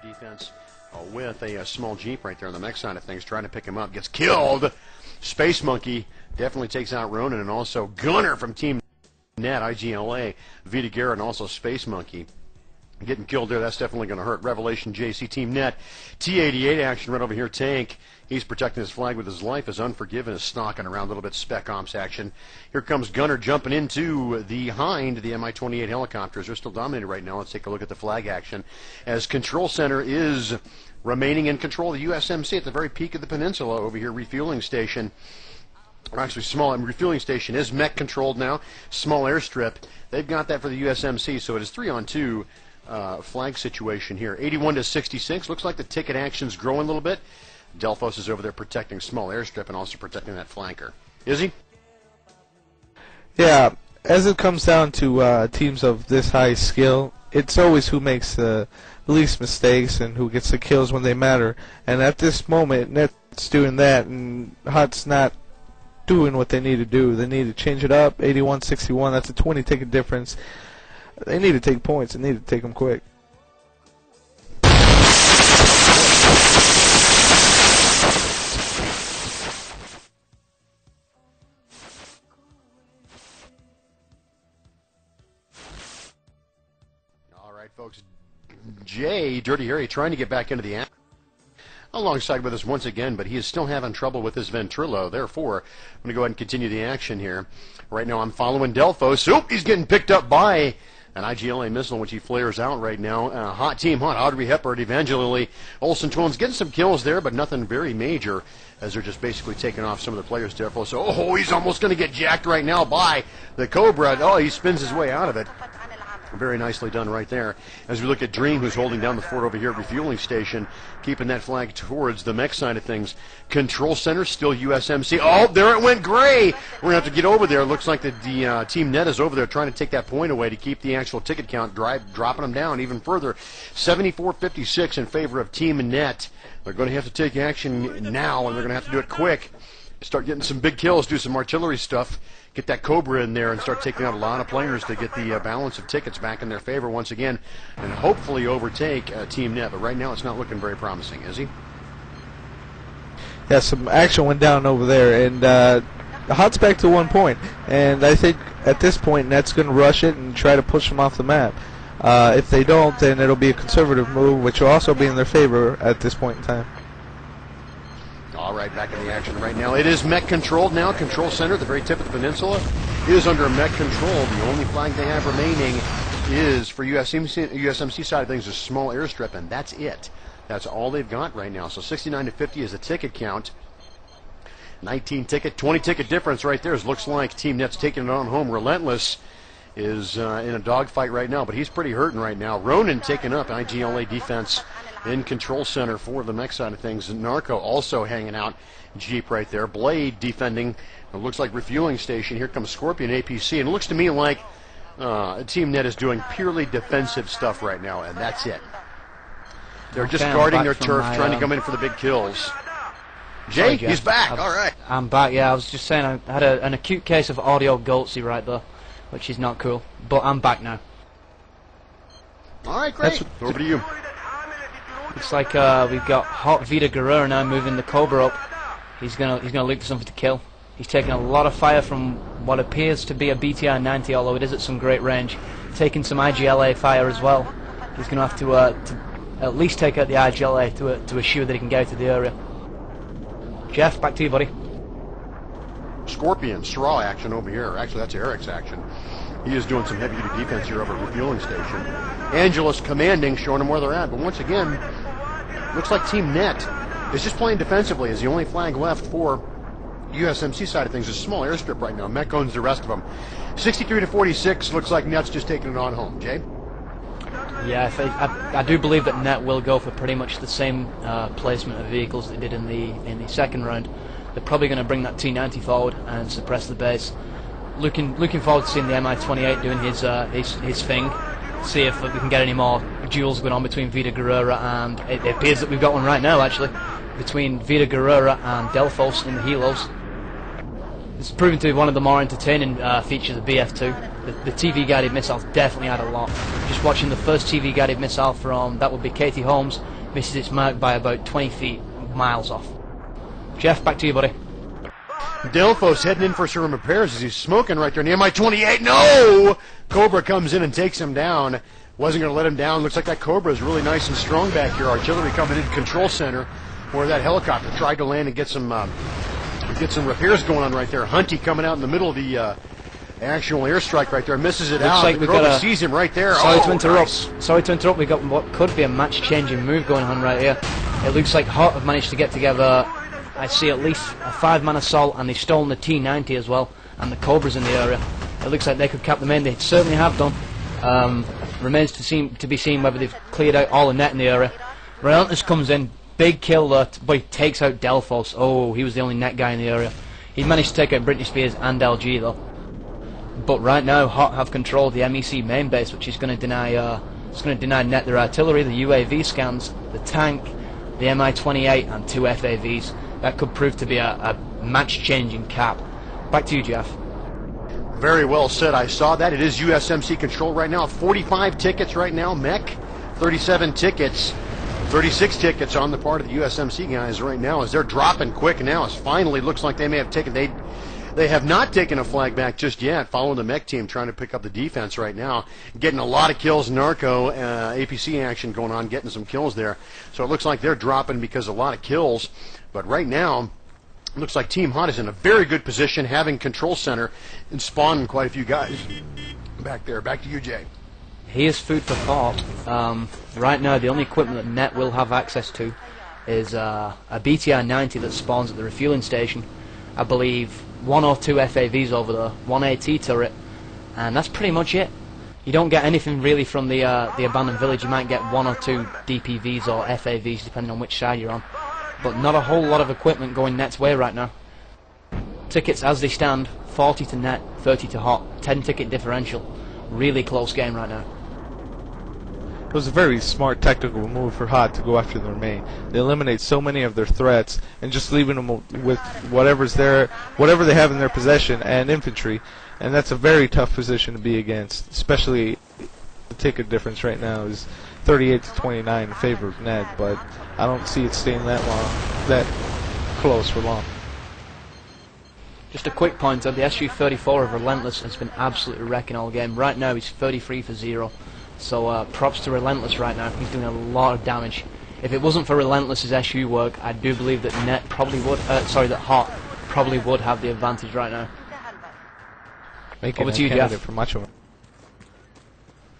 Defense with a small Jeep right there on the mech side of things, trying to pick him up, gets killed. Space Monkey definitely takes out Ronan, and also Gunner from Team Net, IGLA, Vida Guerra, and also Space Monkey. Getting killed there, that's definitely going to hurt. Revelation JC Team Net, T-88 action right over here, Tank. He's protecting his flag with his life, as Unforgiven is stalking around, a little bit spec ops action. Here comes Gunner jumping into the Hind, the Mi-28 helicopters. They're still dominated right now. Let's take a look at the flag action, as Control Center is remaining in control of the USMC at the very peak of the peninsula over here, refueling station. Or actually, small refueling station is mech controlled now. Small airstrip, they've got that for the USMC, so it is 3-on-2 flag situation here. 81-66. Looks like the ticket action's growing a little bit. Delphos is over there protecting small airstrip and also protecting that flanker. Is he? Yeah, as it comes down to teams of this high skill, it's always who makes the least mistakes and who gets the kills when they matter. And at this moment, Net's doing that, and Hot's not doing what they need to do. They need to change it up. 81-61. That's a 20-ticket difference. They need to take points. They need to take them quick. All right, folks. Jay, Dirty Harry, trying to get back into the action alongside with us once again, but he is still having trouble with his Ventrilo. Therefore, I'm going to go ahead and continue the action here. Right now, I'm following Delphos. Oop, he's getting picked up by an IGLA missile, which he flares out right now. Hot team, hot. Audrey Hepburn, Evangeline Olsen twins getting some kills there, but nothing very major, as they're just basically taking off some of the players. Delphos. Oh, he's almost going to get jacked right now by the Cobra. Oh, he spins his way out of it. Very nicely done right there. As we look at Dream, who's holding down the fort over here at Refueling Station, keeping that flag towards the mech side of things. Control Center, still USMC. Oh, there it went gray. We're going to have to get over there. Looks like the Team Net is over there trying to take that point away to keep the actual ticket count, dropping them down even further. 74-56 in favor of Team Net. They're going to have to take action now, and they're going to have to do it quick. Start getting some big kills, do some artillery stuff. Get that Cobra in there and start taking out a lot of players to get the balance of tickets back in their favor once again and hopefully overtake Team Net. But right now it's not looking very promising, is he? Yeah, some action went down over there, and the Hot's back to 1 point. And I think at this point Net's going to rush it and try to push them off the map. If they don't, then it'll be a conservative move, which will also be in their favor at this point in time. All right, back in the action right now. It is mech controlled now. Control Center, the very tip of the peninsula, is under mech control. The only flag they have remaining is, for USMC side of things, a small airstrip, and that's it. That's all they've got right now. So 69-50 is the ticket count. 19 ticket, 20 ticket difference right there. It looks like Team Net's taking it on home. Relentless is in a dogfight right now, but he's pretty hurting right now. Ronan taking up IGLA defense in Control Center for the mech side of things. Narco also hanging out. Jeep right there. Blade defending. It looks like Refueling Station. Here comes Scorpion APC. And it looks to me like Team Net is doing purely defensive stuff right now, and that's it. They're just guarding their turf, trying to come in for the big kills. Jay, he's back. All right. I'm back, yeah. I was just saying I had an acute case of audio Goltzy right there, which is not cool. But I'm back now. All right, great. Over to you. Looks like we've got Hot Vita Guerrero now moving the Cobra up. He's gonna look for something to kill. He's taking a lot of fire from what appears to be a BTR 90, although it is at some great range. Taking some IGLA fire as well. He's gonna have to at least take out the IGLA to assure that he can get out of the area. Jeff, back to you, buddy. Scorpion, straw action over here. Actually, that's Eric's action. He is doing some heavy-duty defense here over at Refueling Station. Angelus commanding, showing them where they're at. But once again, looks like Team Net is just playing defensively as the only flag left for USMC side of things. A small airstrip right now. Mech owns the rest of them. 63-46. Looks like Net's just taking it on home. Jay? Yeah, I do believe that Net will go for pretty much the same placement of vehicles they did in the second round. They're probably going to bring that T90 forward and suppress the base. Looking forward to seeing the MI-28 doing his thing. See if we can get any more duels going on between Vita Guerrera and it appears that we've got one right now actually between Vita Guerrera and Delphos in the Helos. It's proven to be one of the more entertaining features of BF2. The TV guided missiles definitely add a lot. Just watching the first TV guided missile from that would be Katie Holmes misses its mark by about 20 feet, miles off. Jeff, back to you, buddy. Delphos heading in for some repairs as he's smoking right there in the MI-28. No! Cobra comes in and takes him down. Wasn't going to let him down. Looks like that Cobra is really nice and strong back here. Artillery coming in Control Center where that helicopter tried to land and get some repairs going on right there. Hunty coming out in the middle of the actual airstrike right there. Misses it out. Like Cobra sees him right there. Sorry to interrupt. Nice. Sorry to interrupt. We've got what could be a match-changing move going on right here. It looks like Hot have managed to get together. I see at least a 5-man assault, and they've stolen the T90 as well, and the Cobra's in the area. It looks like they could cap them in. They certainly have done. Remains to be seen whether they've cleared out all the net in the area. Relentless comes in, big kill there, but he takes out Delphos. Oh, he was the only net guy in the area. He managed to take out Britney Spears and LG though. But right now, Hot have control of the MEC main base, which is going to deny net their artillery, the UAV scans, the tank, the MI-28, and 2 FAVs. That could prove to be a match-changing cap. Back to you, Jeff. Very well said. I saw that. It is USMC control right now. 45 tickets right now. Mech, 37 tickets. 36 tickets on the part of the USMC guys right now as they're dropping quick now. As finally looks like they may have taken, they have not taken a flag back just yet, following the mech team trying to pick up the defense right now. Getting a lot of kills, Narco, APC action going on, getting some kills there. So it looks like they're dropping because of a lot of kills. But right now, it looks like Team Hot is in a very good position, having control center and spawning quite a few guys back there. Back to you, Jay. Here's food for thought. Right now, the only equipment that Net will have access to is a BTR 90 that spawns at the refueling station. I believe 1 or 2 FAVs over there, 1 AT turret, and that's pretty much it. You don't get anything really from the abandoned village. You might get 1 or 2 DPVs or FAVs, depending on which side you're on. But not a whole lot of equipment going Net's way right now. Tickets as they stand, 40 to Net, 30 to Hot, 10 ticket differential. Really close game right now. It was a very smart tactical move for Hot to go after their main. They eliminate so many of their threats and just leaving them with whatever's there, whatever they have in their possession and infantry, and that's a very tough position to be against. Especially the ticket difference right now is 38 to 29 in favor of Net, but I don't see it staying that close for long. Just a quick pointer, the SU-34 of Relentless has been absolutely wrecking all game. Right now he's 33 for 0. So props to Relentless right now. He's doing a lot of damage. If it wasn't for Relentless's SU work, I do believe that Net probably would. that Hot probably would have the advantage right now. Making over to you, Jeff. For much of it.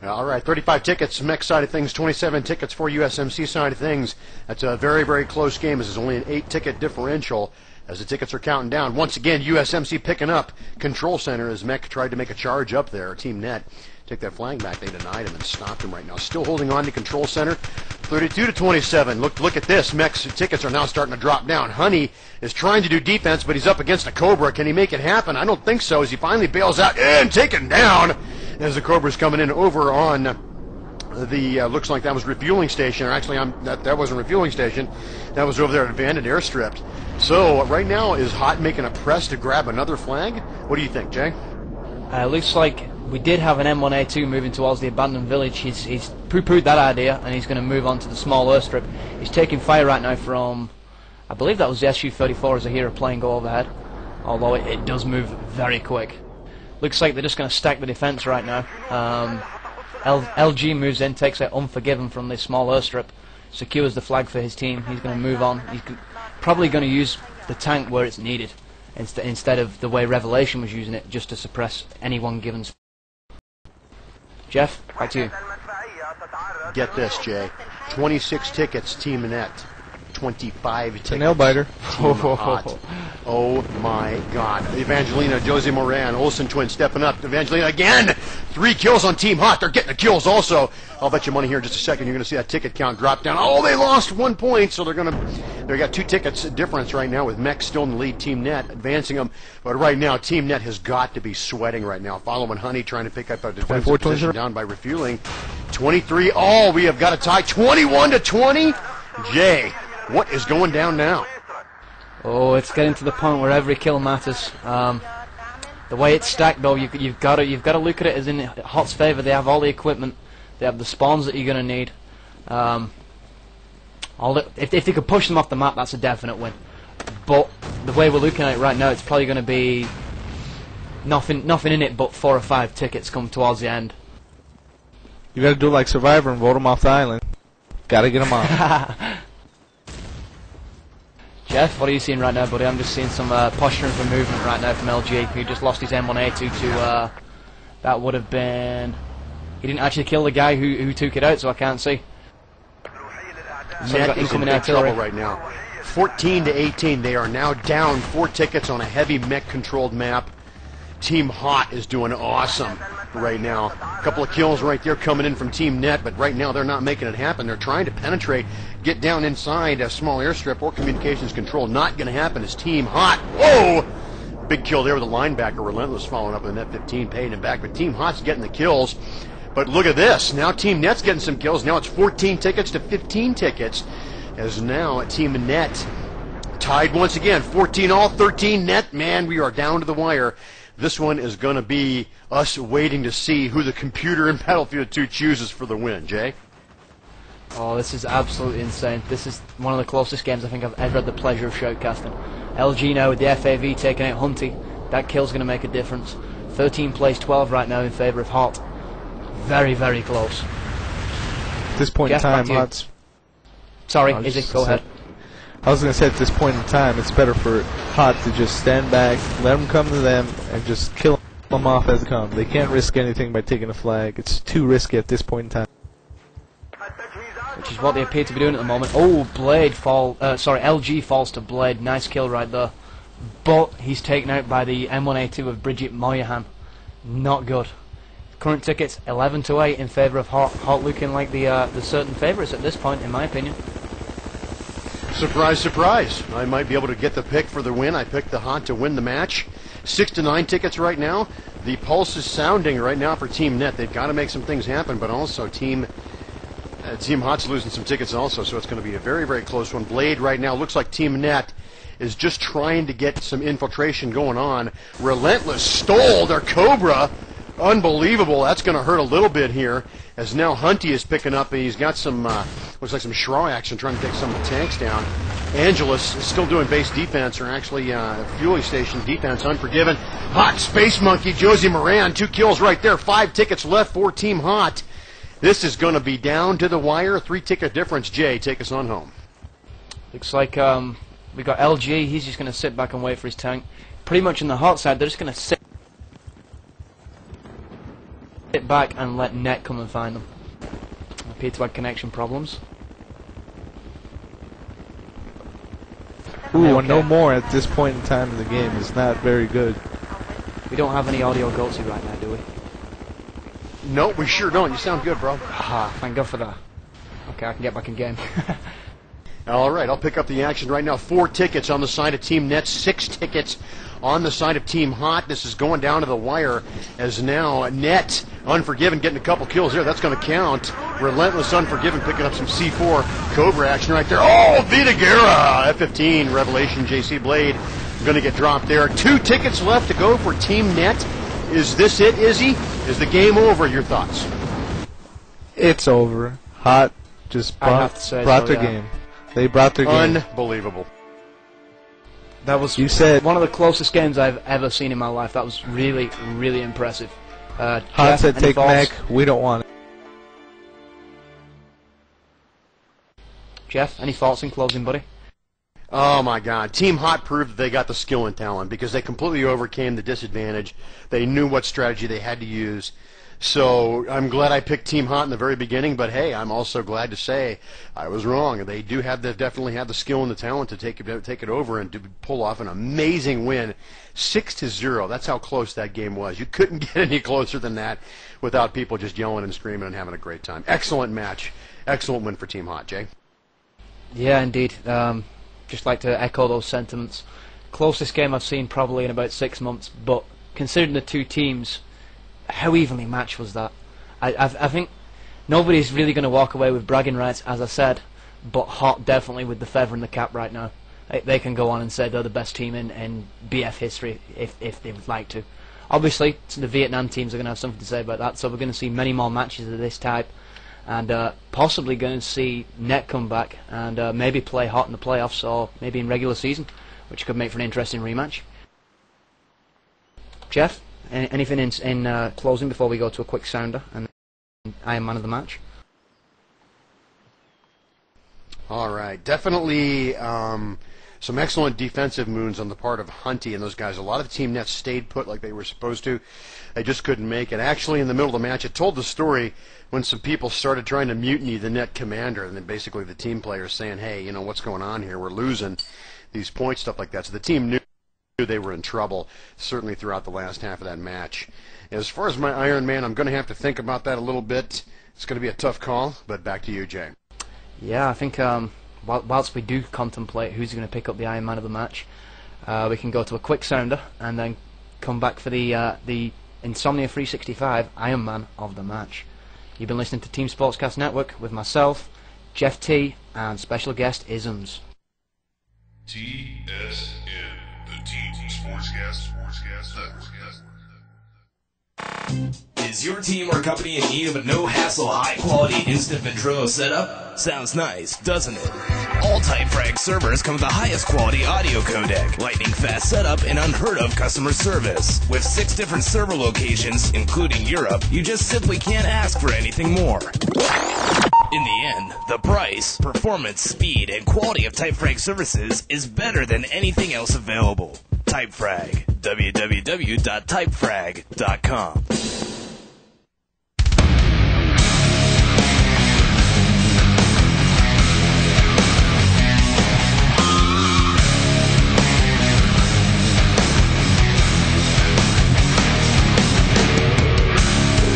All right, 35 tickets, Mech side of things, 27 tickets for USMC side of things. That's a very, very close game. This is only an 8-ticket differential as the tickets are counting down. Once again, USMC picking up control center as Mech tried to make a charge up there. Team Net take that flag back. They denied him and stopped him right now. Still holding on to control center, 32 to 27. Look at this. Mech's tickets are now starting to drop down. Honey is trying to do defense, but he's up against a Cobra. Can he make it happen? I don't think so, as he finally bails out and taken down as the Cobra's coming in over on the looks like that was refueling station. Or actually, that wasn't refueling station. That was over there at abandoned airstrip. So right now, is Hot making a press to grab another flag? What do you think, Jay? Looks like we did have an M1A2 moving towards the abandoned village. He's poo-pooed that idea, and he's going to move on to the small airstrip. He's taking fire right now from, I believe that was the SU-34 as I hear a plane go overhead, although it does move very quick. Looks like they're just going to stack the defense right now. LG moves in, takes out Unforgiven from this small airstrip, secures the flag for his team. He's going to move on. He's probably going to use the tank where it's needed, instead of the way Revelation was using it, just to suppress any one given. Jeff, back to you. Get this, Jay. 26 tickets, Team Net. 25 tickets. A nail biter. Team Hot. Oh my God. Evangelina, Josie Moran, Olsen twins stepping up. Evangelina again. 3 kills on Team Hot. They're getting the kills also. I'll bet you money here in just a second. You're going to see that ticket count drop down. Oh, they lost 1 point, so they got 2 tickets difference right now with Mech still in the lead. Team Net advancing them, but right now Team Net has got to be sweating right now. Following Honey, trying to pick up a defensive position down by refueling. 23 all. We have got a tie. 21 to 20. Jay, what is going down now? Oh, it's getting to the point where every kill matters. The way it's stacked, though, you've got to look at it as in Hot's favor. They have all the equipment, they have the spawns that you're going to need. If they could push them off the map, that's a definite win. But the way we're looking at it right now, it's probably going to be nothing in it but 4 or 5 tickets come towards the end. You got to do like Survivor and vote them off the island. Got to get them off. Jeff, what are you seeing right now, buddy? I'm just seeing some posturing for movement right now from LG, who just lost his M1A2 to, that would have been... He didn't actually kill the guy who took it out, so I can't see. So Net is in big trouble right now. 14 to 18, they are now down 4 tickets on a heavy mech-controlled map. Team Hot is doing awesome right now. A couple of kills right there coming in from Team Net, but right now they're not making it happen. They're trying to penetrate, get down inside a small airstrip or communications control. Not going to happen as Team Hot. Whoa! Big kill there with the linebacker. Relentless following up with Net 15, paying him back. But Team Hot's getting the kills. But look at this. Now Team Net's getting some kills. Now it's 14 tickets to 15 tickets. As now Team Net tied once again, 14 all, 13 net. Man, we are down to the wire. This one is going to be us waiting to see who the computer in Battlefield 2 chooses for the win. Jay? Oh, this is absolutely insane. This is one of the closest games I think I've ever had the pleasure of shoutcasting. LG now with the FAV taking out Hunty. That kill's going to make a difference. 13 plays 12 right now in favour of Hot. Very, very close. At this point in time, Hot's... Sorry, Izzy, go ahead. I was going to say, at this point in time, it's better for Hot to just stand back, let them come to them, and just kill them off as they come. They can't risk anything by taking a flag. It's too risky at this point in time. Which is what they appear to be doing at the moment. Oh, LG falls to Blade. Nice kill right there. But he's taken out by the M1A2 of Bridget Moynihan. Not good. Current tickets 11-8 in favour of Hot. Hot looking like the certain favourites at this point, in my opinion. Surprise, surprise. I might be able to get the pick for the win. I picked the Hot to win the match. 6-9 tickets right now. The pulse is sounding right now for Team Net. They've got to make some things happen, but also Team Hot's losing some tickets also, so it's going to be a very, very close one. Blade right now looks like Team Net is just trying to get some infiltration going on. Relentless stole their Cobra. Unbelievable. That's going to hurt a little bit here, as now Hunty is picking up, and he's got some, looks like some Shraw action trying to take some of the tanks down. Angelus is still doing base defense, or actually fueling station defense. Unforgiven. Hot Space Monkey, Josie Moran, 2 kills right there. 5 tickets left for Team Hot. This is going to be down to the wire. 3-ticket difference. Jay, take us on home. Looks like we got LG. He's just going to sit back and wait for his tank. Pretty much in the Hot side, they're just going to sit back and let Net come and find them. Appear to have connection problems. Ooh, okay. No more at this point in time in the game is not very good. We don't have any audio goatsy right now, do we? No, we sure don't. You sound good, bro. Ah, thank God for that. Okay, I can get back in game. All right, I'll pick up the action right now. 4 tickets on the side of Team Net, 6 tickets on the side of Team Hot. This is going down to the wire, as now Net, Unforgiven, getting a couple kills there. That's going to count. Relentless, Unforgiven, picking up some C4 Cobra action right there. Oh, Vita Guerra! F-15, Revelation, JC Blade, going to get dropped there. 2 tickets left to go for Team Net. Is this it, Izzy? Is the game over? Your thoughts? It's over. Hot just brought their game. They brought their game. Unbelievable. That was one of the closest games I've ever seen in my life. That was really, really impressive. Hot said take Mac. We don't want it. Jeff, any thoughts in closing, buddy? Oh my God. Team Hot proved that they got the skill and talent because they completely overcame the disadvantage. They knew what strategy they had to use. So I'm glad I picked Team Hot in the very beginning, but hey, I'm also glad to say I was wrong. They do definitely have the skill and the talent to take it over and to pull off an amazing win, 6-0. That's how close that game was. You couldn't get any closer than that without people just yelling and screaming and having a great time. Excellent match, excellent win for Team Hot. Jay? Yeah, indeed. Just like to echo those sentiments. Closest game I've seen probably in about 6 months, but considering the two teams, how evenly matched was that? I think nobody's really going to walk away with bragging rights, as I said, but Hot definitely with the feather in the cap right now. They can go on and say they're the best team in BF history if they would like to. Obviously, the Vietnam teams are going to have something to say about that, so we're going to see many more matches of this type, and possibly going to see Net come back and maybe play Hot in the playoffs or maybe in regular season, which could make for an interesting rematch. Jeff? Anything in closing before we go to a quick sounder and I am man of the match? All right, definitely some excellent defensive moves on the part of Hunty and those guys. A lot of the Team Nets stayed put like they were supposed to. They just couldn't make it. Actually, in the middle of the match, it told the story when some people started trying to mutiny the Net commander, and then basically the team players saying, hey, you know, what's going on here? We're losing these points, stuff like that. So the team knew they were in trouble, certainly throughout the last half of that match. As far as my Iron Man, I'm going to have to think about that a little bit. It's going to be a tough call, but back to you, Jay. Yeah, I think whilst we do contemplate who's going to pick up the Iron Man of the match, we can go to a quick sounder and then come back for the Insomnia 365 Iron Man of the match. You've been listening to Team Sportscast Network with myself, Jeff T, and special guest Isms. TSN, the Team Sportscast Network. Is your team or company in need of a no-hassle, high-quality instant Ventrilo setup? Sounds nice, doesn't it? All TypeFrag servers come with the highest quality audio codec, lightning-fast setup, and unheard-of customer service. With 6 different server locations, including Europe, you just simply can't ask for anything more. In the end, the price, performance, speed, and quality of TypeFrag services is better than anything else available. TypeFrag. www.typefrag.com.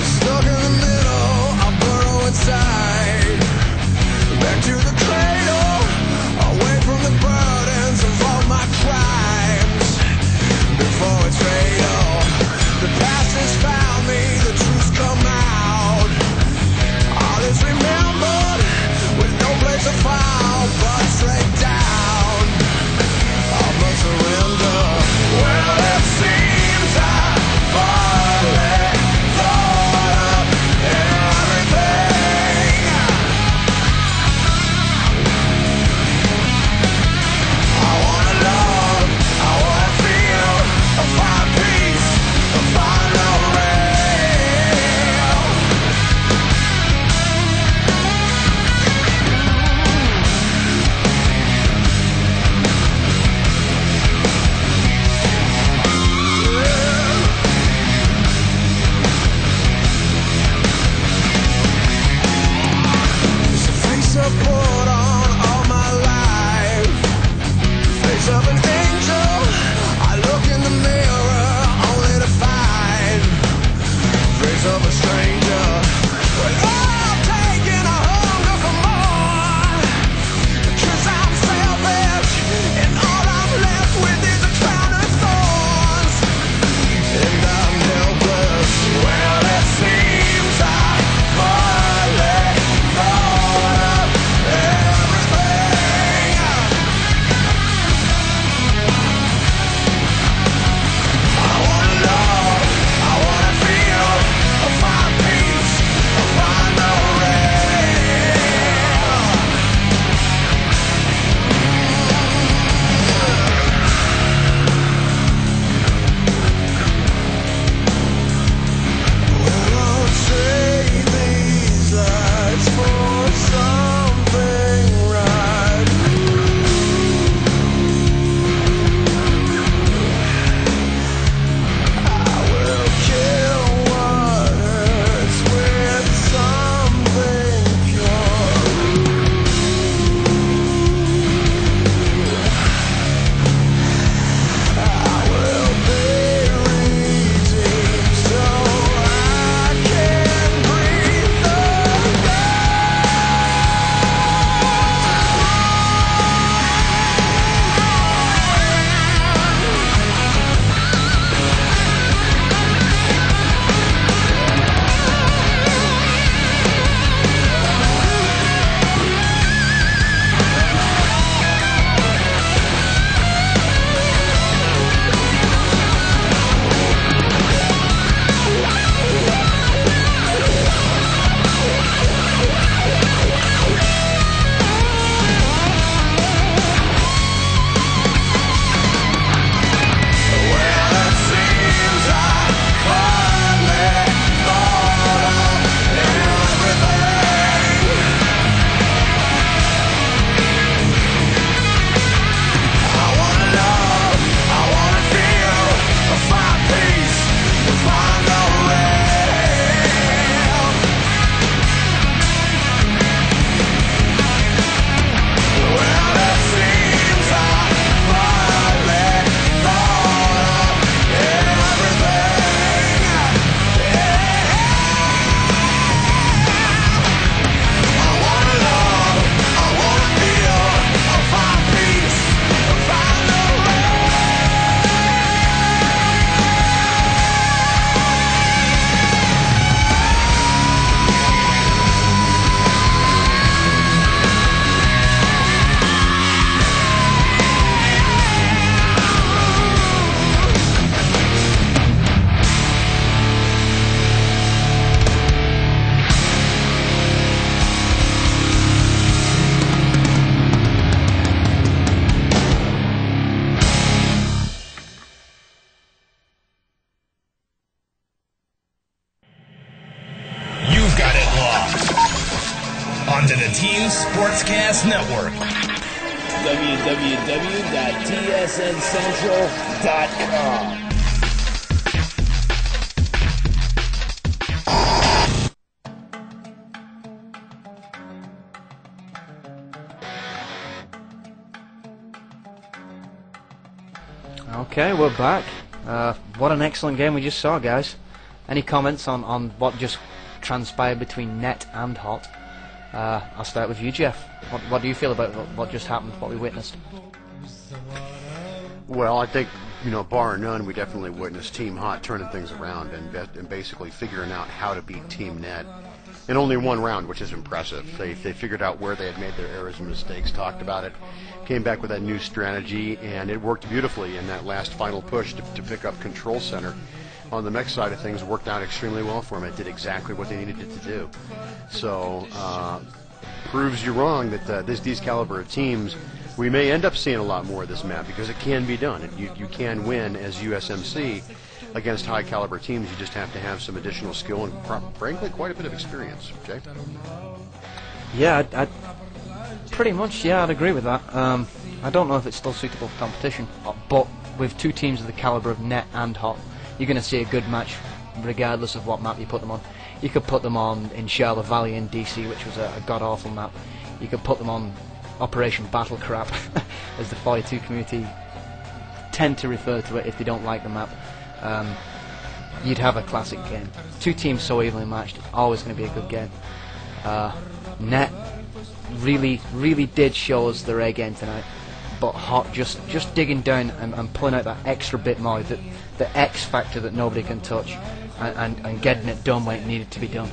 Stuck in the middle, I burrow inside. Back to the cradle, away from the burdens of all my crimes. Before it's fatal, the past is found. Team Sportscast Network. www.tsncentral.com. Okay, we're back. What an excellent game we just saw, guys. Any comments on what just transpired between Net and Hot? I'll start with you, Jeff. What do you feel about what just happened, what we witnessed? Well, I think, bar none, we definitely witnessed Team Hot turning things around and basically figuring out how to beat Team Net in only one round, which is impressive. They figured out where they had made their errors and mistakes, talked about it, came back with that new strategy, and it worked beautifully in that last final push to pick up Control Center. On the mech side of things, worked out extremely well for them. It did exactly what they needed it to do. So, proves you wrong that these caliber of teams, we may end up seeing a lot more of this map because it can be done. You can win as USMC against high caliber teams. You just have to have some additional skill and, frankly, quite a bit of experience. Jay? Yeah, I'd pretty much, I'd agree with that. I don't know if it's still suitable for competition, but with two teams of the caliber of Net and Hot, you're going to see a good match regardless of what map you put them on. You could put them on in Charlotte Valley in DC, which was a god-awful map. You could put them on Operation Battle Crap, as the 42 community tend to refer to it if they don't like the map. You'd have a classic game. Two teams so evenly matched, always going to be a good game. Net really did show us their A game tonight, but Hot just digging down and pulling out that extra bit more, the X factor that nobody can touch, and getting it done when it needed to be done.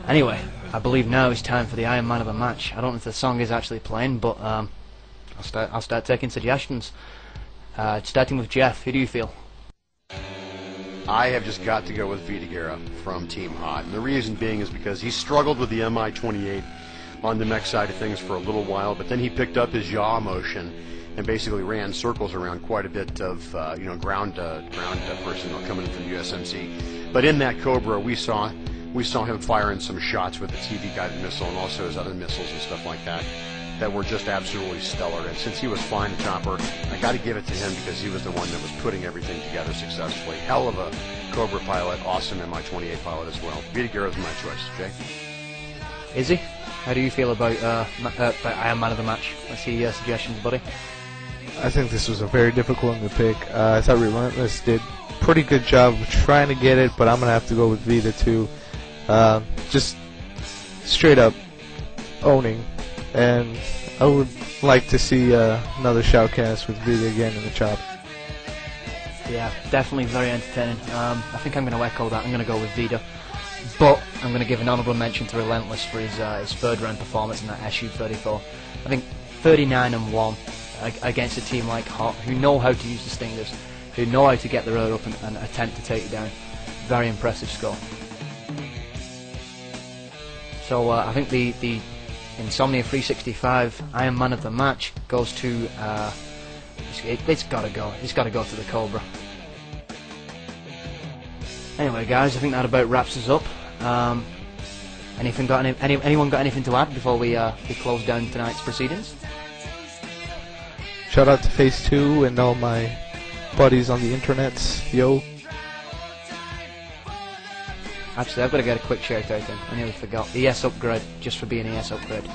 Anyway, I believe now is time for the Iron Man of the match. I don't know if the song is actually playing, but I'll start taking suggestions. Starting with Jeff, who do you feel? I have just got to go with Vidagera from Team Hot, and the reason being is because he struggled with the MI-28 on the mech side of things for a little while, but then he picked up his yaw motion and basically ran circles around quite a bit of ground personnel coming in from USMC. But in that Cobra, we saw him firing some shots with the TV guided missile and also his other missiles and stuff like that were just absolutely stellar. And since he was flying the chopper, I got to give it to him because he was the one that was putting everything together successfully. Hell of a Cobra pilot, awesome MI-28 pilot as well. Vidagera is my choice. Jay? Izzy, how do you feel about Iron Man of the match? Let's see your suggestions, buddy. I think this was a very difficult one to pick. I thought Relentless did a pretty good job of trying to get it, but I'm going to have to go with Vita too. Just straight up owning. And I would like to see another shoutcast with Vita again in the chop. Yeah, definitely very entertaining. I think I'm going to echo that. I'm going to go with Vita. But I'm going to give an honourable mention to Relentless for his third round performance in that SU-34. I think 39-1 against a team like Hot, who know how to use the Stingers, who know how to get the road up and attempt to take it down. Very impressive score. So I think the Insomnia 365 Iron Man of the match goes to it's gotta go. It's gotta go to the Cobra. Anyway, guys, I think that about wraps us up. Anyone got anything to add before we close down tonight's proceedings? Shout out to Phase 2 and all my buddies on the internets. Yo. Actually, I've got to get a quick shout out in. I nearly forgot. ES Upgrade, just for being ES Upgrade.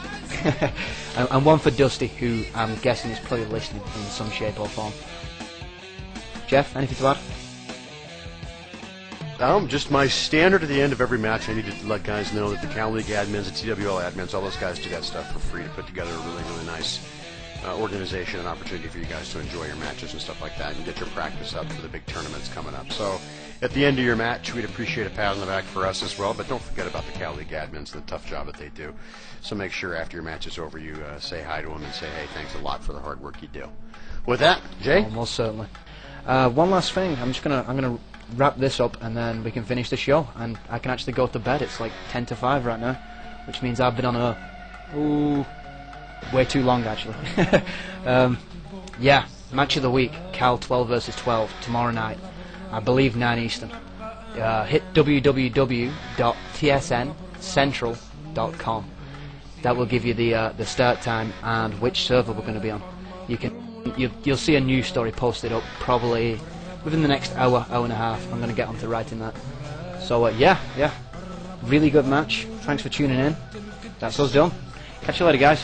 and one for Dusty, who I'm guessing is probably listening in some shape or form. Jeff, anything to add? Just my standard at the end of every match. I need to let guys know that the Cal League admins, the TWL admins, all those guys do that stuff for free to put together a really nice organization and opportunity for you guys to enjoy your matches and stuff like that and get your practice up for the big tournaments coming up. So at the end of your match, we'd appreciate a pat on the back for us as well, but don't forget about the Cal League admins and the tough job that they do. So make sure after your match is over, you say hi to them and say, hey, thanks a lot for the hard work you do. With that, Jay? Oh, most certainly. One last thing. I'm gonna wrap this up and then we can finish the show and I can actually go to bed. It's like 10 to 5 right now, which means I've been on way too long actually. Yeah, match of the week, Cal 12 versus 12 tomorrow night, I believe 9 Eastern. Hit www.tsncentral.com TVsN.com. That will give you the start time and which server we're going to be on. You'll see a news story posted up probably within the next hour and a half. I'm going to get onto writing that. So yeah, really good match. Thanks for tuning in. That's us done. Catch you later, guys.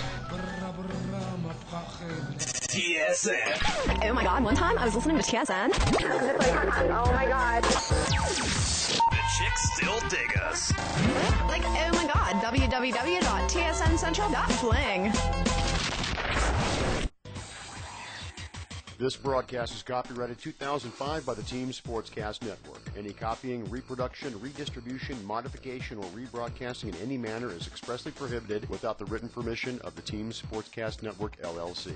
TSN. Oh my god, one time I was listening to TSN. Oh my god. The chicks still dig us. Like, oh my god, www.tsncentral.fling. This broadcast is copyrighted 2005 by the Team Sportscast Network. Any copying, reproduction, redistribution, modification, or rebroadcasting in any manner is expressly prohibited without the written permission of the Team Sportscast Network, LLC.